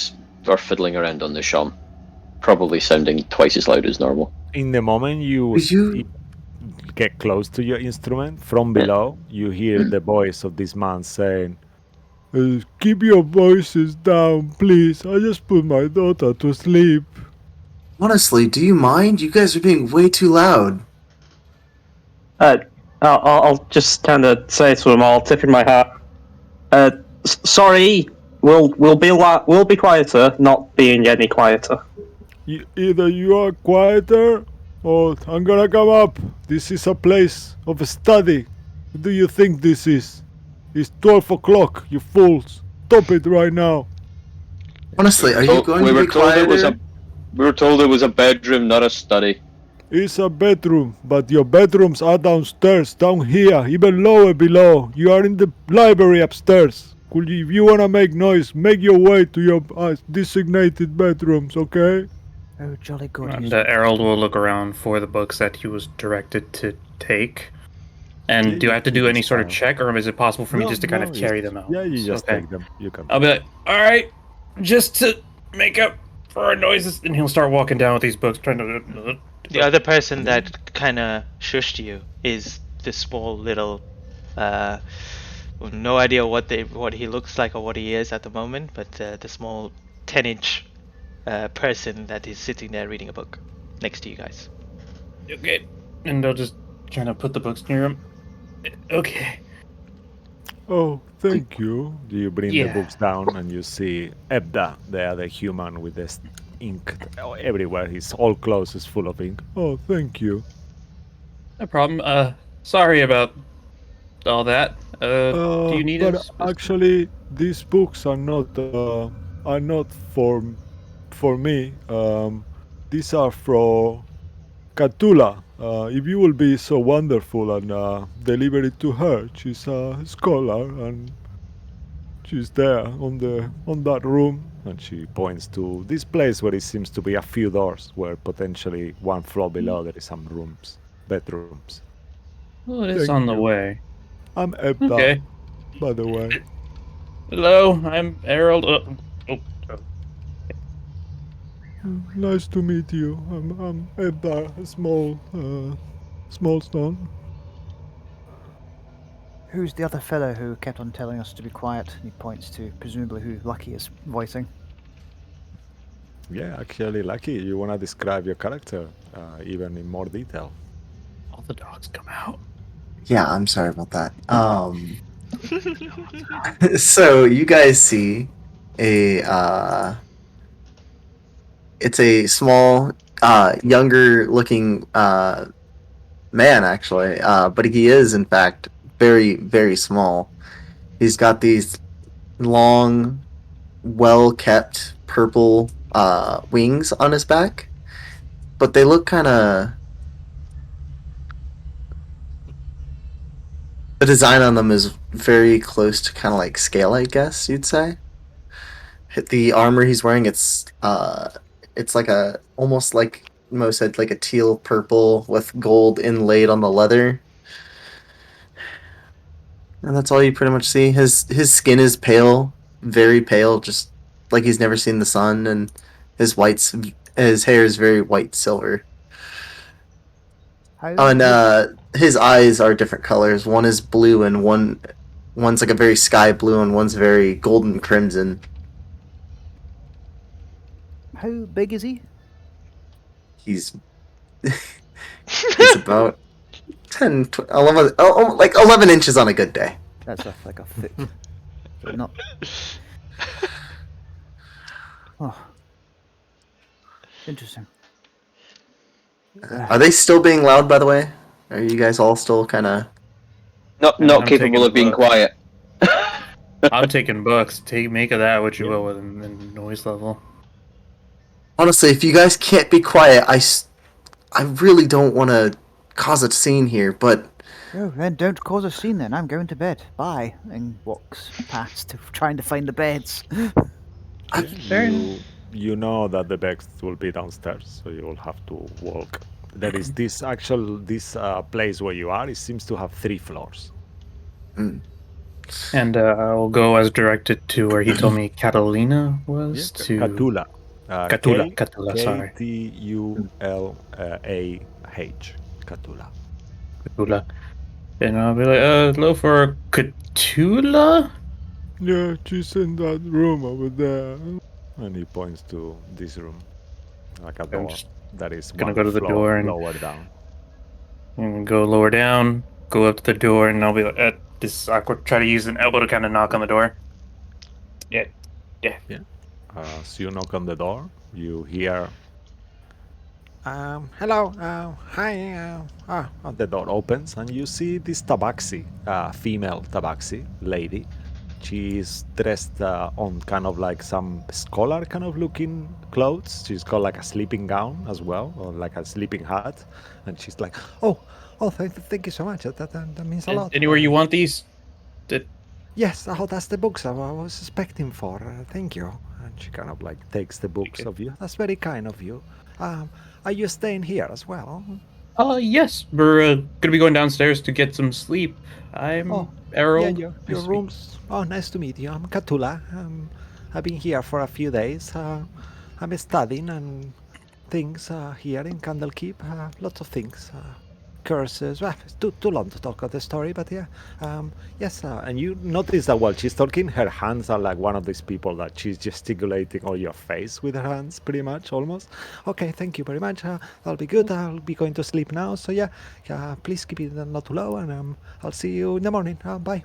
or fiddling around on the sham, probably sounding twice as loud as normal. In the moment you get close to your instrument, from below, you hear the voice of this man saying, keep your voices down, please. I just put my daughter to sleep. Honestly, do you mind? You guys are being way too loud. I'll just kind of say to them all, tipping my hat. Sorry, we'll be quieter, not being any quieter. Either you are quieter, or I'm gonna come up. This is a place of study. What do you think this is? It's 12 o'clock, you fools. Stop it right now. Honestly, are you going to be quieter? We were told it was a bedroom, not a study. It's a bedroom, but your bedrooms are downstairs, down here, even lower below. You are in the library upstairs. If you wanna make noise, make your way to your designated bedrooms, okay? Oh, jolly good. And Errol will look around for the books that he was directed to take. And Yeah, do I have to do any sort of fine. check, or is it possible for me just to kind of No, carry them out? Yeah, you just Okay. take them. You can. I'll be like, all right, just to make up for our noises. And he'll start walking down with these books, trying to... The other person that kind of shushed you is the small little, no idea what he looks like or what he is at the moment, but the small 10-inch person that is sitting there reading a book next to you guys. Okay. And they'll just kind of put the books near him. Okay. Oh, thank you. You bring the Yeah. books down and you see Ebda, the other human with this ink everywhere. His whole clothes is full of ink. Oh, thank you. No problem. Sorry about all that. Do you need but us? actually, these books are not for me. These are for Catula. If you will be so wonderful and deliver it to her, she's a scholar and she's there on that room. And she points to this place where it seems to be a few doors, where potentially one floor below there is some rooms, bedrooms. Oh, it is Thank on the you. way. I'm Ebda, Okay. by the way. Hello, I'm Errol. Nice to meet you. I'm Ebda, a small stone. Who's the other fellow who kept on telling us to be quiet? He points to presumably who Lucky is voicing. Yeah, actually, Lucky, you want to describe your character even in more detail? All the dogs come out. Yeah, I'm sorry about that. So you guys see it's a small, younger looking man, actually, but he is in fact very, very small. He's got these long, well-kept purple wings on his back, but they look kind of... The design on them is very close to kind of like scale, I guess you'd say. The armor he's wearing, it's like a almost like Mo said, like a teal purple with gold inlaid on the leather. And that's all you pretty much see. His skin is pale, very pale, just like he's never seen the sun, and his hair is very white silver. How And his eyes are different colors. One is blue and one's like a very sky blue and one's very golden crimson. How big is he? He's about 10, 11, like 11 inches on a good day. That's like a foot. So not. Oh, interesting. Are they still being loud, by the way? Are you guys all still kind of... Not I'm capable taking of being both. quiet. I'm taking books. Make of that what you will in noise level. Honestly, if you guys can't be quiet, I really don't want to cause a scene here, but... Oh, then don't cause a scene then. I'm going to bed. Bye. And walks past, trying to find the beds. You know that the beds will be downstairs, so you will have to walk. There is this place where you are. It seems to have 3 floors. And I'll go as directed to where he told me Catalina was to Catula. Catula, sorry. K-T-U-L-A-H. Catula. Catula. And I'll be like, hello for Catula? Yeah, she's in that room over there. And he points to this room, like a door that is gonna one go to the floor door and lower down. And go lower down, go up to the door, and I'll be like, this awkward. Try to use an elbow to kind of knock on the door. Yeah. So you knock on the door. You hear, hello, hi. The door opens, and you see this tabaxi, female tabaxi lady. She's dressed on kind of like some scholar kind of looking clothes. She's got like a sleeping gown as well, or like a sleeping hat. And she's like, oh, thank you so much. That means a lot. Anywhere you want these? Yes, that's the books I was expecting for. Thank you. And she kind of like takes the books of you. That's very kind of you. Are you staying here as well? Yes. We're gonna be going downstairs to get some sleep. I'm Errol. Yeah, your rooms. Oh, nice to meet you. I'm Catula. I've been here for a few days. I'm studying and things here in Candlekeep. Lots of things. Curses. Well, it's too long to talk about the story, but yeah. Yes, and you notice that while she's talking, her hands are like one of these people that she's gesticulating all your face with her hands, pretty much, almost. Okay, thank you very much. That'll be good. I'll be going to sleep now. So yeah, please keep it not too low, and I'll see you in the morning. Bye.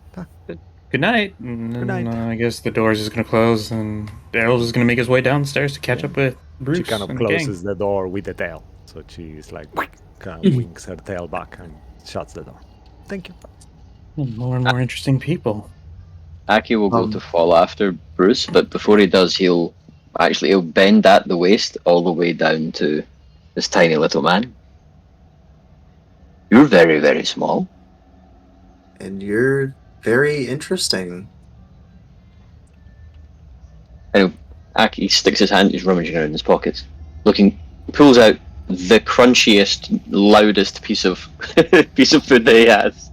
Good night. And Good night. I guess the door's just gonna close, and Errol's just gonna make his way downstairs to catch up with Bruce. She kind of and closes the door with the tail. So she's like, kind of winks her tail back and shuts the door. Thank you. More and more interesting people. Aki will go to fall after Bruce, but before he does, he'll bend at the waist all the way down to this tiny little man. You're very, very small. And you're very interesting. And Aki sticks his hand, he's rummaging around in his pockets, pulls out the crunchiest, loudest piece of food that he has.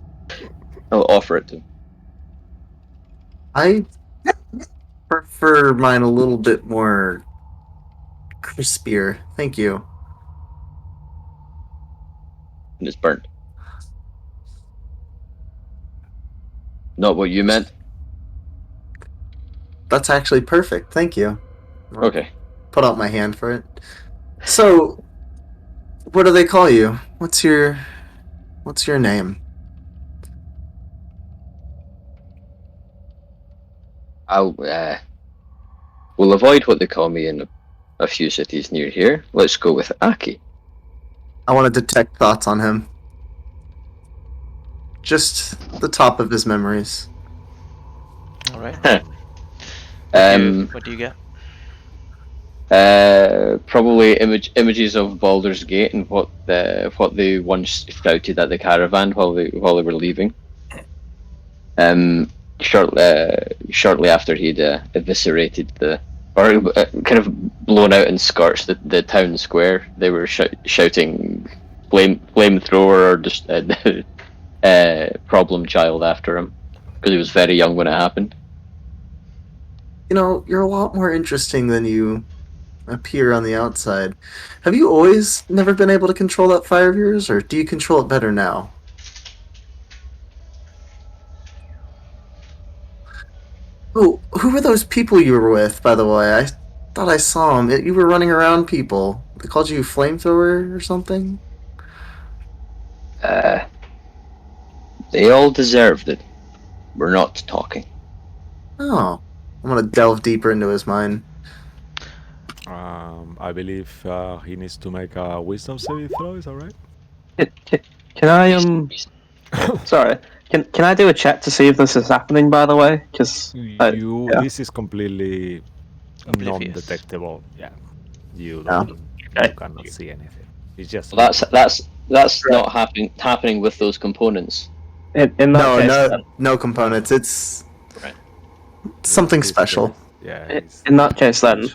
I'll offer it to him. I prefer mine a little bit more crispier. Thank you. And it's burnt. Not what you meant? That's actually perfect. Thank you. Okay. Put out my hand for it. So, what do they call you? What's your name? We'll avoid what they call me in a few cities near here. Let's go with Aki. I want to detect thoughts on him. Just the top of his memories. All right. What do you get? Probably images of Baldur's Gate and what they once shouted at the caravan while they were leaving. Shortly after he'd eviscerated kind of blown out in skirts the town square, they were shouting flamethrower or just problem child after him because he was very young when it happened. You know, you're a lot more interesting than you appear on the outside. Have you always never been able to control that fire of yours, or do you control it better now? Who were those people you were with, by the way? I thought I saw them. You were running around people. They called you flamethrower or something? They all deserved it. We're not talking. Oh, I'm gonna delve deeper into his mind. I believe he needs to make a wisdom saving throw. Is that right? Can I sorry. Can I do a check to see if this is happening? By the way, because This is completely Oblivious. non-detectable. Yeah, you Yeah. don't. Okay. You cannot see anything. It's just Well, that's not happening with those components. in that case, No components. It's Right. something this special. case, yeah. it's in that case, then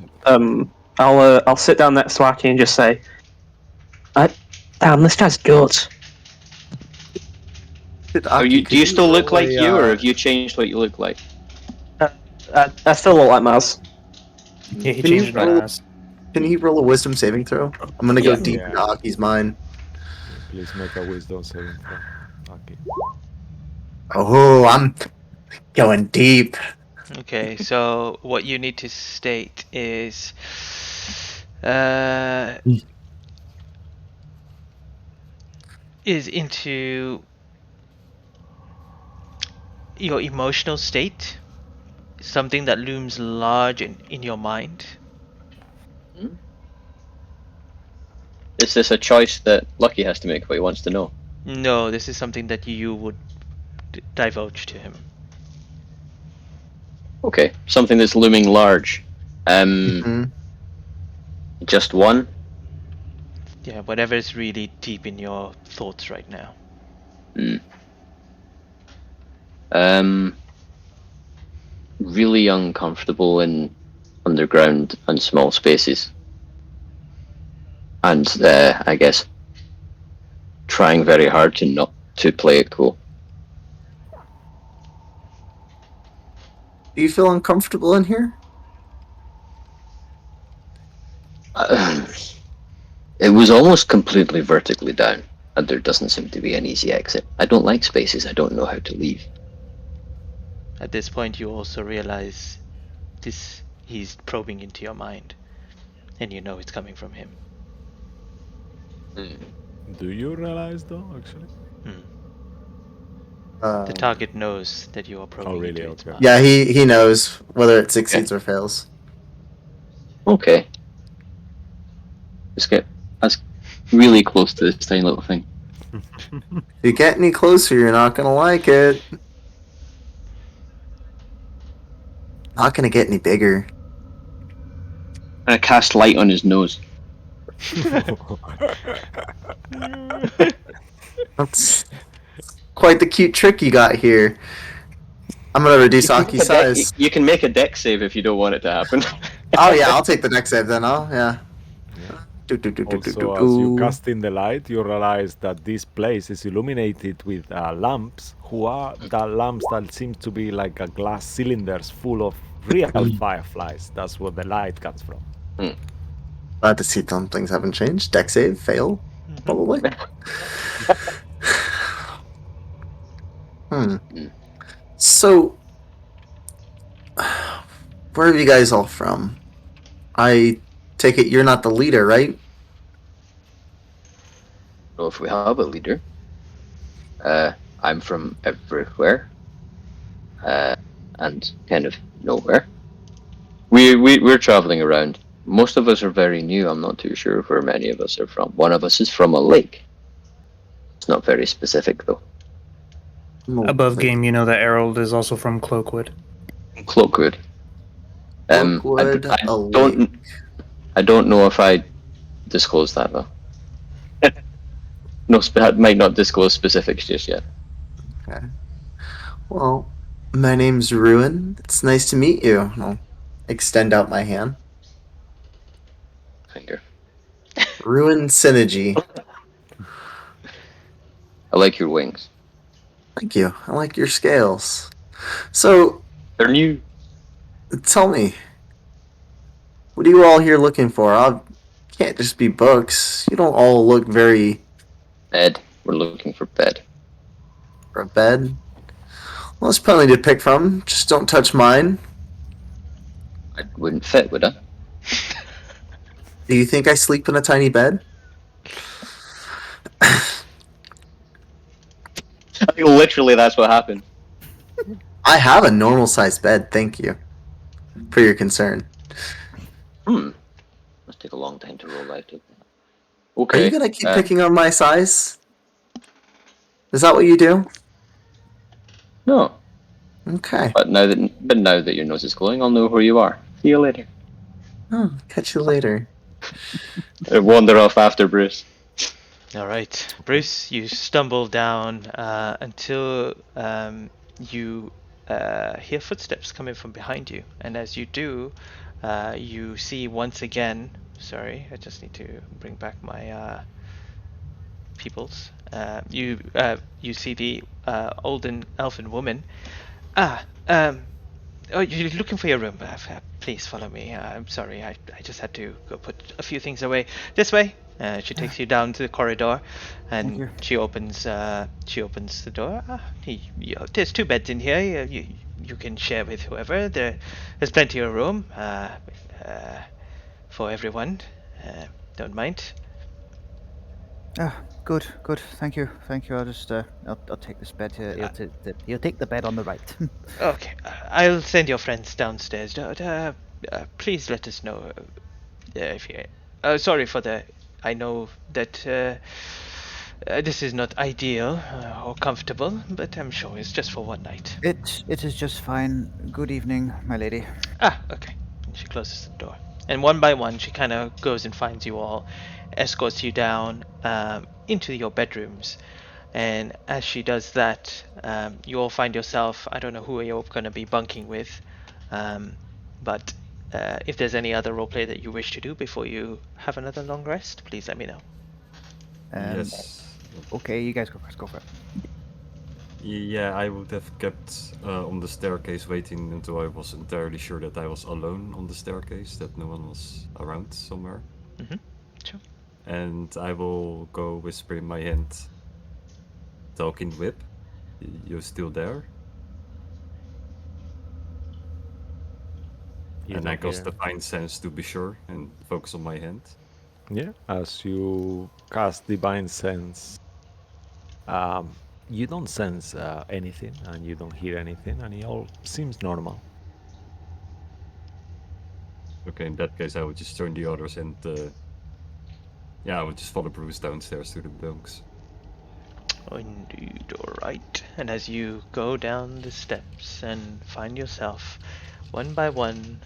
I'll sit down next to Aki and just say, "Damn, this guy's good." Do you still look like you, or have you changed what you look like? I still look like Maz. Yeah, he Can you changed my roll- ass. Can he roll a wisdom saving throw? I'm gonna go deep Yeah. into Aki's mind. Please make a wisdom saving throw. Okay. Oh, I'm going deep. Okay, so what you need to state is into your emotional state, something that looms large in your mind. Is this a choice that Lucky has to make what he wants to know? No, this is something that you would divulge to him. Okay, something that's looming large. Mhm. Just one? Yeah, whatever is really deep in your thoughts right now. Really uncomfortable in underground and small spaces. And I guess trying very hard to not to play it cool. Do you feel uncomfortable in here? It was almost completely vertically down, and there doesn't seem to be an easy exit. I don't like spaces I don't know how to leave. At this point, you also realize he's probing into your mind, and you know it's coming from him. Do you realize though, actually? The target knows that you are probing really? into its Okay. mind. Yeah, he knows whether it succeeds or fails. Okay. That's really close to this tiny little thing. If you get any closer, you're not gonna like it. Not gonna get any bigger. I cast light on his nose. That's quite the cute trick you got here. I'm gonna reduce Aki's size. You can make a deck save if you don't want it to happen. Oh yeah, I'll take the next save then. Yeah. Also, as you cast in the light, you realize that this place is illuminated with lamps. The lamps that seem to be like a glass cylinders full of real fireflies. That's where the light comes from. Glad to see some things haven't changed. Deck save, fail, probably. So, where are you guys all from? I take it you're not the leader, right? Well, if we have a leader, I'm from everywhere, and kind of nowhere. We're traveling around. Most of us are very new. I'm not too sure where many of us are from. One of us is from a lake. It's not very specific though. Above game, you know that Harold is also from Cloakwood. Cloakwood. Cloakwood, I don't know if I disclose that though. No, I might not disclose specifics just yet. Okay. Well, my name's Ruin. It's nice to meet you. I'll extend out my hand. Finger. Ruin Synergy. I like your wings. Thank you. I like your scales. So, they're new. Tell me, what are you all here looking for? Can't just be books. You don't all look very... Bed. We're looking for bed. For a bed? Well, there's plenty to pick from. Just don't touch mine. I wouldn't fit, would I? Do you think I sleep in a tiny bed? I think literally that's what happened. I have a normal sized bed. Thank you for your concern. Must take a long time to roll out of that. Are you Okay. gonna keep picking on my size? Is that what you do? No. Okay. But now that your nose is glowing, I'll know where you are. See you later. Oh, catch you later. Wander off after Bruce. All right, Bruce, you stumble down until you hear footsteps coming from behind you, and as you do, you see once again. Sorry, I just need to bring back my peoples. You see the olden elfin woman. Ah, oh, you're looking for your room. Please follow me. I'm sorry, I just had to go put a few things away. This way. She takes you down to the corridor, Thank and you. she opens the door. There's 2 beds in here. You can share with whoever. There's plenty of room for everyone. Don't mind. Good. Thank you. I'll just I'll take this bed here. He'll take the bed on the right. Okay, I'll send your friends downstairs. Please let us know if you. Sorry for the. I know that this is not ideal or comfortable, but I'm sure it's just for one night. It is just fine. Good evening, my lady. Okay. And she closes the door. And one by one, she kind of goes and finds you all, escorts you down into your bedrooms. And as she does that, you all find yourself. I don't know who you're going to be bunking with, but if there's any other roleplay that you wish to do before you have another long rest, please let me know. Yes. Okay, you guys go first. Go for it. Yeah, I would have kept on the staircase waiting until I was entirely sure that I was alone on the staircase, that no one was around somewhere. Sure. And I will go whisper in my hand, talking whip. You're still there? And I cast Divine Sense to be sure and focus on my hand. Yeah, as you cast Divine Sense, you don't sense anything and you don't hear anything, and it all seems normal. Okay, in that case, I would just join the others and I would just follow Bruce downstairs to the bunks. Indeed, alright. And as you go down the steps and find yourself, one by one,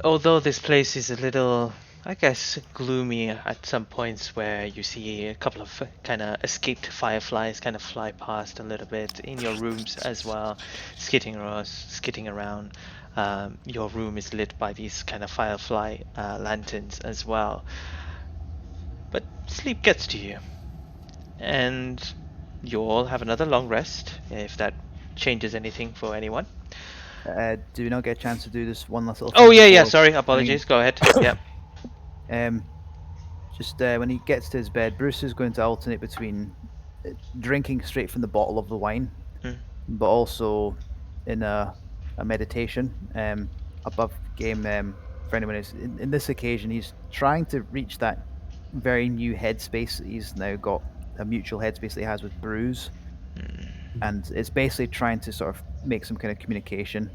although this place is a little, I guess, gloomy at some points where you see a couple of kind of escaped fireflies kind of fly past a little bit in your rooms as well, skitting around. Your room is lit by these kind of firefly lanterns as well. But sleep gets to you, and you all have another long rest, if that changes anything for anyone. Do we not get a chance to do this one last little? Oh thing yeah, before sorry, apologies. Go ahead. Yep. Just when he gets to his bed, Bruce is going to alternate between drinking straight from the bottle of the wine, but also in a meditation above game. For anyone who's in this occasion, he's trying to reach that very new headspace that he's now got, a mutual headspace that he has with Bruce, and it's basically trying to sort of make some kind of communication.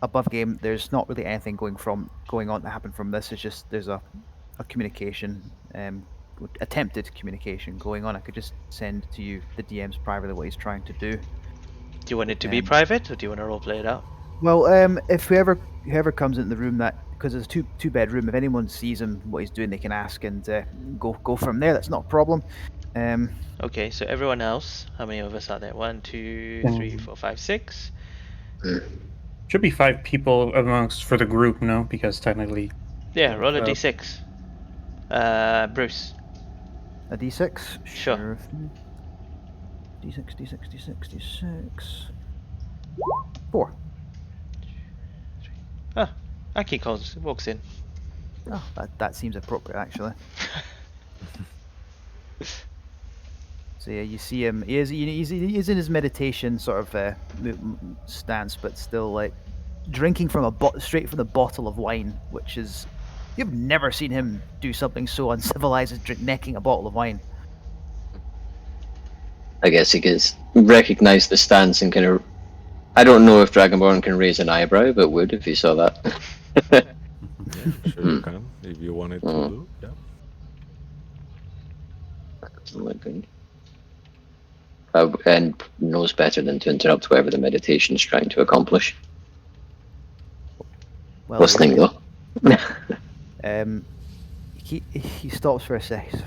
Above game, there's not really anything going on to happen from this. It's just there's a communication, attempted communication going on. I could just send to you, the DMs, privately what he's trying to do. Do you want it to be private, or do you want to roleplay it out? Well, if whoever comes into the room, that because it's a two bedroom, if anyone sees him what he's doing, they can ask and go from there. That's not a problem. Okay, so everyone else, how many of us are there? 1, 2, 3, 4, 5, 6. Should be 5 people amongst for the group, no? Because technically. Yeah, roll a d6. Bruce. A d6? Sure. D6. 4. Aki walks in. Oh, that seems appropriate, actually. So yeah, you see him. He's in his meditation sort of stance, but still like drinking from straight from the bottle of wine, which is, you've never seen him do something so uncivilized as necking a bottle of wine. I guess he can recognize the stance and kind of. I don't know if Dragonborn can raise an eyebrow, but would if he saw that. Yeah, sure you can if you wanted to do. Yeah. Doesn't look good. And knows better than to interrupt whatever the meditation's trying to accomplish. Well, Listening though. He stops for a second.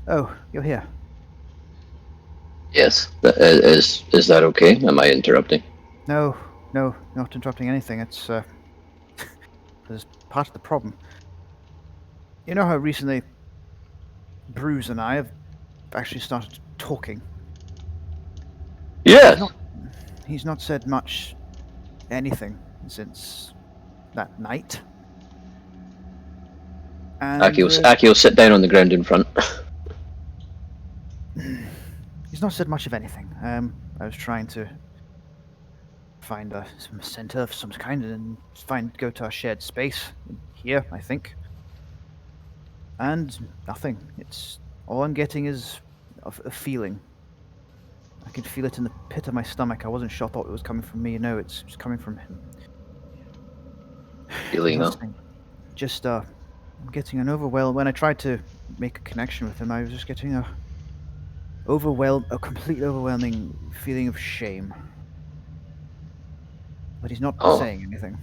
Oh, you're here. Yes. Is that okay? Am I interrupting? No, not interrupting anything. It's it's part of the problem. You know how recently Bruce and I have actually started talking. Yes. He's not said much, anything since that night. And Aki will sit down on the ground in front. he's not said much of anything. I was trying to find some center of some kind and go to our shared space here, I think. And nothing. It's all I'm getting is a feeling. I can feel it in the pit of my stomach. I wasn't sure. I thought it was coming from me. No, it's coming from him. Feeling though. Just I'm getting an overwhelm. When I tried to make a connection with him, I was just getting a completely overwhelming feeling of shame. But he's not saying anything.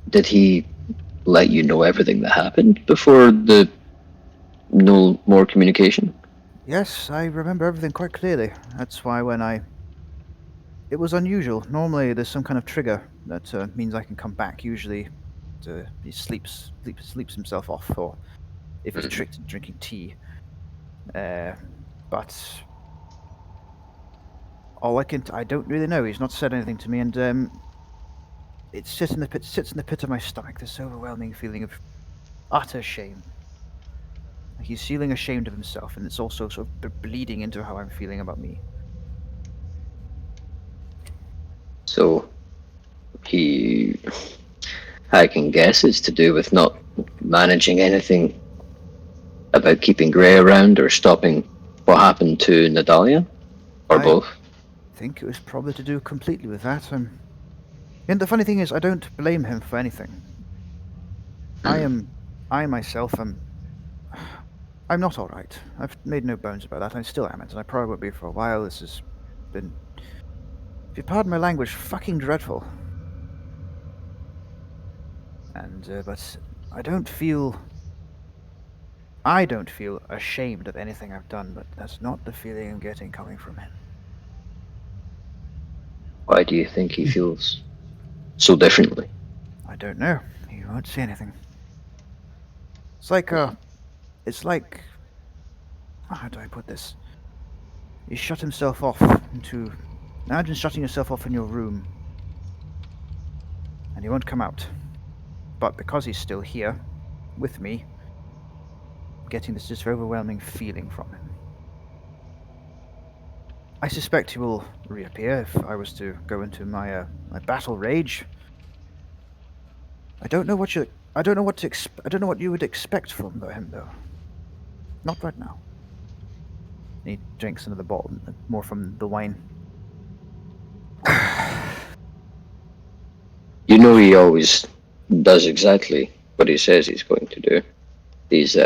Did he let you know everything that happened before the no more communication? Yes, I remember everything quite clearly. That's why it was unusual. Normally, there's some kind of trigger that means I can come back. Usually, he sleeps himself off, or if he's tricked into drinking tea. But I don't really know. He's not said anything to me, and it sits in the pit of my stomach. This overwhelming feeling of utter shame. Like he's feeling ashamed of himself, and it's also sort of bleeding into how I'm feeling about me. So, I can guess it's to do with not managing anything about keeping Grey around or stopping what happened to Nadalia, or both. I think it was probably to do completely with that. And the funny thing is, I don't blame him for anything. I myself am. I'm not all right. I've made no bones about that. I still am it, and I probably won't be for a while. This has been, if you pardon my language, fucking dreadful. And but I don't feel ashamed of anything I've done, but that's not the feeling I'm getting coming from him. Why do you think he feels so differently? I don't know. He won't say anything. It's like, how do I put this? He shut himself off into. Imagine shutting yourself off in your room, and he won't come out. But because he's still here, with me, I'm getting this just overwhelming feeling from him. I suspect he will reappear if I was to go into my battle rage. I don't know what you would expect from him, though. Not right now. He drinks another bottle, more from the wine. You know he always does exactly what he says he's going to do. He's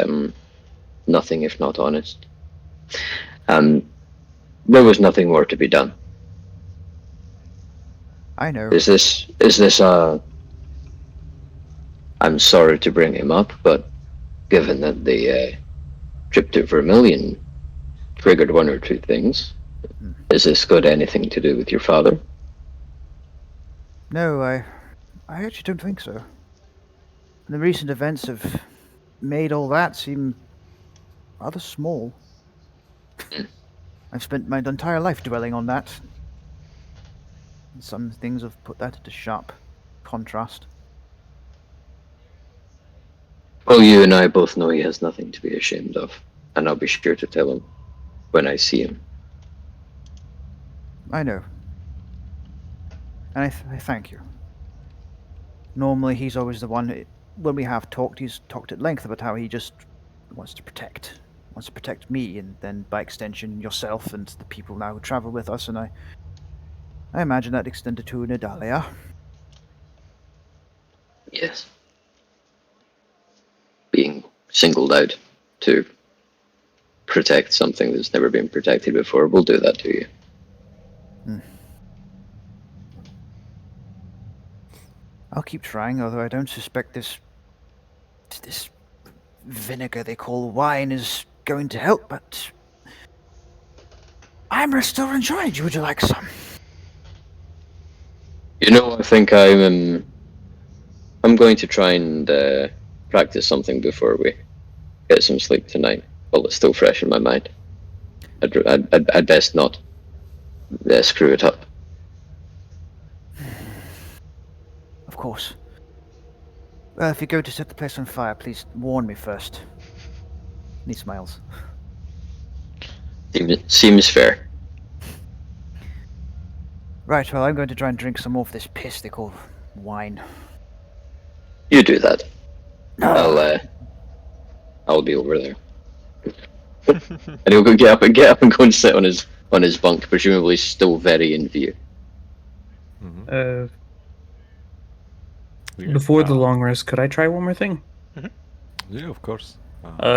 nothing if not honest. There was nothing more to be done. I know. Is this I'm sorry to bring him up, but given that the trip to Vermilion triggered one or two things, is this got anything to do with your father? No, I actually don't think so. The recent events have made all that seem rather small. I've spent my entire life dwelling on that. And some things have put that into sharp contrast. Well, you and I both know he has nothing to be ashamed of, and I'll be sure to tell him when I see him. I know. And I thank you. Normally, he's always the one. When we have talked, he's talked at length about how he just wants to protect wants to protect me, and then by extension yourself and the people now who travel with us, and I imagine that extended to Nadalia. Yes. Being singled out to protect something that's never been protected before will do that to you. I'll keep trying, although I don't suspect this vinegar they call wine is going to help, but I'm still enjoying it. Would you like some? You know, I think I'm going to try and practice something before we get some sleep tonight, while it's still fresh in my mind. I'd best not screw it up. Of course. Well, if you go to set the place on fire, please warn me first. And he smiles. Seems fair. Right, well, I'm going to try and drink some more of this piss they call wine. You do that. I'll be over there. And he'll go get up and go and sit on his bunk, presumably still very in view. Before the long rest, could I try one more thing? Yeah, of course.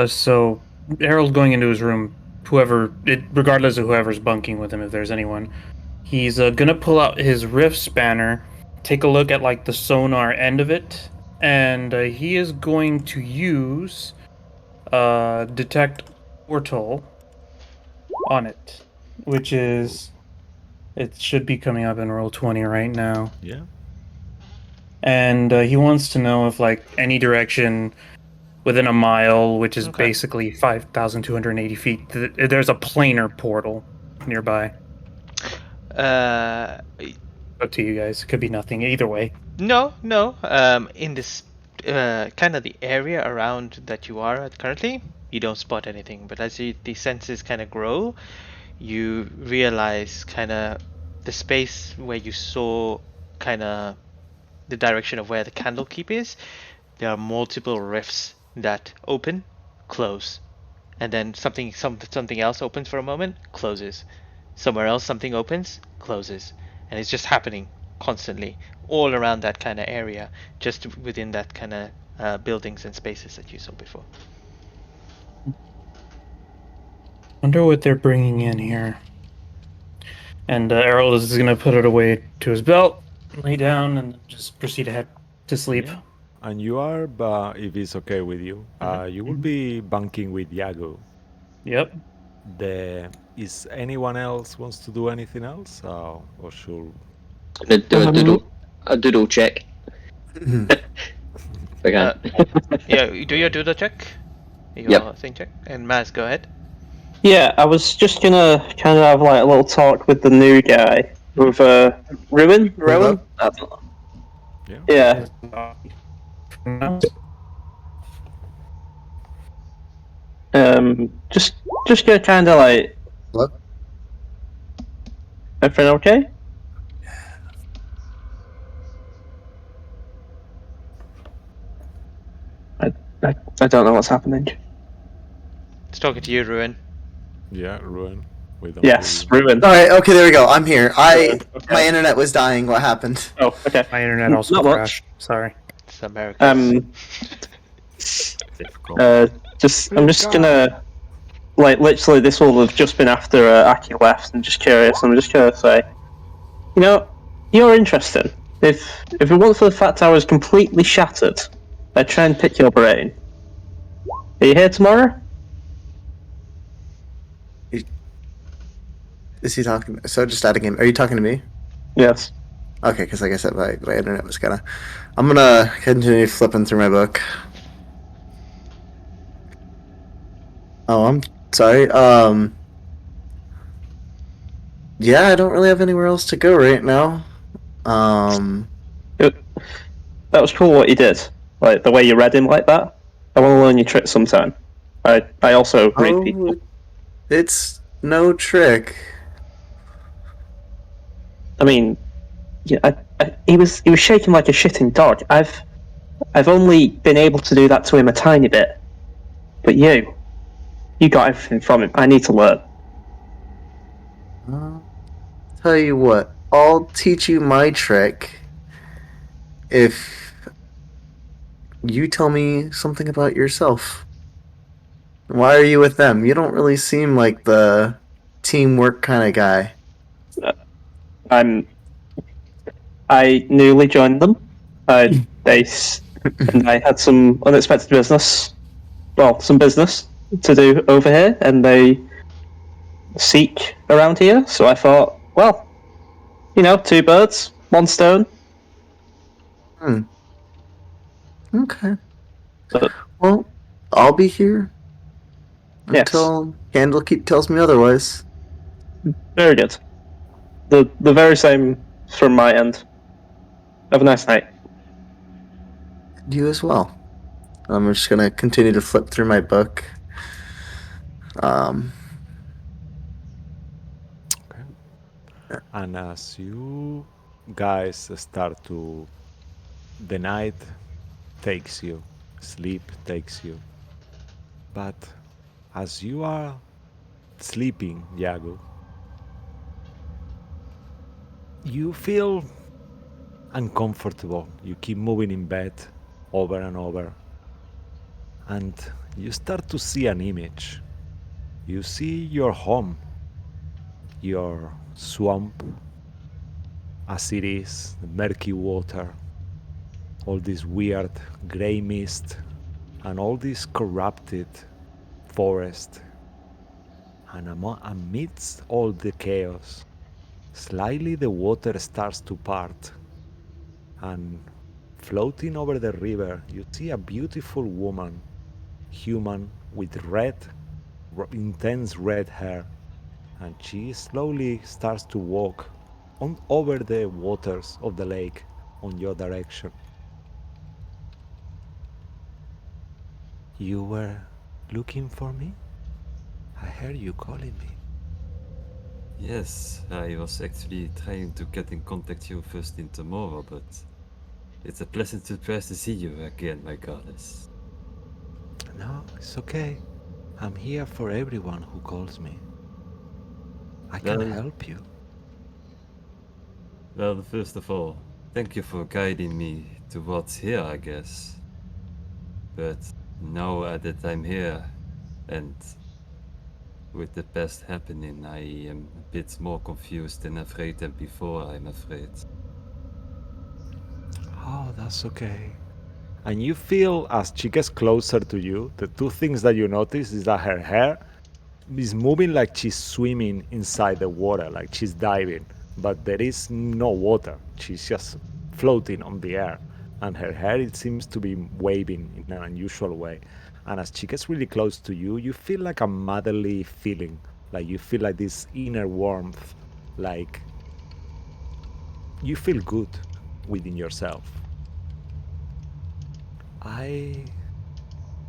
So Harold going into his room, regardless of whoever's bunking with him, if there's anyone, he's gonna pull out his rift spanner, take a look at like the sonar end of it, and he is going to use detect portal on it, which is it should be coming up in roll 20 right now. Yeah. And he wants to know if like any direction within a mile, which is basically 5,280 feet, there's a planar portal nearby. Up to you guys. It could be nothing either way. No. In this kind of the area around that you are at currently, you don't spot anything. But as the senses kind of grow, you realize kind of the space where you saw kind of the direction of where the candle keep is. There are multiple rifts that open, close, and then something else opens for a moment, closes. Somewhere else something opens, closes, and it's just happening constantly all around that kind of area, just within that kind of buildings and spaces that you saw before. Wonder what they're bringing in here. And Errol is going to put it away to his belt, lay down, and just proceed ahead to sleep. Yeah. And you are, if it's okay with you, you will be bunking with Yago. Yep. Is anyone else wants to do anything else, or should? A doodle check. Yeah, do your doodle check. Your thing check. And Maz, go ahead. Yeah, I was just gonna kind of have like a little talk with the new guy, with Rowan. Yeah. Just gonna kind of like. What? Everything okay? I don't know what's happening. It's talking to you, Ruin. Yeah, Ruin. Yes, Ruin. Alright, okay, there we go. I'm here. My internet was dying. What happened? Oh, okay. My internet also crashed. Sorry. It's American. I'm just gonna, like, literally, this will have just been after Aki left. I'm just curious. I'm just gonna say, you know, you're interesting. If it wasn't for the fact I was completely shattered, I'd try and pick your brain. Are you here tomorrow? Is he talking? So just adding him. Are you talking to me? Yes. Okay, because like I said, my internet was kind of. I'm gonna continue flipping through my book. Oh, I'm sorry. Yeah, I don't really have anywhere else to go right now. That was cool what you did. Like the way you read him like that. I want to learn your trick sometime. I also read people. It's no trick. I mean, yeah, he was shaking like a shitting dog. I've only been able to do that to him a tiny bit, but you You got everything from him. I need to learn. Tell you what, I'll teach you my trick if you tell me something about yourself. Why are you with them? You don't really seem like the teamwork kind of guy. I newly joined them. And I had some unexpected business. Well, some business to do over here, and they seek around here. So I thought, well, two birds, one stone. Okay. But Well, I'll be here yes, until Candlekeep tells me otherwise. very good. The very same from my end. Have a nice night. And you as well. I'm just gonna continue to flip through my book. Um, And as you guys start to, the night takes you, sleep takes you. But as you are sleeping, Yago, you feel uncomfortable. You keep moving in bed over and over. And you start to see an image. You see your home, your swamp, as it is, the murky water, all this weird gray mist, and all this corrupted forest. And amidst all the chaos, slightly the water starts to part, and floating over the river, you see a beautiful woman, human, with intense red hair, and she slowly starts to walk over the waters of the lake on your direction. You were looking for me? I heard you calling me. Yes, I was actually trying to get in contact you first in tomorrow, but it's a pleasant surprise to see you again, my goddess. No, it's okay. I'm here for everyone who calls me. I can help you. Well, first of all, thank you for guiding me towards here, I guess. But now that I'm here, and with the past happening, I am a bit more confused and afraid than before, I'm afraid. Oh, that's okay. And you feel as she gets closer to you, the two things that you notice is that her hair is moving like she's swimming inside the water, like she's diving, but there is no water. She's just floating on the air, and her hair it seems to be waving in an unusual way. And as she gets really close to you, you feel like a motherly feeling, like you feel like this inner warmth, like you feel good within yourself. I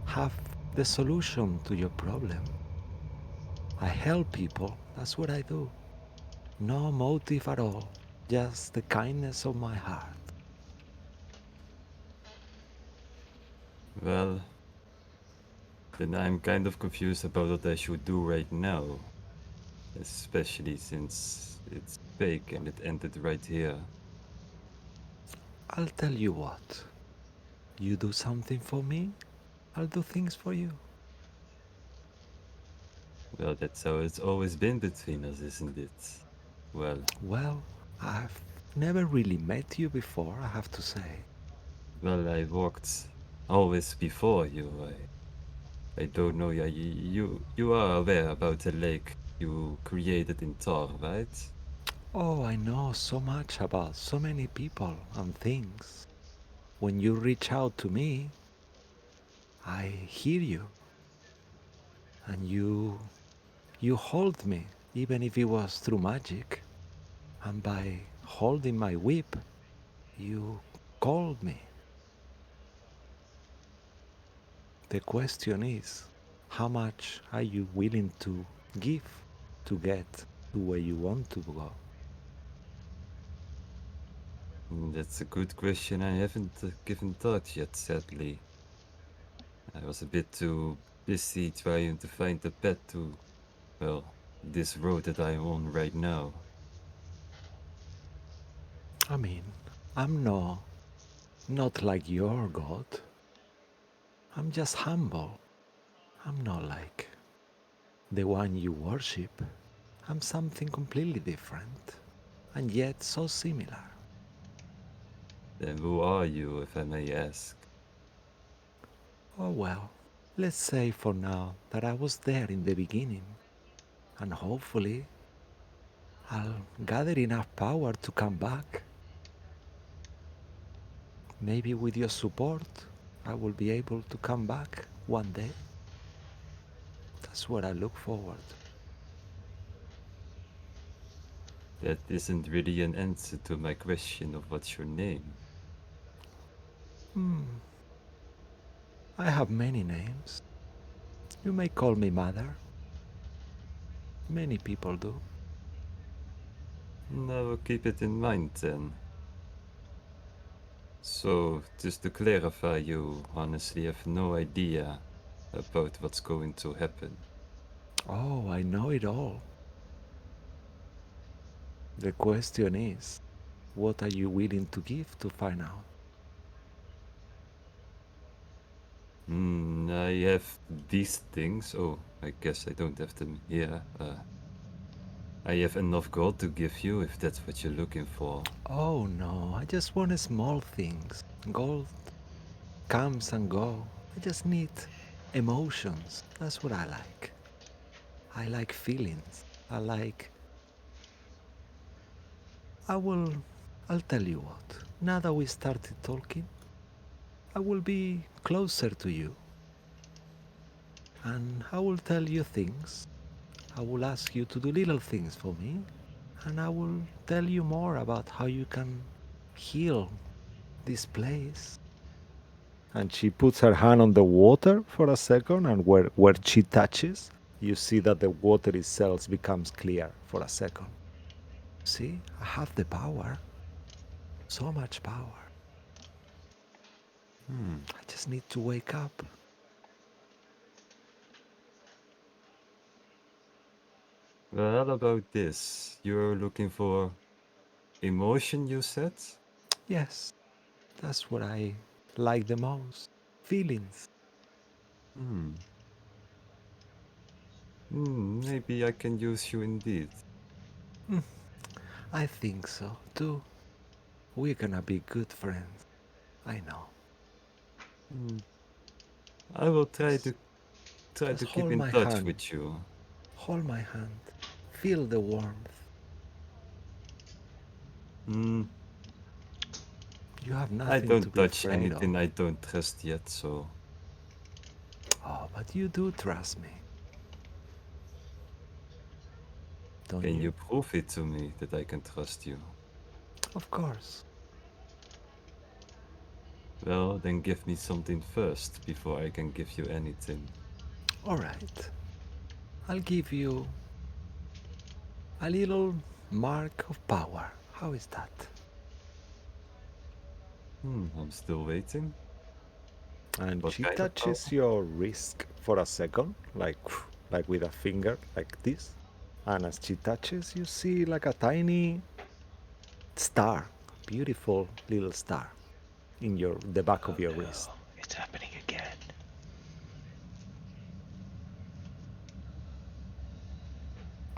have the solution to your problem. I help people, that's what I do. No motive at all, just the kindness of my heart. Well, then I'm kind of confused about what I should do right now. Especially since it's fake and it ended right here. I'll tell you what. You do something for me, I'll do things for you. Well, that's how it's always been between us, isn't it? Well, I've never really met you before, I have to say. Well, I walked always before you. I don't know. Yeah, you are aware about the lake you created in Thor, right? Oh, I know so much about so many people and things. When you reach out to me, I hear you. And you hold me, even if it was through magic. And by holding my whip, you called me. The question is, how much are you willing to give to get to where you want to go? That's a good question. I haven't given thought yet, sadly. I was a bit too busy trying to find a path to, well, this road that I'm on right now. I mean, I'm not like your god. I'm just humble. I'm not like the one you worship. I'm something completely different, and yet so similar. Then who are you, if I may ask? Oh well, let's say for now that I was there in the beginning, and hopefully I'll gather enough power to come back. Maybe with your support, I will be able to come back one day. That's what I look forward to. That isn't really an answer to my question of what's your name. I have many names. You may call me Mother. Many people do. I will keep it in mind then. So, just to clarify, you honestly have no idea about what's going to happen. Oh, I know it all. The question is, what are you willing to give to find out? I have these things. Oh, I guess I don't have them here. I have enough gold to give you if that's what you're looking for. Oh no, I just want small things. Gold comes and go. I just need emotions. That's what I like. I like feelings. I will I'll tell you what. Now that we started talking, I will be closer to you. And I will tell you things. I will ask you to do little things for me. And I will tell you more about how you can heal this place. And she puts her hand on the water for a second, and where she touches, you see that the water itself becomes clear for a second. See, I have the power. So much power. I just need to wake up. Well, how about this? You're looking for emotion, you said? Yes, that's what I like the most. Feelings. Maybe I can use you indeed. I think so, too. We're gonna be good friends. I know. I will try to Just keep hold in my touch hand. with you. Hold my hand. Feel the warmth. Hmm. You have I nothing to don't be touch afraid of. anything I don't trust yet, so Oh, but you do trust me. Don't can you? you prove it to me that I can trust you? Of course. Well, then give me something first before I can give you anything. All right. I'll give you a little mark of power. How is that? I'm still waiting. And What she kind of power? touches your wrist for a second, like with a finger, like this. And as she touches, you see like a tiny star, beautiful little star, in the back of your wrist. It's happening again.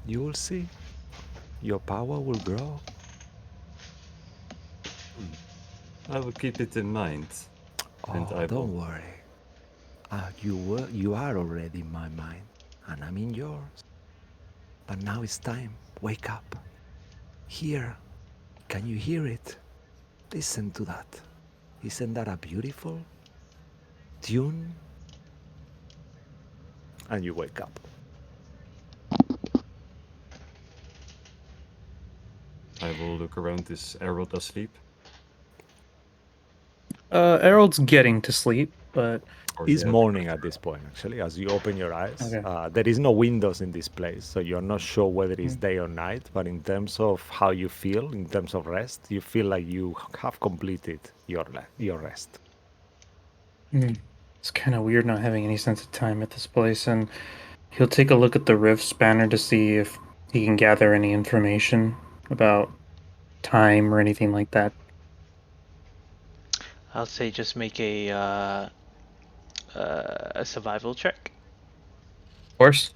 You will see. Your power will grow. I will keep it in mind. And Oh, I will. don't worry. You are already in my mind, and I'm in yours. But now it's time. Wake up. Hear. Can you hear it? Listen to that. Isn't that a beautiful tune? And you wake up. I will look around. Is Errol asleep? Errol's getting to sleep, but Or It's yeah, morning at this point, actually. As you open your eyes, okay. there is no windows in this place, so you're not sure whether it's day or night. But in terms of how you feel, in terms of rest, you feel like you have completed your rest. It's kind of weird not having any sense of time at this place, and he'll take a look at the rift spanner to see if he can gather any information about time or anything like that. I'll say just make a survival check. Of course.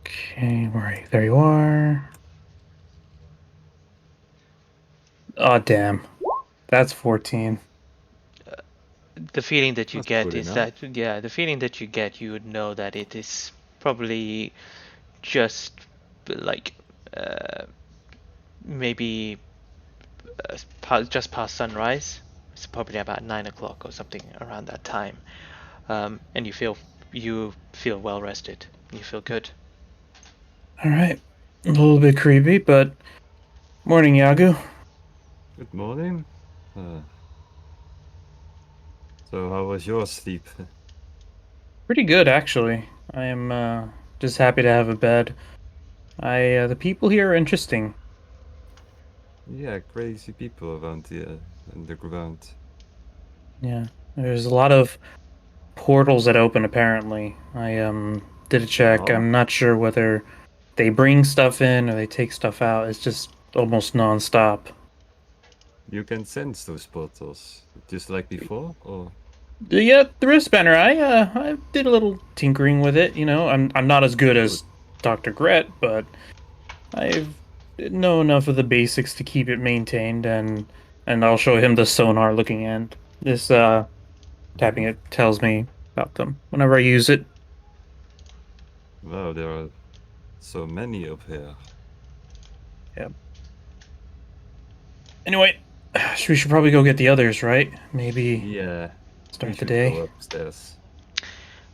Okay, right, there you are. Oh, damn. That's 14. The feeling that you That's get good is enough. that, yeah, the feeling that you get, you would know that it is probably just like maybe just past sunrise. It's probably about 9 o'clock or something around that time, and you feel well rested. You feel good. All right. A little bit creepy, but morning, Yagu. Good morning. So how was your sleep? Pretty good, actually. I am just happy to have a bed. The people here are interesting. Yeah, crazy people around here underground. Yeah, there's a lot of portals that open. Apparently, I did a check. Oh, I'm not sure whether they bring stuff in or they take stuff out. It's just almost non-stop. you can sense those portals just like before, or Yeah, the wrist spanner. I did a little tinkering with it. You know, I'm not as good as Dr. Gret, but I know enough of the basics to keep it maintained, and I'll show him the sonar looking end. This tapping it tells me about them whenever I use it. wow, there are so many up here. Anyway, we should probably go get the others, right? Maybe Yeah, we start the should day. go upstairs.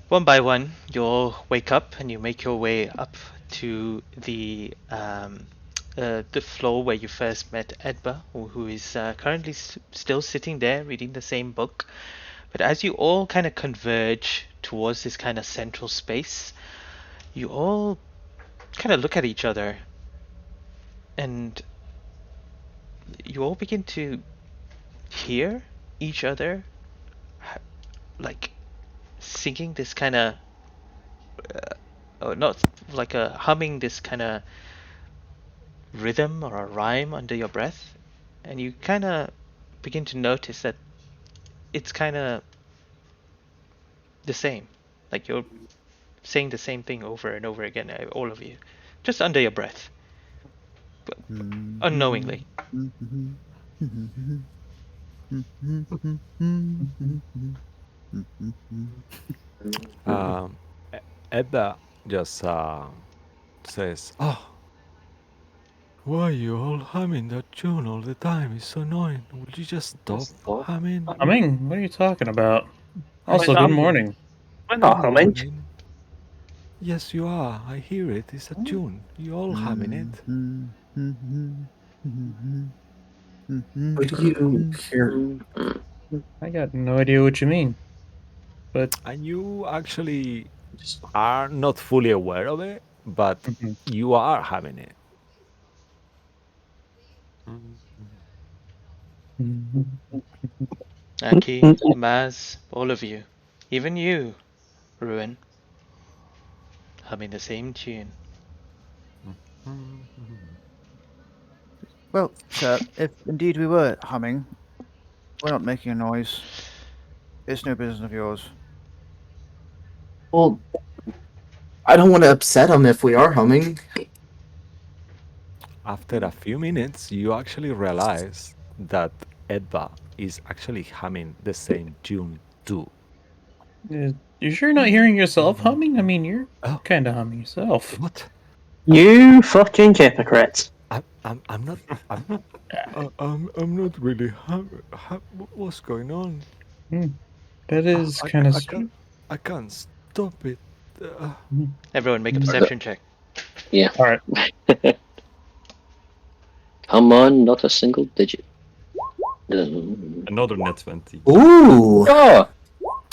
One by one, you all wake up and you make your way up to the floor where you first met Edba, who is currently still sitting there reading the same book. But as you all kind of converge towards this kind of central space, you all kind of look at each other and you all begin to hear each other like singing this kind of not like a humming this kind of rhythm or a rhyme under your breath, and you kind of begin to notice that it's kind of the same, like you're saying the same thing over and over again, all of you, just under your breath, but unknowingly. Edda just says, "Oh, why are you all humming that tune all the time? It's so annoying. Would you just stop humming?" Humming? What are you talking about? Also, We're good not, morning. we're not Good humming. morning. Yes, you are. I hear it. It's a tune. You all humming it. What do you hear? I got no idea what you mean. But And you actually are not fully aware of it, but you are having it. Aki, Maz, all of you, even you, Ruin, humming the same tune. Well, sir, if indeed we were humming, we're not making a noise. It's no business of yours. Well, I don't want to upset him if we are humming. After a few minutes, you actually realize that Edba is actually humming the same tune too. you sure you're not hearing yourself humming? I mean, you're Oh. kind of humming yourself. What? You fucking hypocrite. I'm not. I'm not really humming. What's going on? That is kind of. I can't stop it. Everyone make a perception check. Yeah. All right. Come on, not a single digit. Another net 20. Ooh! Oh,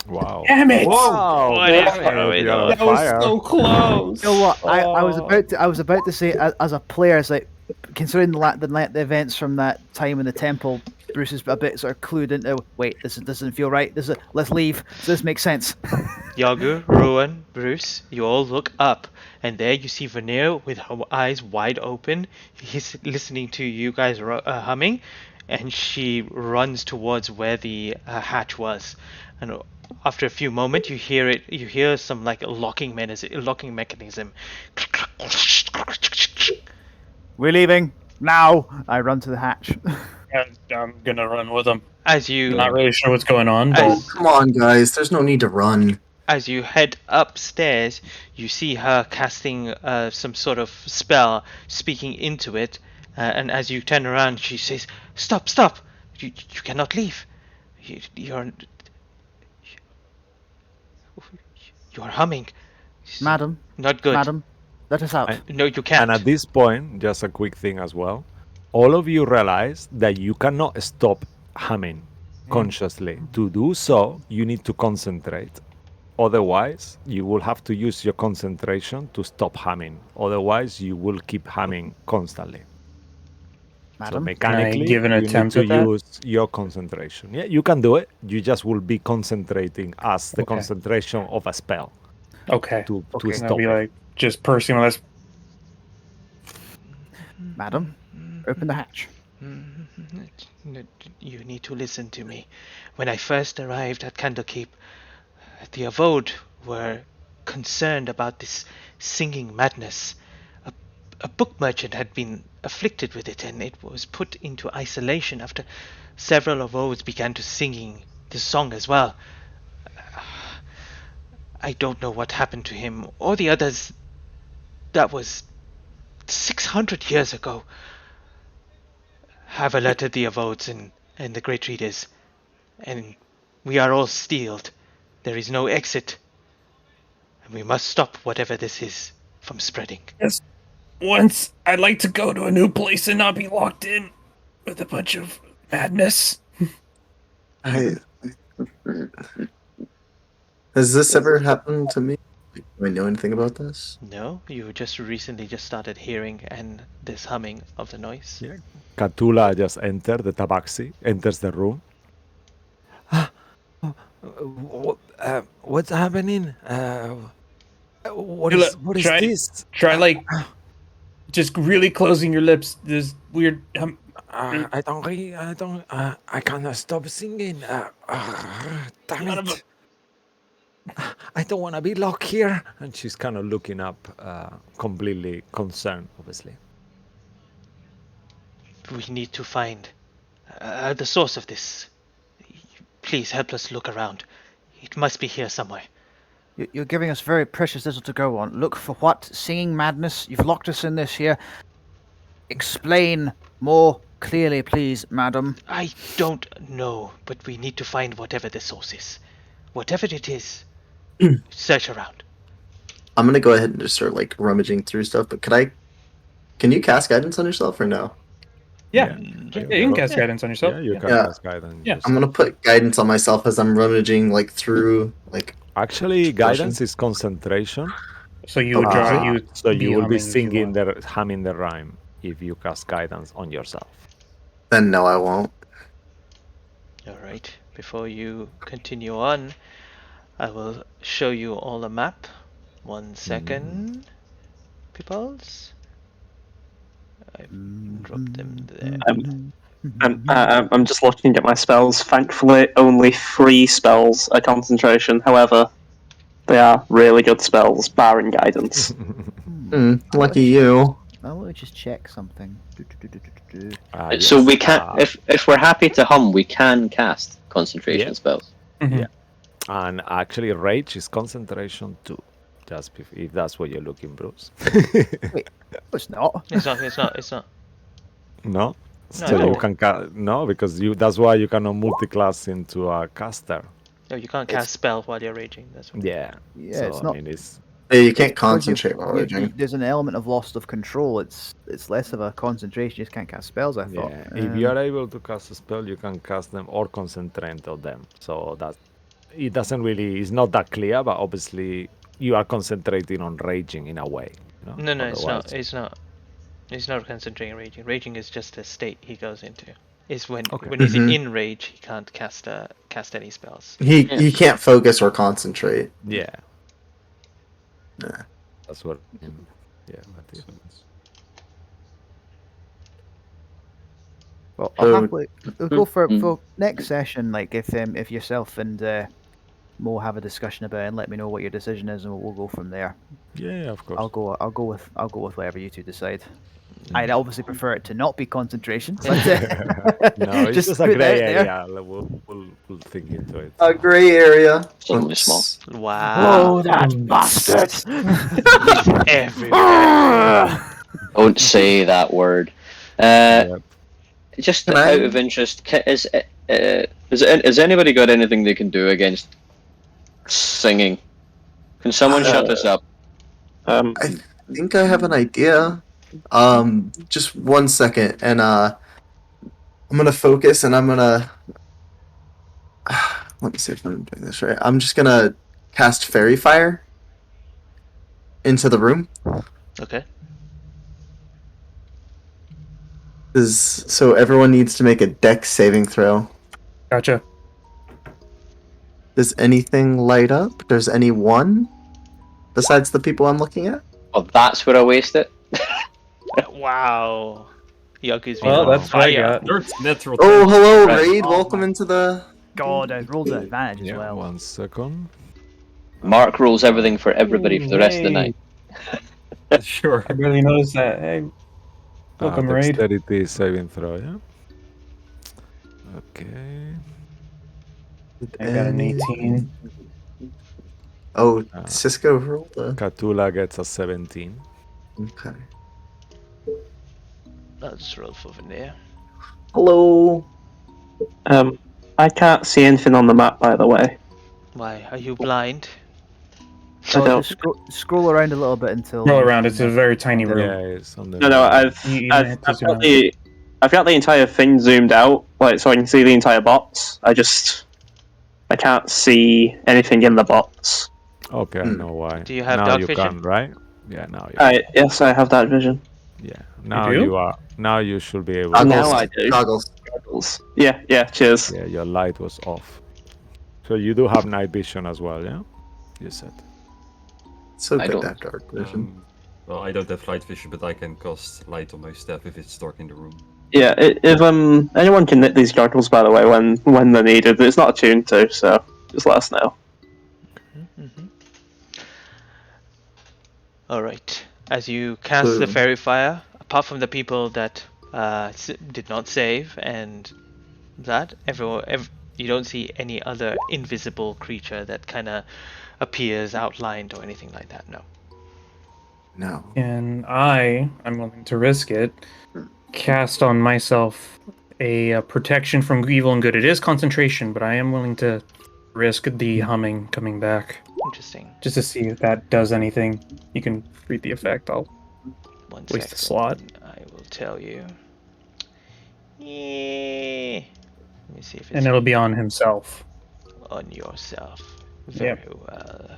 Wow. Damn it! Wow! What is going on? That was so close. You know what? I was about to say as a player, it's like considering the events from that time in the temple, Bruce is a bit sort of clued into. Wait, this doesn't feel right. Let's leave. This makes sense. Yagu, Rowan, Bruce, you all look up, and there you see Veneer with her eyes wide open. He's listening to you guys humming, and she runs towards where the hatch was. And after a few moments, you hear some like locking mechanism. We're leaving now. I run to the hatch. I'm gonna run with him. As you Not really sure what's going on, but as Come on, guys. There's no need to run. as you head upstairs, you see her casting some sort of spell, speaking into it, and as you turn around, she says, "Stop! Stop! You cannot leave. You're humming. Madam, Not good. madam, let us out. No, you can't." And at this point, just a quick thing as well. All of you realize that you cannot stop humming consciously. To do so, you need to concentrate. Otherwise, you will have to use your concentration to stop humming. Otherwise, you will keep humming constantly. So Madam, mechanically, give an you need attempt to at that? use your concentration. Yeah, you can do it. You just will be concentrating as the Okay. concentration of a spell okay. to I'll stop be it. like just pursing my lips. madam, open the hatch. You need to listen to me. When I first arrived at Candlekeep, the Avode were concerned about this singing madness. A book merchant had been afflicted with it, and it was put into isolation after several Avodes began to singing the song as well. I don't know what happened to him or the others. That was 600 years ago. Have alerted the Avodes and the Great Readers, and we are all steeled. There is no exit, and we must stop whatever this is from spreading. Yes. Once I'd like to go to a new place and not be locked in with a bunch of madness. Has this ever happened to me? Do I know anything about this? No, you just recently started hearing and this humming of the noise. Yeah. Katula just enters the tabaxi, enters the room. What's happening? What is try- this? Try like just really closing your lips. There's weird. I cannot stop singing. Damn it. I don't want to be locked here. And she's kind of looking up, completely concerned, obviously. We need to find the source of this. Please help us look around. It must be here somewhere. You're giving us very precious little to go on. Look for what? Singing madness? You've locked us in this here. Explain more clearly, please, madam. I don't know, but we need to find whatever the source is. Whatever it is, search around. I'm gonna go ahead and just start like rummaging through stuff. But can you cast guidance on yourself or no? Yeah, you can cast guidance on yourself. Yeah, you can Yeah. cast guidance. Yeah. Just- I'm gonna put guidance on myself as I'm rummaging like through like. Actually, guidance is concentration. So you would draw. Ah. You would So you will be humming if you singing want. humming the rhyme if you cast guidance on yourself. Then no, I won't. All right. Before you continue on, I will show you all a map. 1 second, peoples. I dropped them there. I'm just looking at my spells. Thankfully, only 3 spells are concentration. However, they are really good spells, barring guidance. Lucky you. Now let me just check something. So Yes, we can, if we're happy to hum, we can cast concentration Yeah. spells. Mhm. and actually, rage is concentration too. Just if that's what you're looking, Bruce. It's not. It's not. It's not. No. No, So no. you can no, because that's why you cannot multi-class into a caster. No, you can't cast spell while you're raging. That's what. Yeah. Yeah, so, it's I not. mean, it's Yeah, you can't Because concentrate while raging. there's an element of loss of control. It's less of a concentration. You just can't cast spells. I thought. yeah. If you are able to cast a spell, you can cast them or concentrate on them. So that it doesn't really. It's not that clear, but obviously you are concentrating on raging in a way. You know? No, it's not. Otherwise- It's not. It's not concentrating raging. Raging is just a state he goes into. is when Okay. he's Mhm. in rage, he can't cast any spells. He can't focus or concentrate. Yeah. Yeah. That's what. Yeah. That is. Well, I'll So- happily we'll go for Mm. next session. Like if yourself and Mo have a discussion about it and let me know what your decision is, and we'll go from there. Yeah, of course. I'll go with whatever you two decide. I'd obviously prefer it to not be concentration, but No, it's just a put gray that there. area. We'll think into it. A gray area. Suddenly small. Wow, that bastard! he's everywhere. Don't say that word. Yep. Just Can I- out of interest, has anybody got anything they can do against singing? Can someone shut us up? Um, I think I have an idea. Just 1 second, and I'm gonna focus, and I'm gonna. Let me see if I'm doing this right. I'm just gonna cast Fairy Fire into the room. Okay. So everyone needs to make a Dex saving throw. Gotcha. Does anything light up? There's anyone besides the people I'm looking at? Well, that's where I waste it. Wow. Yaku's been Well, on that's what I fire. got. There's natural. Oh, 20. hello, Right. Raid. Oh Welcome my into the. God, I rolled an advantage as Yeah. well. 1 second. Mark rules everything for everybody for the rest of the night. Sure. I barely noticed that. Hey, welcome, Raid. Dexterity saving throw. Yeah. Okay. I got an 18. Oh, Ah. Cisco rolled a. Catula gets a 17. Okay. I'll just roll for Veneer. Hello. I can't see anything on the map, by the way. Why? Are you blind? I Oh, don't. just scroll around a little bit until. Roll around. It's a very tiny room. Yeah, it's on the. No, I've You I've, have to I've zoom got out. I've got the entire thing zoomed out, like so I can see the entire box. I can't see anything in the box. Okay, I know why. Do you have now dark you vision? can, right? Yeah, now you can. Yes, I have that vision. Yeah. Now do? you are. Now you should be able. Now to. I do. Goggles. Yeah. Cheers. Yeah, your light was off. So you do have night vision as well, yeah? You said. So I good don't- to have dark vision. Well, I don't have light vision, but I can cast light on my staff if it's dark in the room. Yeah, if anyone can knit these goggles, by the way, when they're needed, it's not attuned to, so just let us know. Mm-hmm. Alright. As you cast the fairy fire, apart from the people that did not save and that, you don't see any other invisible creature that kind of appears outlined or anything like that, no. No. And I'm willing to risk it. Cast on myself a protection from evil and good. It is concentration, but I am willing to risk the humming coming back Interesting. just to see if that does anything. You can read the effect. I'll One waste second. the slot. I will tell you. Yeah. Let me see if it's And it'll be on himself. on yourself. Yep. Very well.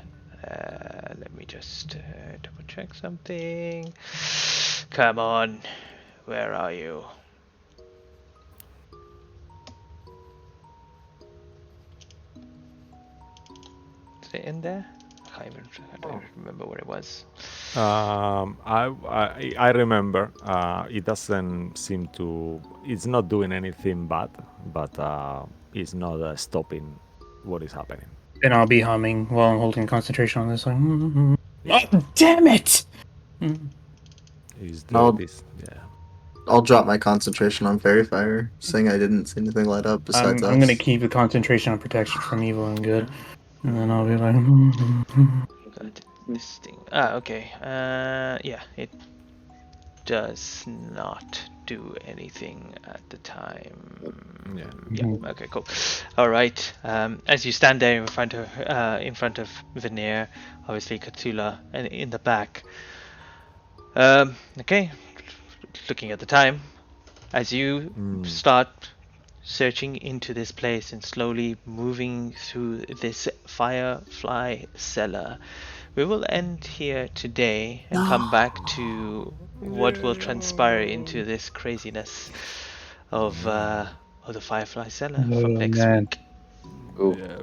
Let me just double check something. Come on. Where are you? Is it in there? I don't remember where it was. I remember. It doesn't seem to. It's not doing anything bad, but it's not stopping what is happening. And I'll be humming while I'm holding concentration on this one. Oh, damn it! It's I'll- doing this. Yeah. I'll drop my concentration on Fairy Fire, saying I didn't see anything light up besides us. I'm gonna keep the concentration on protection from evil and good. And then I'll be like... Got this thing. Okay. Yeah, it does not do anything at the time. Yeah. Yeah. Okay. Cool. All right. As you stand there in front of Veneer, obviously Cthulhu, and in the back. Okay. Looking at the time, as you start searching into this place and slowly moving through this firefly cellar, we will end here today and come back to what will transpire into this craziness of the Firefly Cellar from Oh, next man. week. Ooh. Yeah.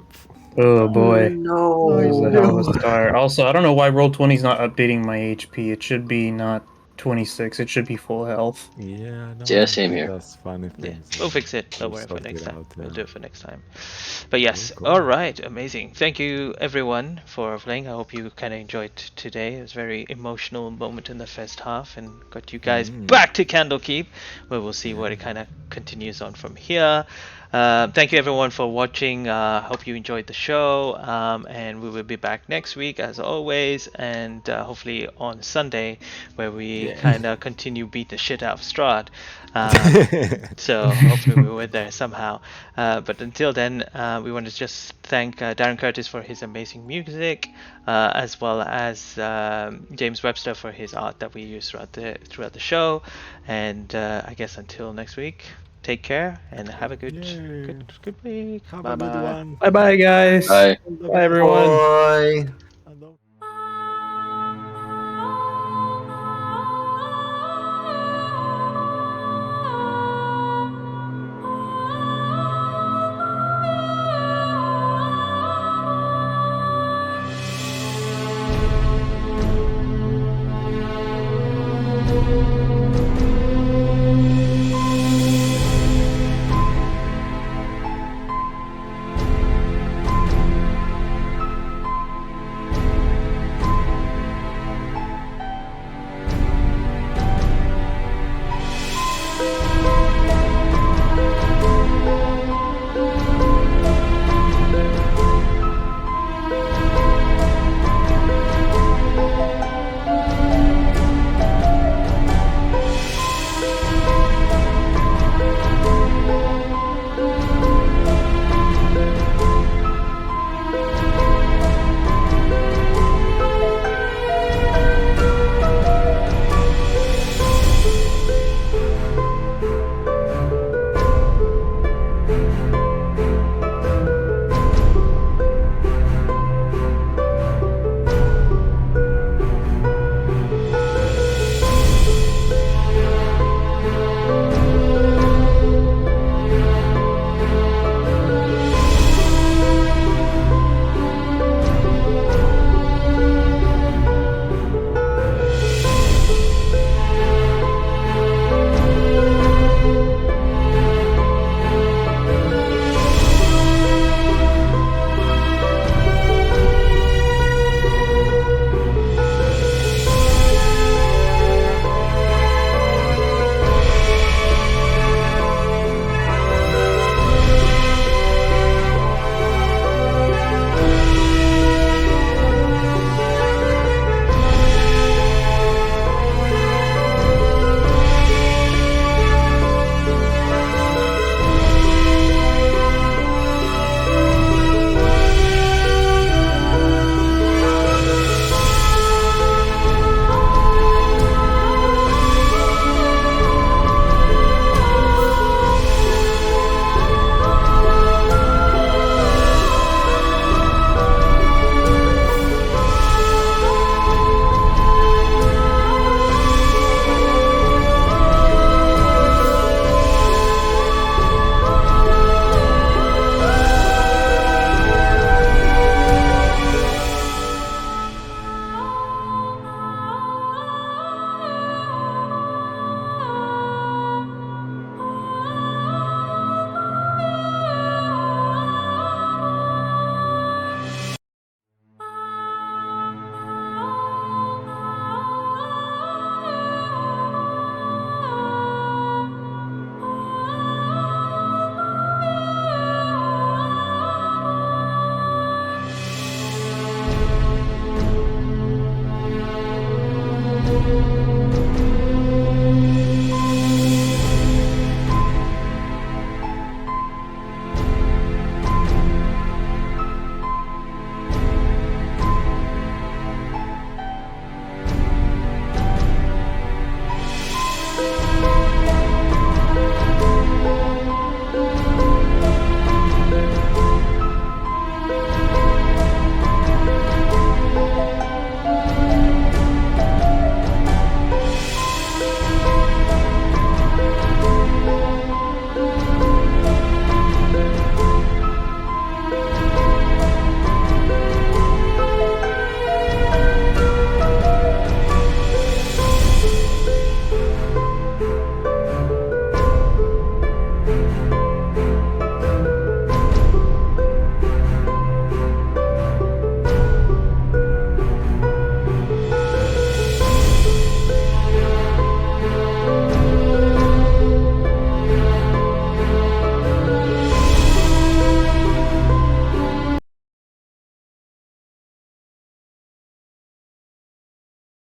Oh boy. No. That was a hell of a start. Also, I don't know why Roll20's not updating my HP. It should be not 26. It should be full health. Yeah, no, Yeah, same it here. does funny Yeah, things. we'll fix it. Don't We'll worry for sort next it time. out, We'll yeah. do it for next time. But yes, Cool. all right, amazing. Thank you everyone for playing. I hope you kind of enjoyed today. It was a very emotional moment in the first half, and got you guys back to Candlekeep, where we'll see what it kind of continues on from here. Thank you everyone for watching. Hope you enjoyed the show, and we will be back next week as always, and hopefully on Sunday, where we kind of continue beat the shit out of Strahd. So hopefully we were there somehow. But until then, we want to just thank Darren Curtis for his amazing music, as well as James Webster for his art that we use throughout the show. And I guess until next week, take care and have a good Yay. good week. Have Bye a good bye. one. Bye bye, guys. Bye. Bye, everyone. Boy.